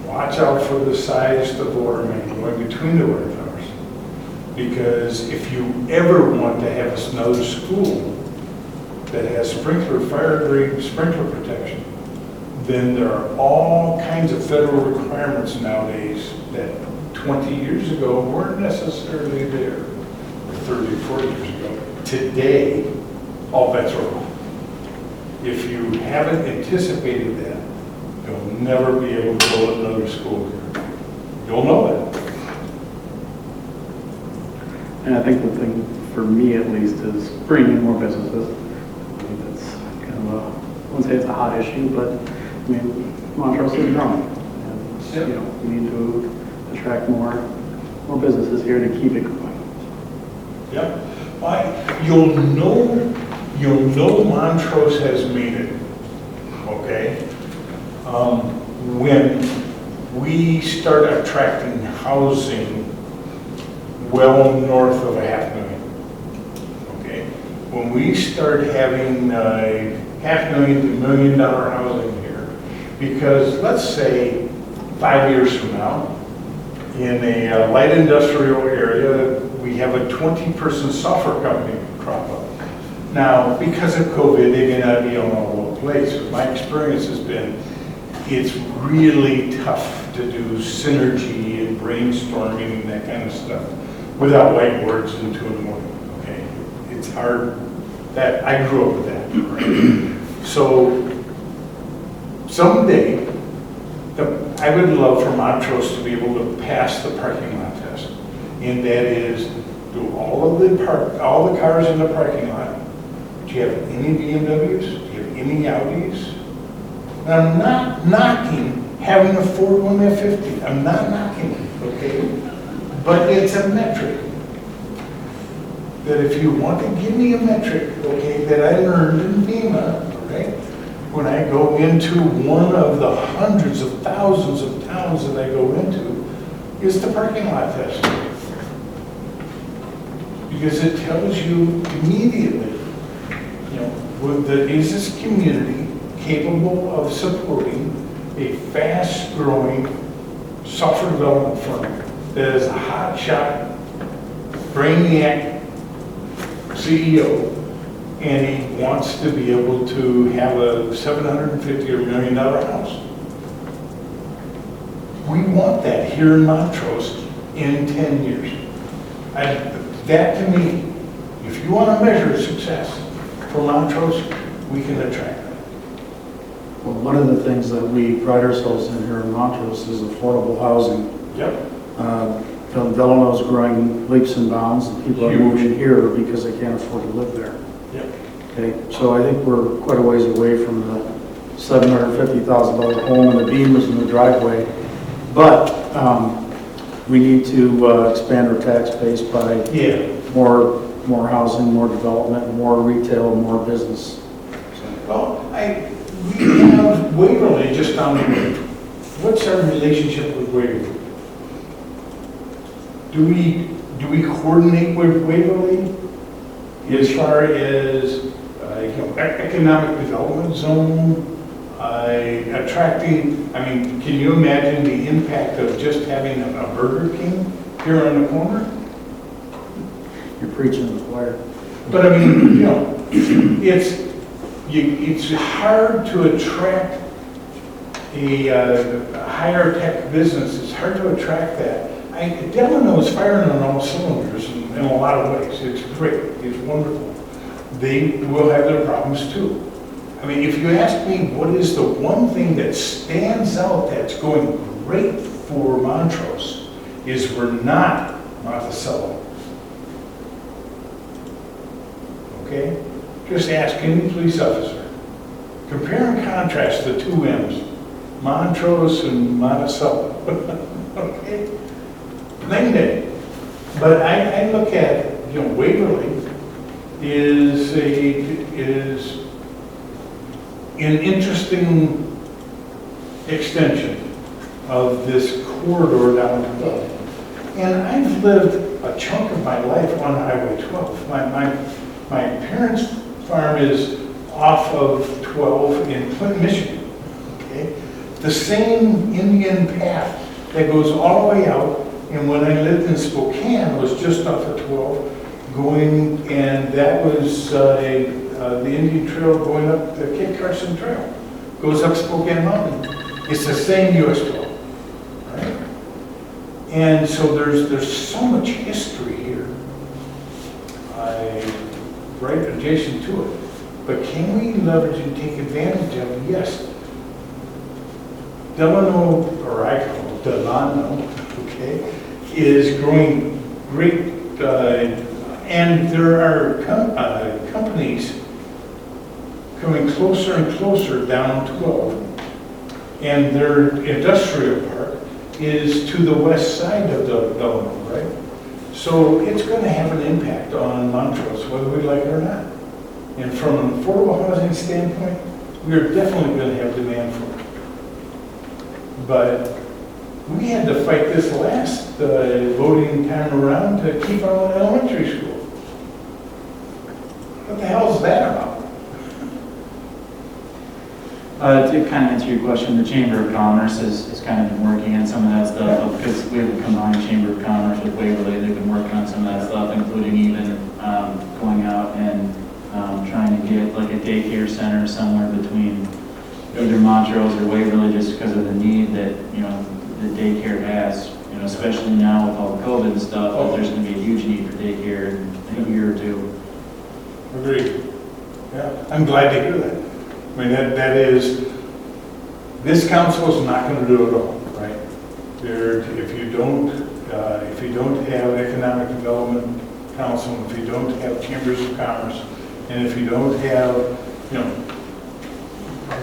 Watch out for the size of the water main going between the water towers. Because if you ever want to have another school that has fire grade sprinkler protection, then there are all kinds of federal requirements nowadays that 20 years ago weren't necessarily there, or 30 or 40 years ago. Today, all bets are off. If you haven't anticipated that, you'll never be able to build another school here. You'll know that. And I think the thing, for me at least, is bringing in more businesses. I think that's kind of I wouldn't say it's a hot issue, but I mean, Montrose is growing. And, you know, we need to attract more businesses here to keep it going. Yeah. You'll know Montrose has made it, okay? When we start attracting housing well north of 500,000, okay? When we start having $500,000 to $1 million housing here, because let's say 5 years from now, in a light industrial area, we have a 20-person software company crop up. Now, because of COVID, they may not be on all over the place, but my experience has been it's really tough to do synergy and brainstorming and that kind of stuff without whiteboards and 2 in the morning, okay? It's hard. That I grew up with that, right? So someday, I would love for Montrose to be able to pass the parking lot test, and that is, do all the cars in the parking lot. Do you have any BMWs? Do you have any Audis? And I'm not knocking having a Ford F-150. I'm not knocking it, okay? But it's a metric. That if you want to give me a metric, okay, that I learned in FEMA, okay, when I go into one of the hundreds of thousands of towns that I go into, is the parking lot test. Because it tells you immediately, you know, is this community capable of supporting a fast-growing software development firm that is a hotshot, brainiac CEO, and he wants to be able to have a $750 or $1 million house. We want that here in Montrose in 10 years. That to me, if you want to measure success for Montrose, we can attract that. Well, one of the things that we pride ourselves in here in Montrose is affordable housing. Yep. Delano's growing leaps and bounds, and people are moving here because they can't afford to live there. Yep. Okay, so I think we're quite a ways away from the $750,000 home and the beams in the driveway. But we need to expand our tax base by more housing, more development, more retail, more business. Well, we have Waverly just down the road. What's our relationship with Waverly? Do we coordinate with Waverly as far as economic development zone, attracting? I mean, can you imagine the impact of just having a Burger King here on the corner? You're preaching to the choir. But I mean, it's hard to attract a higher tech business. It's hard to attract that. Delano is firing on all cylinders in a lot of ways. It's great. It's wonderful. They will have their problems too. I mean, if you ask me what is the one thing that stands out that's going great for Montrose, is we're not Monticello. Okay? Just ask any police officer. Compare and contrast the two M's, Montrose and Monticello. Okay? Night and day. But I look at, Waverly is an interesting extension of this corridor down to 12. And I've lived a chunk of my life on Highway 12. My parents' farm is off of 12 in Clinton, Michigan. Okay? The same Indian path that goes all the way out. And when I lived in Spokane, it was just off of 12 going, and that was the Indian Trail going up the Kit Carson Trail. Goes up Spokane Mountain. It's the same US 12, right? And so there's so much history here, right adjacent to it. But can we leverage and take advantage of it? Yes. Delano, or I call it Delano, okay, is growing great, and there are companies coming closer and closer down 12, and their industrial park is to the west side of Delano, right? So it's going to have an impact on Montrose, whether we like it or not. And from an affordable housing standpoint, we are definitely going to have demand for it. But we had to fight this last voting time around to keep our own elementary school. What the hell is that about? To kind of answer your question, the Chamber of Commerce has kind of been working on some of that stuff, because we have a combined Chamber of Commerce with Waverly. They've been working on some of that stuff, including even going out and trying to get like a daycare center somewhere between either Montrose or Waverly, just because of the need that, the daycare has, especially now with all the COVID and stuff, there's going to be a huge need for daycare in a year or two. Agreed. Yeah, I'm glad to hear that. I mean, that is, this council is not going to do it all, right? If you don't have economic development council, if you don't have chambers of commerce, and if you don't have,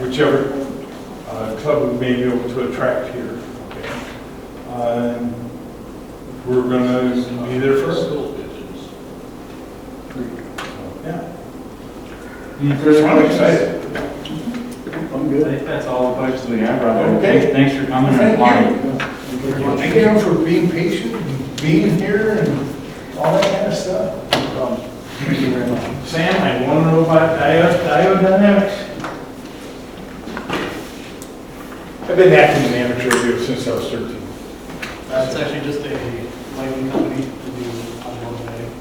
whichever club we may be able to attract here, okay? We're going to be there first. Yeah. I'm excited. I'm good. I think that's all the questions we have, Robert. Okay. Thanks for coming and applying. Thank you for being patient, and being here, and all that kind of stuff. Thank you very much. Sam, I want to know about iodynamics. I've been acting in amateur radio since I was 13. It's actually just a lighting company to do automotive lighting.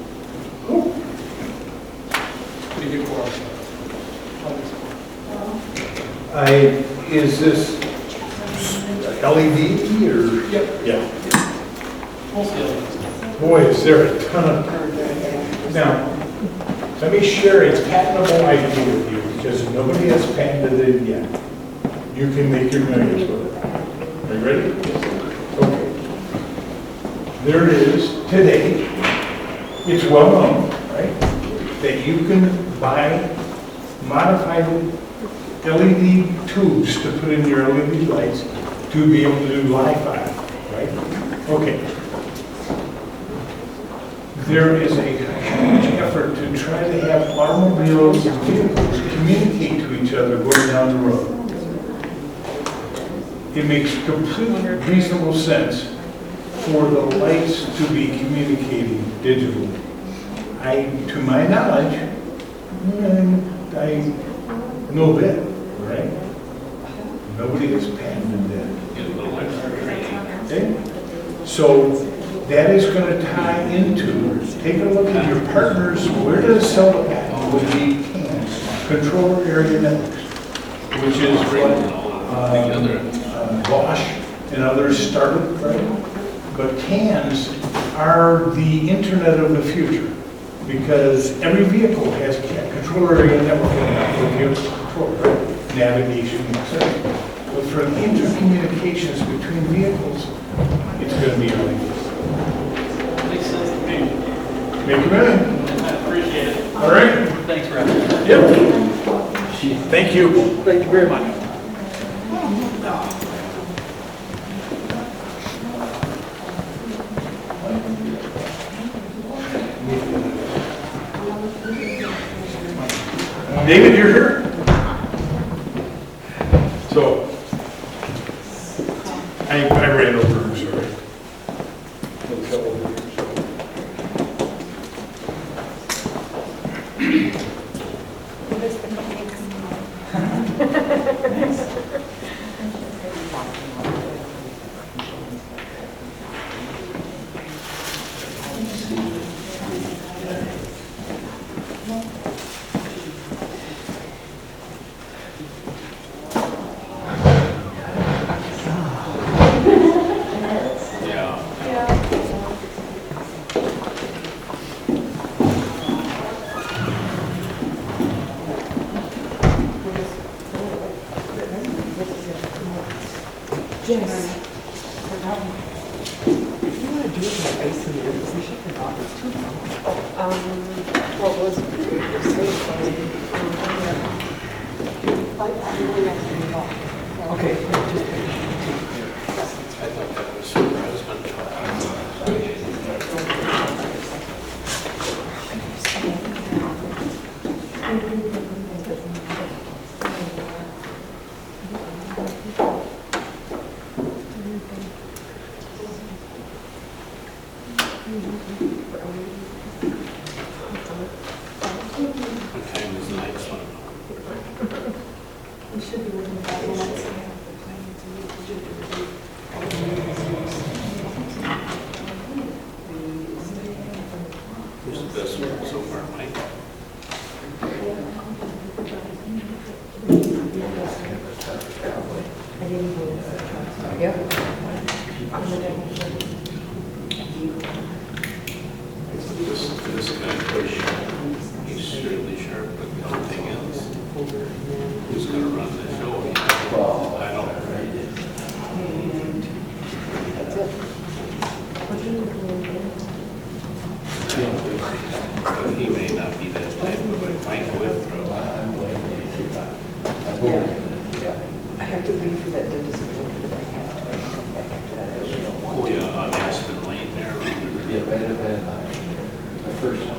Pretty good for us. Is this LED or? Yep. Yeah. Mostly LEDs. Boy, is there a ton of, now, let me share a patentable idea with you, because nobody has patented it yet. You can make your millions with it. Are you ready? Okay. There it is today. It's well known, right? That you can buy modified LED tubes to put in your LED lights to be able to do Wi-Fi, right? Okay. There is a huge effort to try to have automobiles and vehicles communicate to each other going down the road. It makes complete reasonable sense for the lights to be communicating digitally. To my knowledge, I know that, right? Nobody has patented that. Okay? So that is going to tie into, take a look at your partners, where does it sell the patent? Would be CANs, Controller Area Networks, which is what Bosch and others started, right? But CANs are the internet of the future, because every vehicle has a Controller Area Network for vehicle control, right? Navigation, etc. But for the intercommunications between vehicles, it's going to be really good. Makes sense to me. Make a minute. I appreciate it. All right? Thanks for having me. Yep. Thank you. Thank you very much. David, you're here? So, I ran over, I'm sorry. Who's the best one so far, Mike? This guy push, he's certainly sharp, but the other thing is, who's gonna run the show? I don't. But he may not be that type, but Mike Withrow. I have to leave for that dentist appointment. Oh, yeah, on Aspen Lane there. Yeah, right at the first house.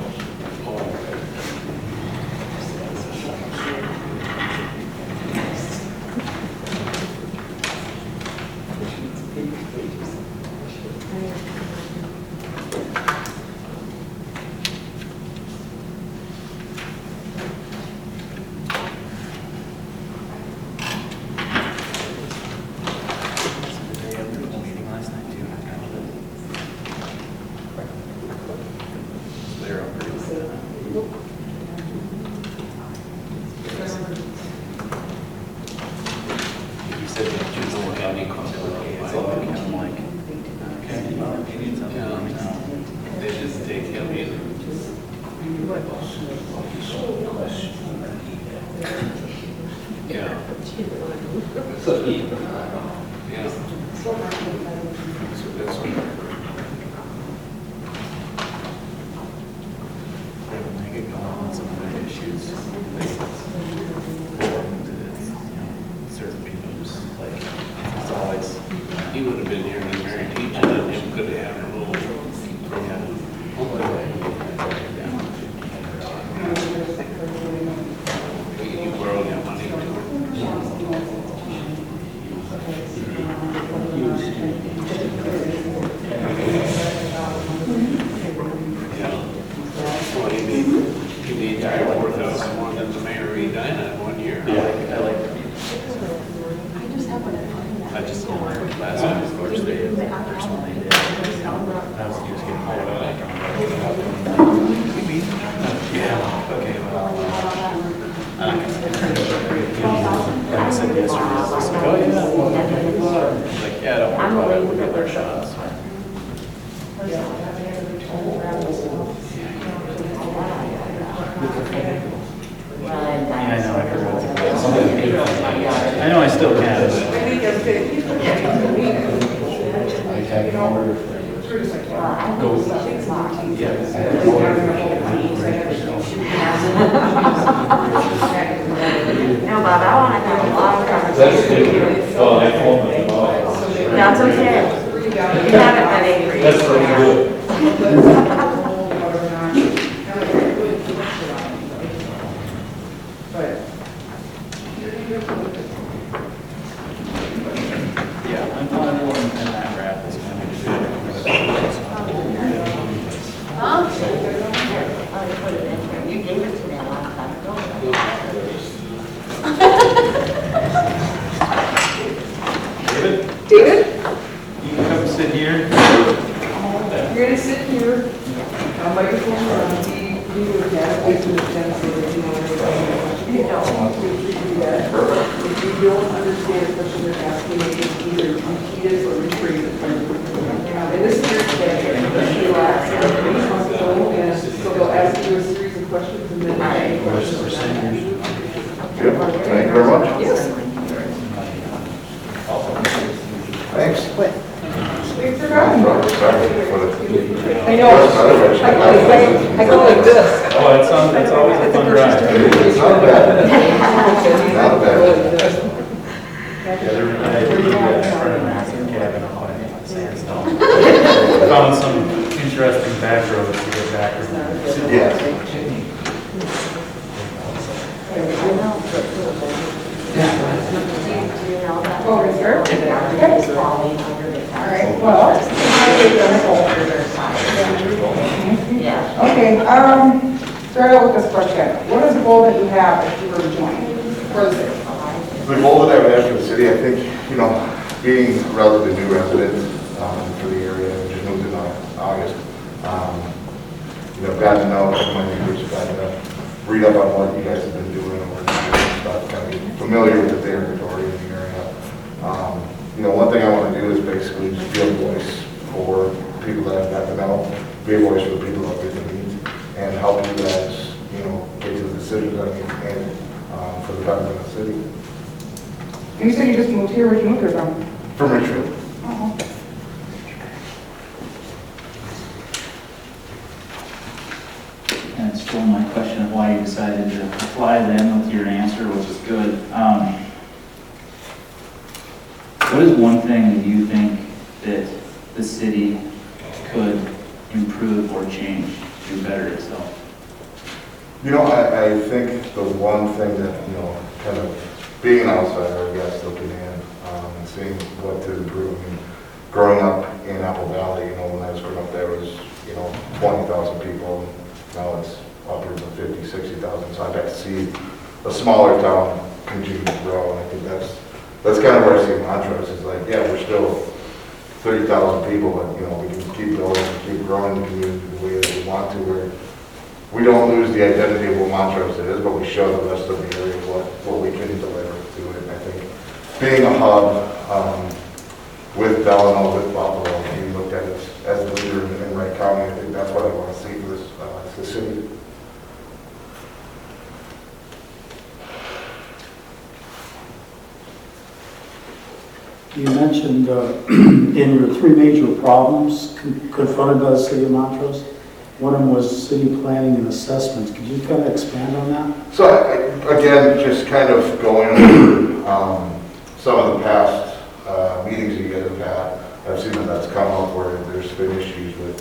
Yeah. So, yeah. So that's what. I could go on some other issues. Certain people just like, it's always. He would have been here when Mary teaching and him could have had a little. You borrow that money Well, he made 4,000 more than the mayor Edina in 1 year. I like I just don't like it last time, of course, they did. I was just getting hold of it. Yeah, okay, well. I said yesterday, I was like, oh yeah. Like, yeah, don't worry about it, we'll get their shots. Yeah, I know, I heard. I know I still can. No, Bob, I want to have a long conversation. Oh, I told them. That's okay. You haven't been angry. That's pretty good. Yeah, I'm fine with in that wrap, it's gonna be Huh? Oh, you put it in here. You gave it to me a long time ago. David? You can come sit here. You're gonna sit here, microphone on, we would have, wait till the agenda so that you want to. You do that. If you don't understand a question they're asking, you can either repeat it or rephrase it. And this is your agenda, you ask, and so they'll ask you a series of questions and then. Thank you very much. Yes. Thanks. Thanks for coming. I know. I go like this. Oh, it's always a fun ride. It's not bad. Not bad. Found some interesting back roads to get back. Yeah. Oh, is there? All right, well. Yeah. Okay, start out with this question. What is the goal that you have if you were to join for the city? The goal that I would have for the city, I think, being a relatively new resident for the area, just moved in August, gotten to know some of my neighbors, gotten to read up on what you guys have been doing and stuff, kind of be familiar with the territory in the area. One thing I want to do is basically just be a voice for people that I've got to know, be a voice for the people that we can meet, and help you guys, get to the decisions that need to be made for the betterment of the city. And you said you just moved here. Where'd you move here from? From Richfield. Oh. And it's still my question of why you decided to apply then with your answer, which is good. What is one thing that you think that the city could improve or change to better itself? I think the one thing that, kind of being an outsider, I guess, looking in and seeing what to improve. Growing up in Apple Valley, when I was growing up there was, 20,000 people. Now it's upwards of 50, 60,000. So I got to see a smaller town continue to grow. And I think that's kind of where I see Montrose is like, yeah, we're still 30,000 people, but, we can keep building and keep growing the community the way that we want to, where we don't lose the identity of what Montrose is, but we show the rest of the area what we can deliver to it. And I think being a hub with Delano, with Buffalo, we looked at it as a leader in Wright County. I think that's what I want to see for this city. You mentioned in your three major problems confronted by the city of Montrose, one of them was city planning and assessments. Could you kind of expand on that? So again, just kind of going over some of the past meetings you guys have had. I've seen that that's come up where there's been issues with,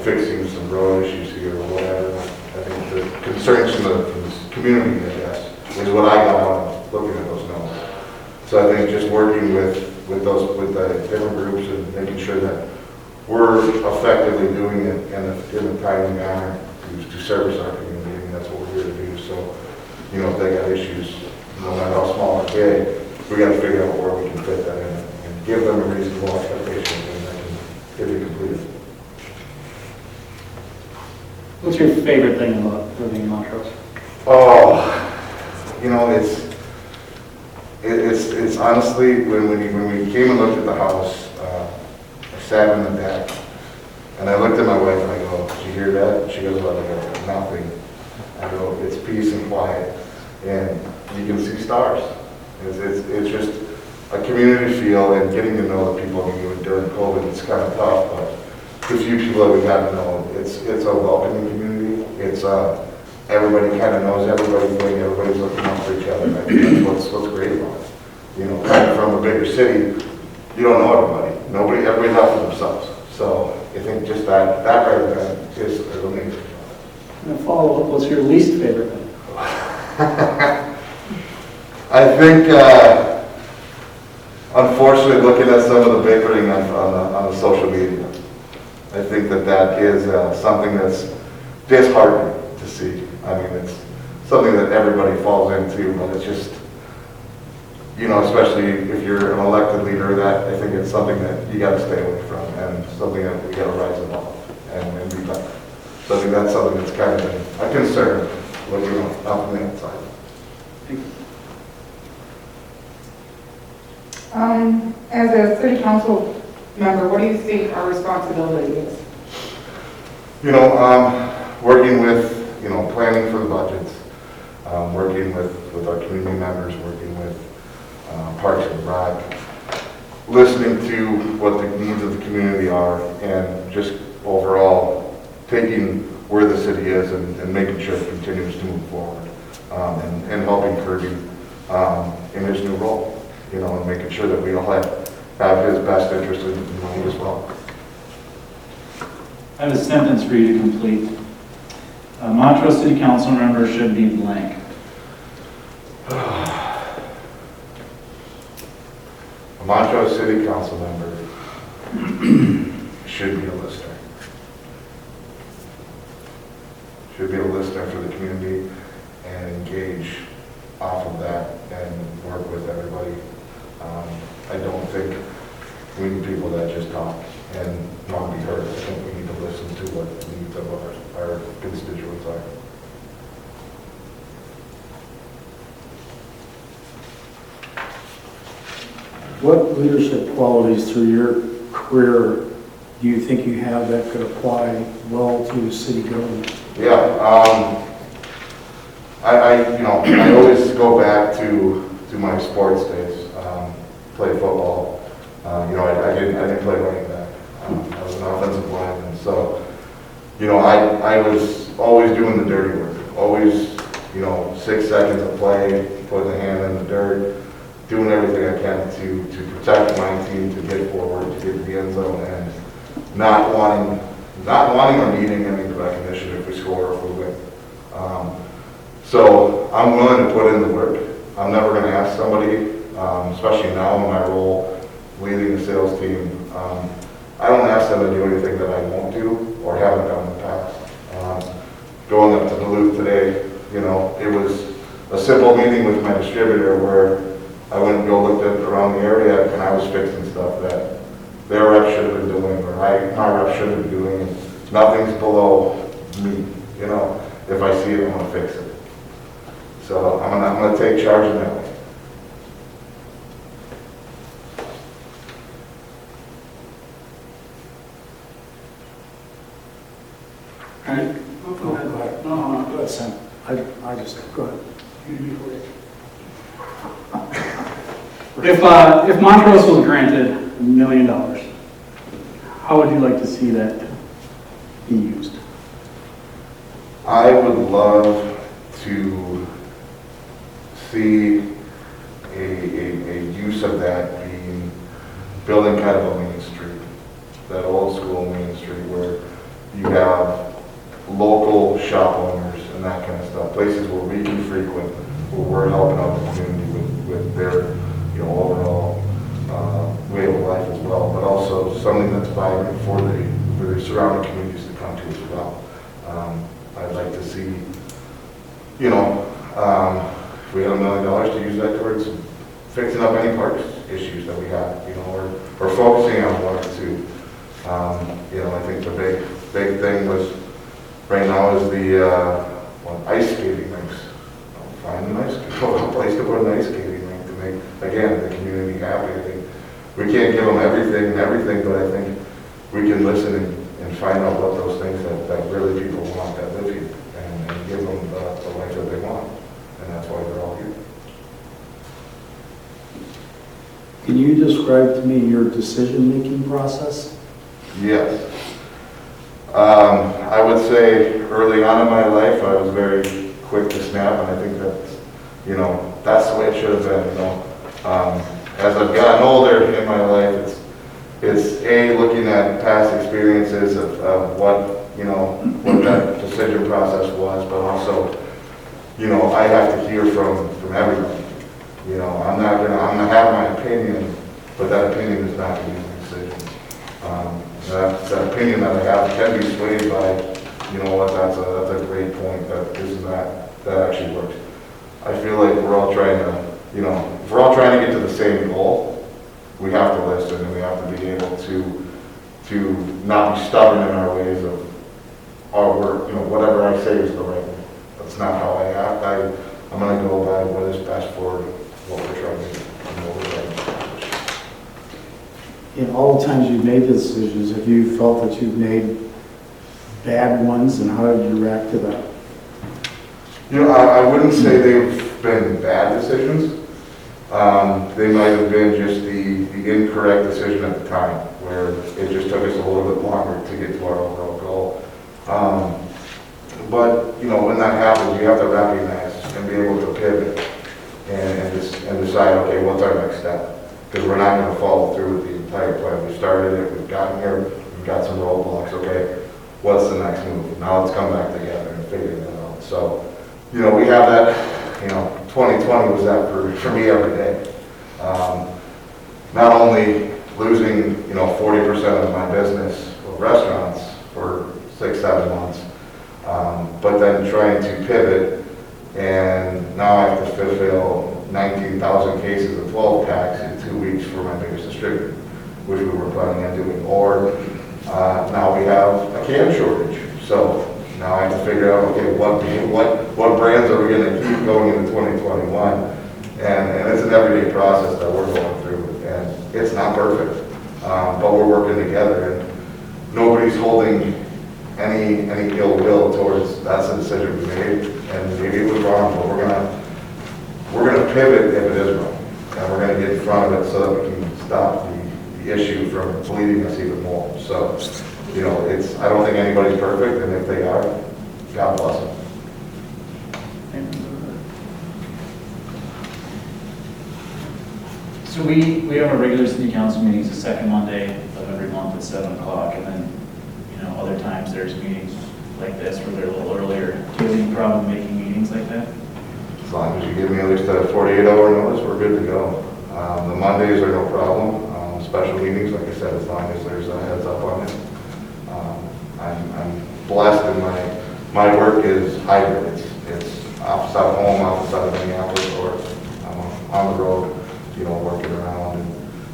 fixing some road issues here or whatever. I think the concerns from the community, I guess, is what I got out of looking at those numbers. So I think just working with the different groups and making sure that we're effectively doing it in a timely manner to service our community, and that's what we're here to do. So, if they got issues, no matter how small or big, we got to figure out where we can fit that in and give them a reasonable expectation and that can get it completed. What's your favorite thing about living in Montrose? Oh, it's honestly, when we came and looked at the house, I sat in the deck, and I looked at my wife and I go, "Did you hear that?" She goes, "Well," I go, "Nothing." I go, "It's peace and quiet, and you can see stars." It's just a community feel, and getting to know the people. During COVID, it's kind of tough, but the few people that we got to know, it's a welcoming community. It's everybody kind of knows everybody's thing, everybody's looking out for each other. And I think that's what's great about it. Coming from a bigger city, you don't know everybody. Everybody's out for themselves. So I think just that right there is amazing. And a follow-up, what's your least favorite thing? I think, unfortunately, looking at some of the bickering on the social media, I think that is something that's disheartening to see. I mean, it's something that everybody falls into, but it's just, especially if you're an elected leader, that I think it's something that you got to stay away from, and something that we got to rise above and be better. So I think that's something that's kind of a concern, looking up from the outside. As a city council member, what do you think our responsibility is? Working with, planning for the budgets, working with our community members, working with Parks and Rec, listening to what the needs of the community are, and just overall taking where the city is and making sure it continues to move forward, and helping Kirby in his new role, and making sure that we all have his best interest in mind as well. I have a sentence for you to complete. Montrose City Council member should be blank. A Montrose City Council member should be a listener. Should be a listener for the community and engage off of that and work with everybody. I don't think we need people that just talk and want to be heard. I think we need to listen to what the needs of our constituents are. What leadership qualities through your career do you think you have that could apply well to city government? Yeah, I always go back to my sports days. Play football. I didn't play running back. I was an offensive lineman, so I was always doing the dirty work. Always, 6 seconds of play, putting the hand in the dirt, doing everything I can to protect my team, to get forward, to get to the end zone, and not wanting or needing any recognition if we score or if we win. So I'm willing to put in the work. I'm never going to ask somebody, especially now in my role leading the sales team, I don't ask them to do anything that I won't do or haven't done in the past. Going up to Duluth today, it was a simple meeting with my distributor where I went and looked at around the area and I was fixing stuff that their rep should have been doing or my rep should have been doing. And nothing's below me, If I see it, I'm going to fix it. So I'm going to take charge in that way. All right. Go ahead. No, go ahead, Sam. I just, go ahead. If Montrose was granted $1 million, how would you like to see that be used? I would love to see a use of that being building kind of a main street, that old school main street where you have local shop owners and that kind of stuff, places where we can frequent, where we're helping out the community with their, overall way of life as well, but also something that's vibrant for the surrounding communities to come to as well. I'd like to see, if we had $1 million to use that towards fixing up any parks issues that we have, or focusing on one or two. I think the big thing was right now is the ice skating rinks. Find a place to put an ice skating rink to make, again, the community happy. I think we can't give them everything, but I think we can listen and find out what those things that really people want that live here and give them the life that they want. And that's why they're all here. Can you describe to me your decision-making process? Yes. I would say early on in my life, I was very quick to snap, and I think that's the way it should have been, As I've gotten older in my life, it's looking at past experiences of what that decision process was, but also, I have to hear from everybody. I'm gonna have my opinion, but that opinion is not gonna be my decision. That opinion that I have can be swayed by, that's a great point, that actually works. I feel like we're all trying to, if we're all trying to get to the same goal, we have to listen and we have to be able to not be stubborn in our ways of our work, whatever I say is the right way. That's not how I act. I'm going to go by what is best for what we're trying to do and what we're trying to accomplish. In all the times you've made the decisions, have you felt that you've made bad ones, and how did you react to that? I wouldn't say they've been bad decisions. They might have been just the incorrect decision at the time, where it just took us a little bit longer to get to our overall goal. But when that happens, you have to recognize and be able to pivot and decide, okay, what's our next step? Because we're not going to follow through with the entire plan. We started it, we've gotten here, we've got some roadblocks. Okay, what's the next move? Now let's come back together and figure that out. So, we have that. 2020 was that for me every day. Not only losing 40% of my business with restaurants for 6-7 months, but then trying to pivot, and now I have to fulfill 19,000 cases of 12 packs in 2 weeks for my biggest distributor, which we were planning on doing. Or now we have a can shortage. So now I have to figure out, okay, what brands are we going to keep going into 2021? And it's an everyday process that we're going through, and it's not perfect, but we're working together, and nobody's holding any ill will towards that's the decision we made, and maybe it was wrong, but we're gonna pivot if it is wrong, and we're gonna get in front of it so that we can stop the issue from bleeding us even more. So, I don't think anybody's perfect, and if they are, God bless them. So we have our regular city council meetings the second Monday of every month at 7 o'clock, and then, other times there's meetings like this where they're a little earlier. Do you have any problem making meetings like that? As long as you give me at least a 48-hour notice, we're good to go. The Mondays are no problem. Special meetings, like I said, as long as there's a heads up on it. I'm blessed in my work is hybrid. It's office out of home, office out of Minneapolis, or I'm on the road, working around.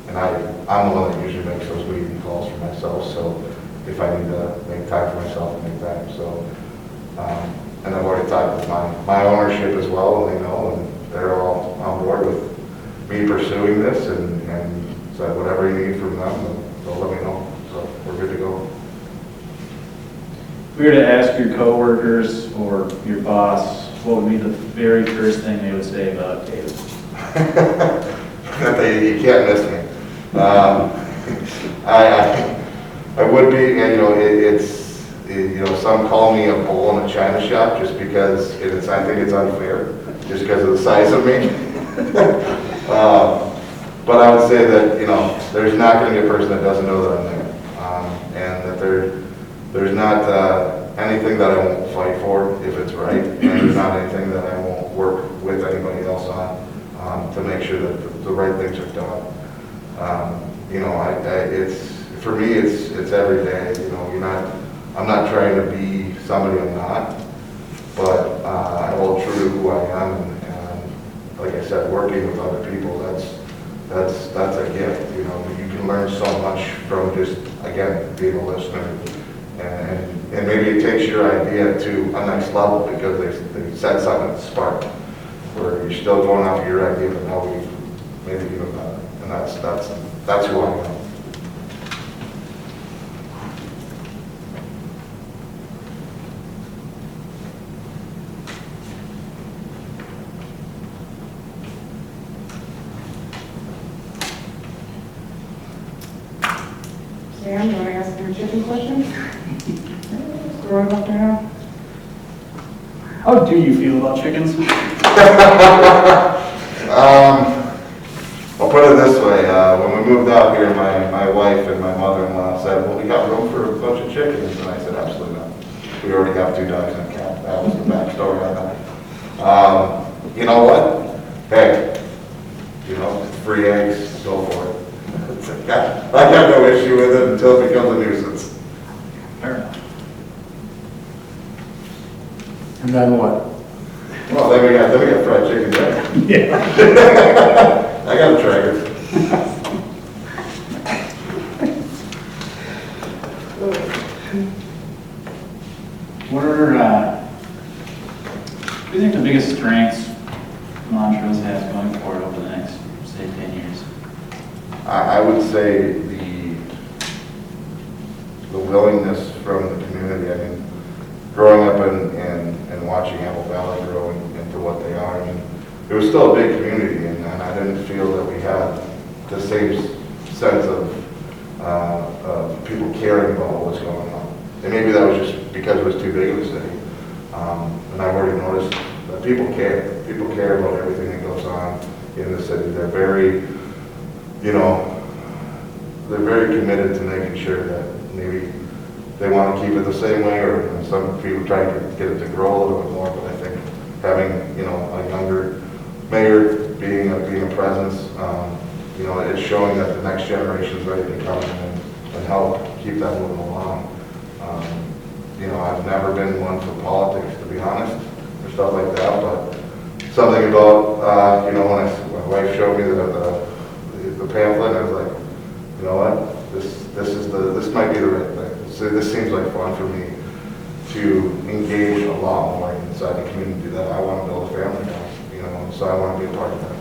And I'm the one that usually makes those meeting calls for myself. So if I need to make time for myself, I make time. So, and I've already talked with my ownership as well, and they know, and they're all on board with me pursuing this, and so whatever you need from them, they'll let me know. So we're good to go. If we were to ask your coworkers or your boss, what would be the very first thing they would say about David? You can't miss me. I would be, and, you know, some call me a bull in a china shop just because I think it's unfair, just because of the size of me. But I would say that, you know, there's not going to be a person that doesn't know that I'm there. And that there's not anything that I won't fight for if it's right, and there's not anything that I won't work with anybody else on to make sure that the right things are done. You know, for me, it's every day. You know, I'm not trying to be somebody I'm not, but I hold true to who I am, and like I said, working with other people, that's a gift. You know, you can learn so much from just, again, being a listener, and maybe it takes your idea to a next level because they said something that sparked, where you're still going off of your idea, but now we've made it even better, and that's who I am. Sam, you want to ask your chicken question? Growing up now? How do you feel about chickens? I'll put it this way, when we moved out here, my wife and my mother-in-law said, well, we got room for a bunch of chickens, and I said, absolutely not. We already have 2 dogs and a cat. That was the backstory on that. You know what? Hey, you know, free eggs, go for it. I have no issue with it until it becomes a nuisance. Fair enough. And then what? Well, then we got fried chicken there. Yeah. I got a Traeger. What are, do you think the biggest strengths Montrose has going forward over the next, say, 10 years? I would say the willingness from the community. I mean, growing up and watching Apple Valley grow into what they are, I mean, it was still a big community, and I didn't feel that we had the same sense of people caring about what was going on. And maybe that was just because it was too big of a city. And I've already noticed that people care. People care about everything that goes on in the city. They're very, you know, they're very committed to making sure that maybe they want to keep it the same way, or some people try to get it to grow a little bit more. But I think having, you know, a younger mayor being a presence, you know, it's showing that the next generation is ready to come in and help keep that moving along. You know, I've never been one for politics, to be honest, or stuff like that, but something about, you know, when my wife showed me the pamphlet, I was like, you know what, this might be the right thing. So this seems like fun for me to engage a lot more inside the community that I want to build a family now, you know, so I want to be a part of that.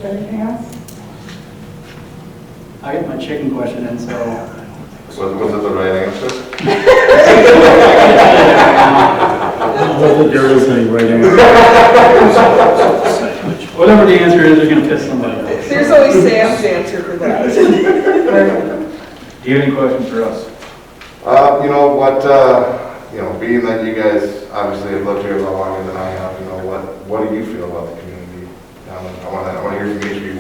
Anything else? I got my chicken question in, so. Was it the right answer? Whether there is any right answer. Whatever the answer is, they're gonna piss somebody off. There's always Sam's answer for that. Do you have any questions for us? You know what, you know, being that you guys obviously have lived here a lot longer than I have, you know, what do you feel about the community? I want to hear from each of you.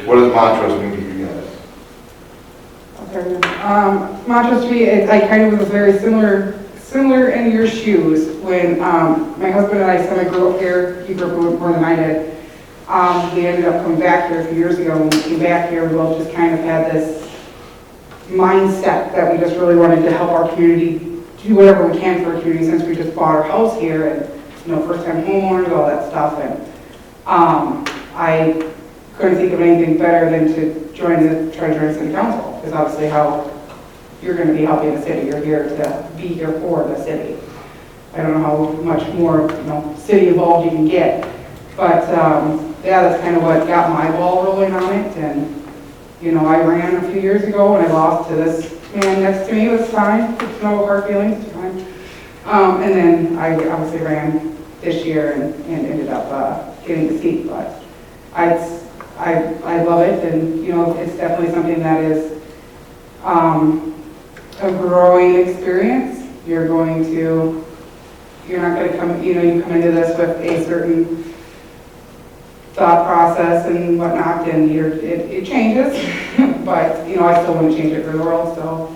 What does Montrose mean to you guys? Okay. Montrose to me, I kind of was very similar in your shoes when my husband and I grew up here. He grew up more than I did. We ended up coming back here a few years ago. When we came back here, we both just kind of had this mindset that we just really wanted to help our community, do whatever we can for our community, since we just bought our house here and, you know, first-time homeowners, all that stuff. And I couldn't think of anything better than to try to join city council, because obviously how you're going to be helping the city. You're here to be here for the city. I don't know how much more, you know, city involved you can get, but yeah, that's kind of what got my ball rolling on it. And, you know, I ran a few years ago and I lost to this man next to me. It was fine. It's no hard feelings. It's fine. And then I obviously ran this year and ended up getting the seat. But I love it, and you know, it's definitely something that is a growing experience. You're not going to come, you know, you come into this with a certain thought process and whatnot, and it changes. But you know, I still wouldn't change it for the world. So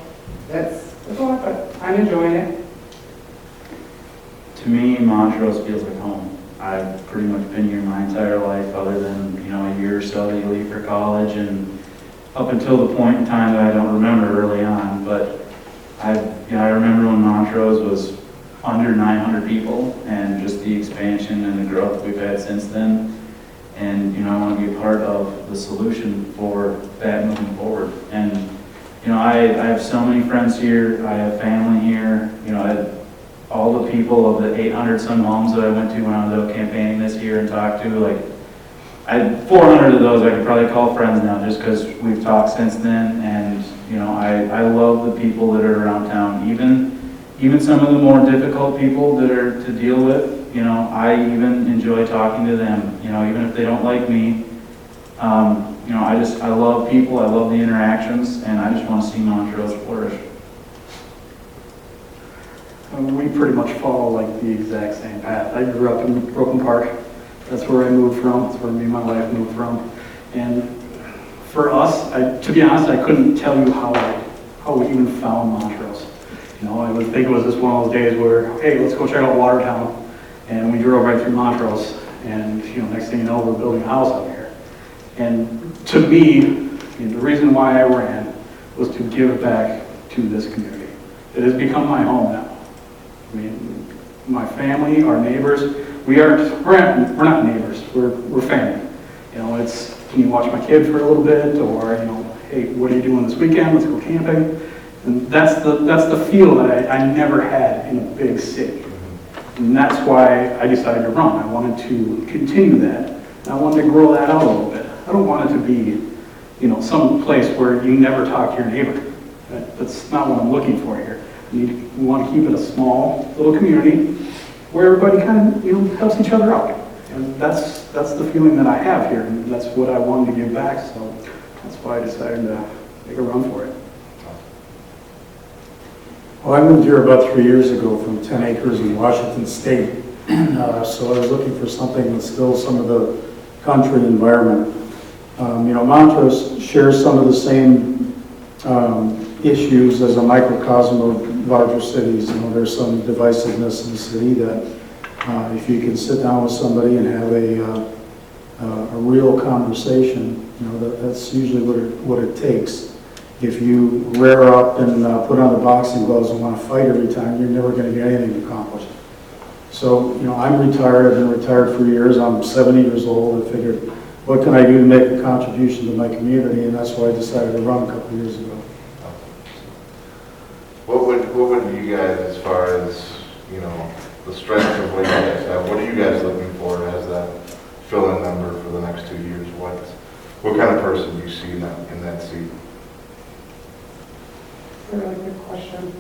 that's a lot, but I'm enjoying it. To me, Montrose feels like home. I've pretty much been here my entire life, other than, you know, a year or so that you leave for college, and up until the point in time that I don't remember early on. But I remember when Montrose was under 900 people, and just the expansion and the growth we've had since then. And, you know, I want to be a part of the solution for that moving forward. And, you know, I have so many friends here. I have family here. You know, all the people of the 800 some homes that I went to when I was out campaigning this year and talked to, like, 400 of those I could probably call friends now, just because we've talked since then. And, you know, I love the people that are around town, even some of the more difficult people that are to deal with. You know, I even enjoy talking to them, you know, even if they don't like me. You know, I love people, I love the interactions, and I just want to see Montrose flourish. We pretty much follow like the exact same path. I grew up in Broken Park. That's where I moved from. That's where me and my wife moved from. And for us, to be honest, I couldn't tell you how we even found Montrose. You know, I would think it was just one of those days where, hey, let's go check out Watertown. And we drove right through Montrose. And, you know, next thing you know, we're building a house out here. And to me, the reason why I ran was to give back to this community. It has become my home now. I mean, my family, our neighbors, we're not neighbors, we're family. You know, it's, can you watch my kid for a little bit, or, you know, hey, what are you doing this weekend? Let's go camping. And that's the feel that I never had in a big city. And that's why I decided to run. I wanted to continue that. And I wanted to grow that out a little bit. I don't want it to be, you know, some place where you never talk to your neighbor. That's not what I'm looking for here. We want to keep it a small little community where everybody kind of, you know, helps each other out. And that's the feeling that I have here, and that's what I wanted to give back. So that's why I decided to make a run for it. Well, I moved here about 3 years ago from 10 acres in Washington State. So I was looking for something that's still some of the country environment. You know, Montrose shares some of the same issues as a microcosm of larger cities. You know, there's some divisiveness in the city that if you can sit down with somebody and have a real conversation, you know, that's usually what it takes. If you rear up and put on the boxing gloves and want to fight every time, you're never going to get anything accomplished. So, you know, I'm retired. I've been retired for years. I'm 70 years old. I figured, what can I do to make a contribution to my community? And that's why I decided to run a couple of years ago. What would you guys, as far as, you know, the strength of what you guys have, what are you guys looking for as that fill-in member for the next 2 years? What kind of person do you see in that seat? That's a really good question.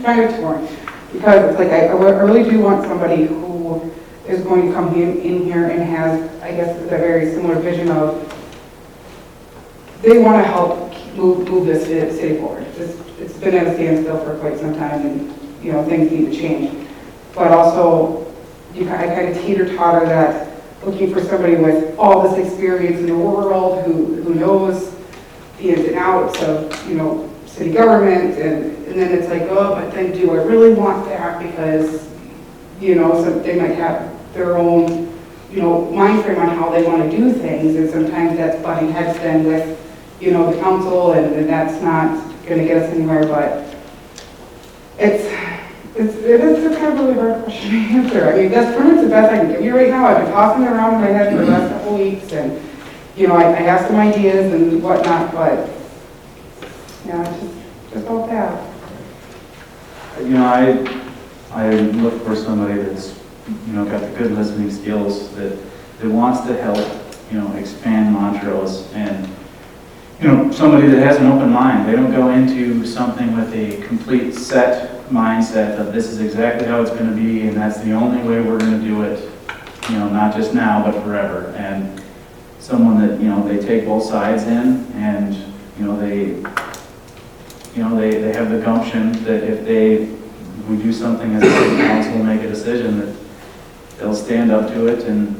Kind of torn, because it's like I really do want somebody who is going to come in here and has, I guess, a very similar vision of they want to help move this city forward. It's been at a standstill for quite some time, and you know, things need to change. But also, I kind of teeter-totter that looking for somebody with all this experience in the world who knows the ins and outs of, you know, city government, and then it's like, oh, but then do I really want that? Because, you know, so they might have their own, you know, mind frame on how they want to do things, and sometimes that's butting heads then with, you know, the council, and that's not going to get us anywhere. But it is a kind of really hard question to answer. I mean, that's pretty much the best I can give you right now. I've been tossing it around in my head for the last couple of weeks, and, you know, I have some ideas and whatnot, but, yeah, it's just all that. You know, I look for somebody that's, got the good listening skills, that wants to help, expand Montrose, and, somebody that has an open mind. They don't go into something with a complete set mindset of this is exactly how it's going to be, and that's the only way we're going to do it, not just now, but forever. And someone that, they take both sides in, and, they have the gumption that if we do something as a city council, make a decision, that they'll stand up to it and,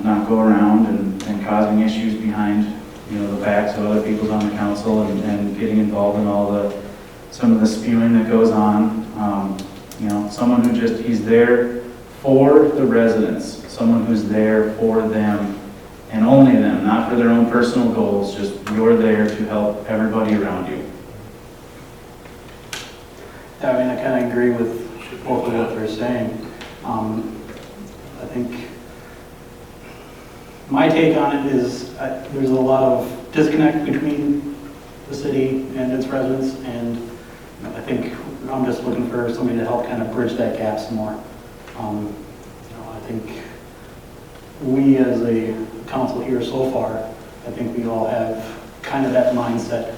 not go around and causing issues behind, the backs of other people on the council, and getting involved in some of the spewing that goes on. Someone who he's there for the residents, someone who's there for them and only them, not for their own personal goals, just you're there to help everybody around you. Yeah, I kind of agree with both of what they're saying. I think my take on it is there's a lot of disconnect between the city and its residents, and I think I'm just looking for somebody to help kind of bridge that gap some more. I think we as a council here so far, I think we all have kind of that mindset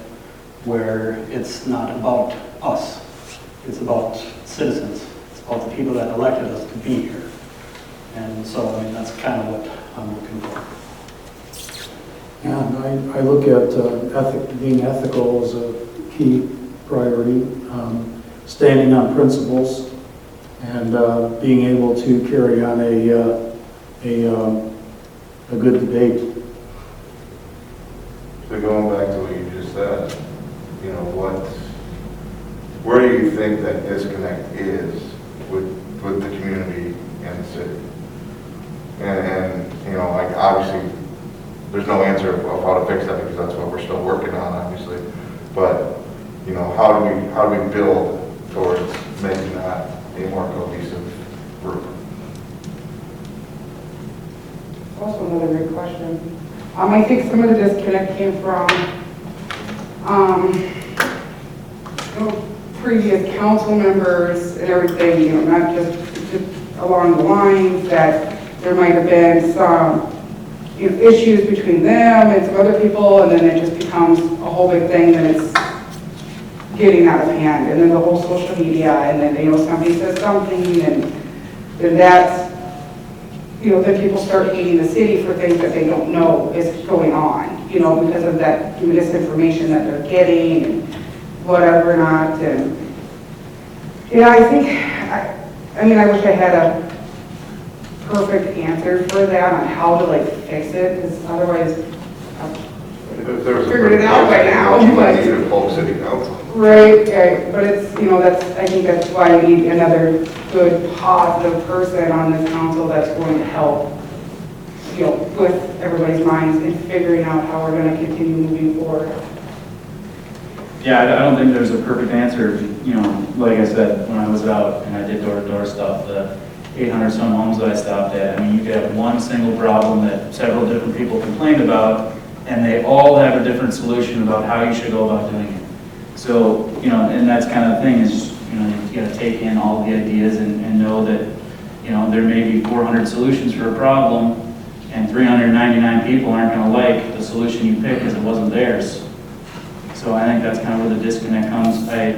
where it's not about us. It's about citizens. It's about the people that elected us to be here. And so, that's kind of what I'm looking for. Yeah, and I look at being ethical as a key priority, standing on principles, and being able to carry on a good debate. So going back to what you just said, where do you think that disconnect is with the community and the city? And like obviously, there's no answer of how to fix that because that's what we're still working on, obviously. But how do we build towards making that a more cohesive group? Also another great question. I think some of the disconnect came from previous council members and everything, not just along the lines that there might have been some issues between them and some other people, and then it just becomes a whole big thing that it's getting out of hand, and then the whole social media, and then somebody says something, and then that's then people start hating the city for things that they don't know is going on, because of that misinformation that they're getting and whatever not. And I think, I wish I had a perfect answer for that on how to fix it, because otherwise If there was a figured it out by now. you might But need a full city council. right, but it's I think that's why we need another good positive person on this council that's going to help with everybody's minds and figuring out how we're going to continue moving forward. Yeah, I don't think there's a perfect answer. Like I said, when I was out and I did door-to-door stuff, the 800 some homes that I stopped at, you could have one single problem that several different people complained about, and they all have a different solution about how you should go about doing it. So, and that's kind of the thing is, you got to take in all the ideas and know that, there may be 400 solutions for a problem, and 399 people aren't going to like the solution you pick because it wasn't theirs. So I think that's kind of where the disconnect comes. I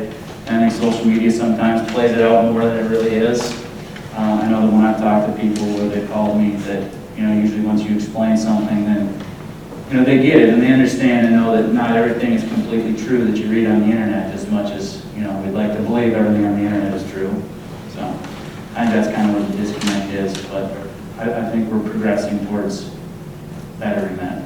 think social media sometimes plays it out more than it really is. I know that when I've talked to people where they called me that, usually once you explain something, then, they get it and they understand and know that not everything is completely true that you read on the internet as much as, we'd like to believe everything on the internet is true. So I think that's kind of where the disconnect is, but I think we're progressing towards bettering that.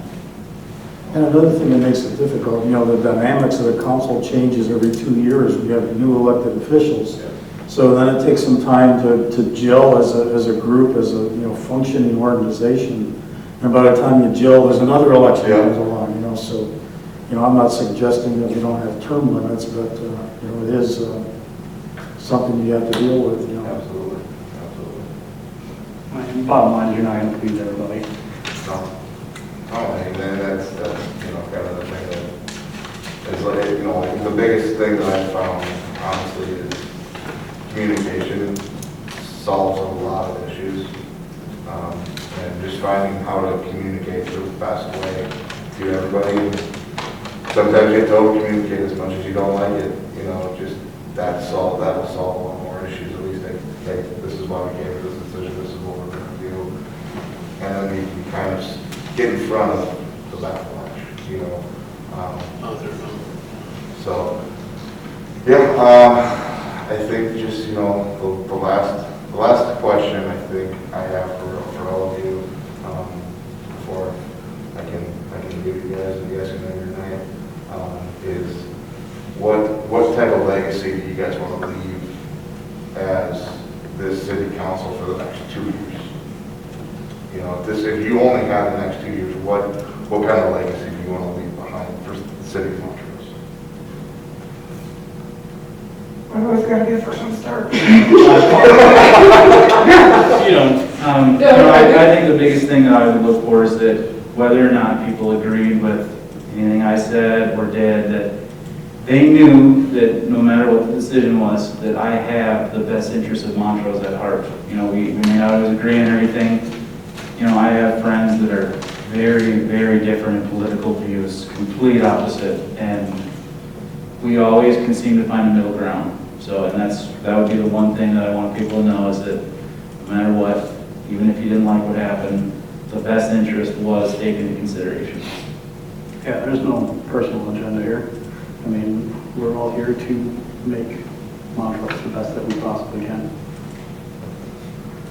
And another thing that makes it difficult, the dynamics of the council changes every 2 years. We have new elected officials. So then it takes some time to gel as a group, as a functioning organization. And by the time you gel, there's another election that comes along, So, I'm not suggesting that we don't have term limits, but, it is something you have to deal with, Absolutely. Bottom line, you're not going to please everybody. No. And then that's kind of the thing that is the biggest thing that I've found, honestly, is communication solves a lot of issues. And just finding how to communicate the best way to everybody. Sometimes you have to over-communicate as much as you don't like it, you know, just that will solve a lot more issues. At least hey, this is why we came to this decision, this is what we're going to do. And then we kind of get in front of the backlash, you know. So, yeah, I think just, you know, the last question I think I have for all of you, before I can give you guys a yes or no your night, is what type of legacy do you guys want to leave as this city council for the next 2 years? You know, if you only have the next 2 years, what kind of legacy do you want to leave behind for the city of Montrose? I always gotta be the first one to start. I think the biggest thing that I would look for is that whether or not people agreed with anything I said or did, that they knew that no matter what the decision was, that I have the best interest of Montrose at heart. You know, we may not always agree on everything. You know, I have friends that are very, very different in political views, complete opposite, and we always can seem to find a middle ground. So, and that would be the one thing that I want people to know, is that no matter what, even if you didn't like what happened, the best interest was taken into consideration. Yeah, there's no personal agenda here. I mean, we're all here to make Montrose the best that we possibly can.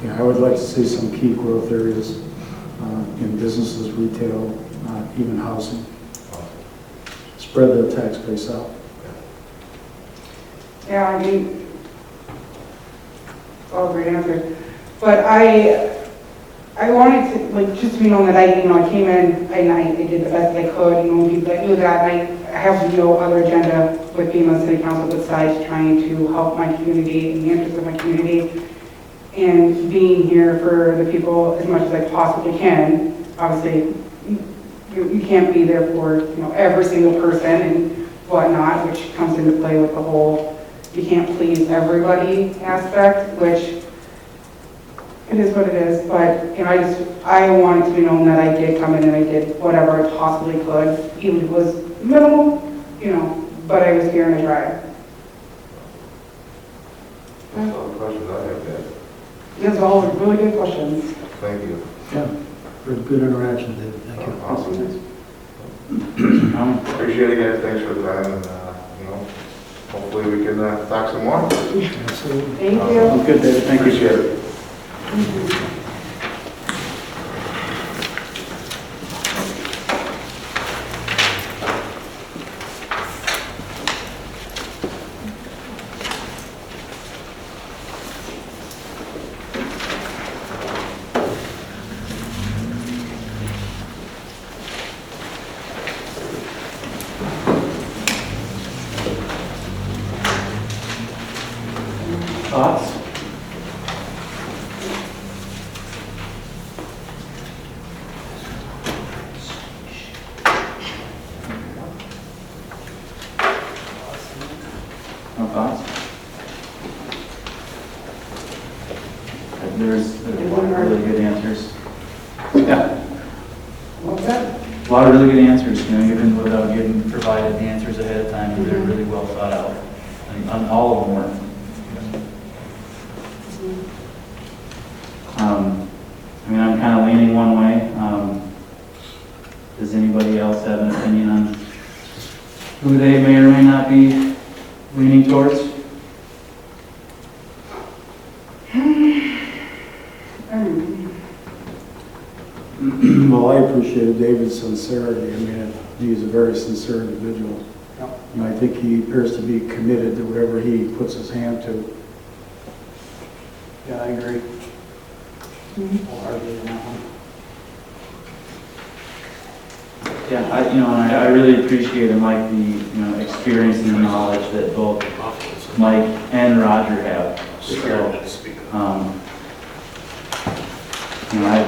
Yeah, I would like to see some key growth areas in businesses, retail, even housing. Spread the tax base out. Yeah, I mean, all great answers. But I wanted to, like, just to be known that I came in and I did the best I could, people that knew that. I have no other agenda with being on city council besides trying to help my community in the interest of my community and being here for the people as much as I possibly can. Obviously, you can't be there for, every single person and whatnot, which comes into play with the whole you can't please everybody aspect, which it is what it is, but I want it to be known that I did come in and I did whatever I possibly could, even if it was minimal, but I was here and I tried. That's all the questions I have, Dad. These are all really good questions. Thank you. Yeah, good interaction, David. Thank you. Awesome. Appreciate it, guys. Thanks for the time, and hopefully we can talk some more. Absolutely. Thank you. Good, David. Thank you. Appreciate it. Thoughts? No thoughts? There's a lot of really good answers. Yeah. What's that? A lot of really good answers, even without getting provided the answers ahead of time, they're really well thought out. And all of them were. I'm kind of leaning one way. Does anybody else have an opinion on who they may or may not be leaning towards? Well, I appreciated David's sincerity. I mean, he's a very sincere individual. And I think he appears to be committed to whatever he puts his hand to. Yeah, I agree. Wholeheartedly on that one. Yeah, I really appreciate and like the, experience and the knowledge that both Mike and Roger have.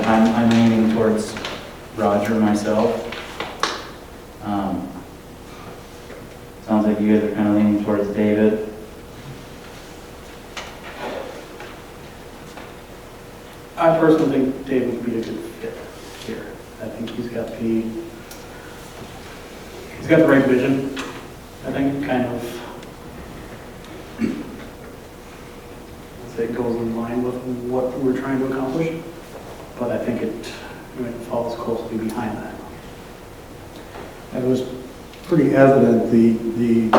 I'm leaning towards Roger myself. Sounds like you guys are kind of leaning towards David. personally think Dave would be a good fit here. I think he's got the right vision. I think kind of, I'd say it goes in line with what we're trying to accomplish, but I think it falls closely behind that. It was pretty evident, the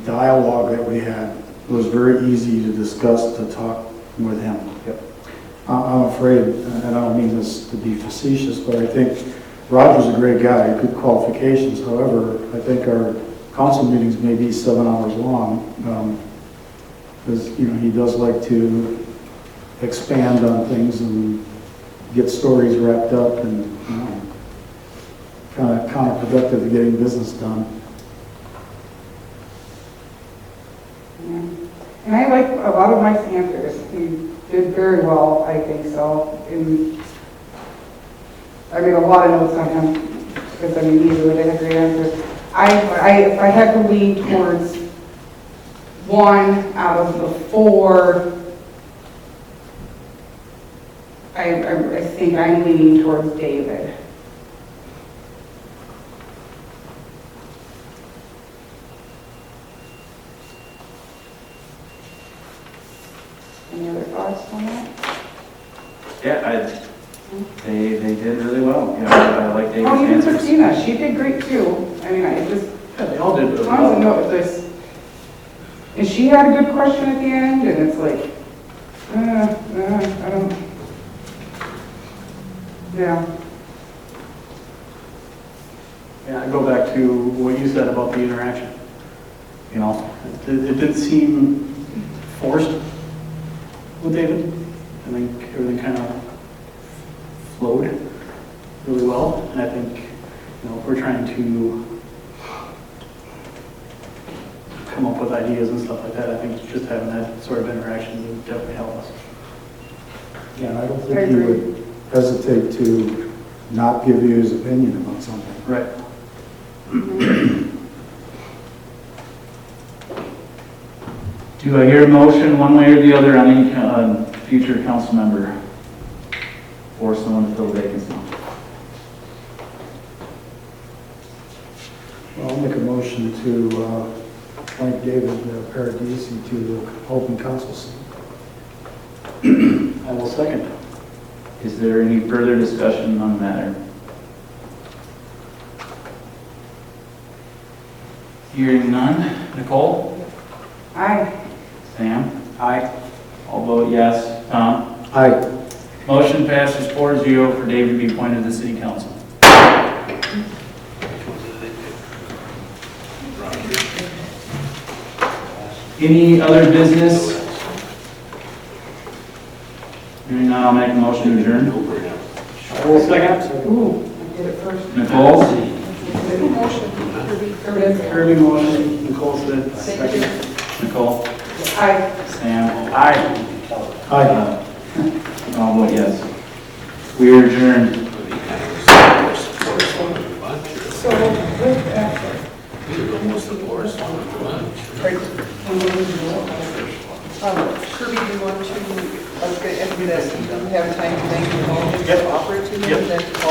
dialogue that we had was very easy to discuss, to talk with him. Yep. I'm afraid, and I don't mean this to be facetious, but I think Roger's a great guy, good qualifications. However, I think our council meetings may be 7 hours long, because, he does like to expand on things and get stories wrapped up, and, kind of counterproductive to getting business done. Yeah. And I like a lot of Mike's answers. He did very well, I think so. And I made a lot of notes on him because he really did a great answer. If I had to lean towards one out of the 4, I think I'm leaning towards David. Any other thoughts on that? Yeah, they did really well. I like David's Oh, even answers. Christina, she did great too. I mean, I just, Yeah, they all did really tons of well. notes. And she had a good question at the end, and it's like, I don't, yeah. Yeah, I go back to what you said about the interaction. It didn't seem forced with David. I think everything kind of flowed really well. And I think, if we're trying to come up with ideas and stuff like that, I think just having that sort of interaction would definitely help us. Yeah, and I don't think he would hesitate to not give you his opinion about something. Right. Do I hear a motion one way or the other on any future council member or someone to fill vacancy? Well, I'll make a motion to appoint David Paradisi to the open council seat. I will second. Is there any further discussion on the matter? Hearing none. Nicole? Aye. Sam? Aye. All vote yes. Tom? Aye. Motion passes 4-0 for David to be appointed to the city council. Any other business? Hearing none, I'll make a motion to adjourn. I will second. Ooh, I did it first. Nicole? Kirby motion, Nicole said second. Nicole? Aye. Sam? Aye. Aye. All vote yes. We are adjourned. So with that, You're almost the poorest one of the bunch. Kirby, do you want to, I was going to ask you that, you have time to make your motion to offer it to me? Yep. And then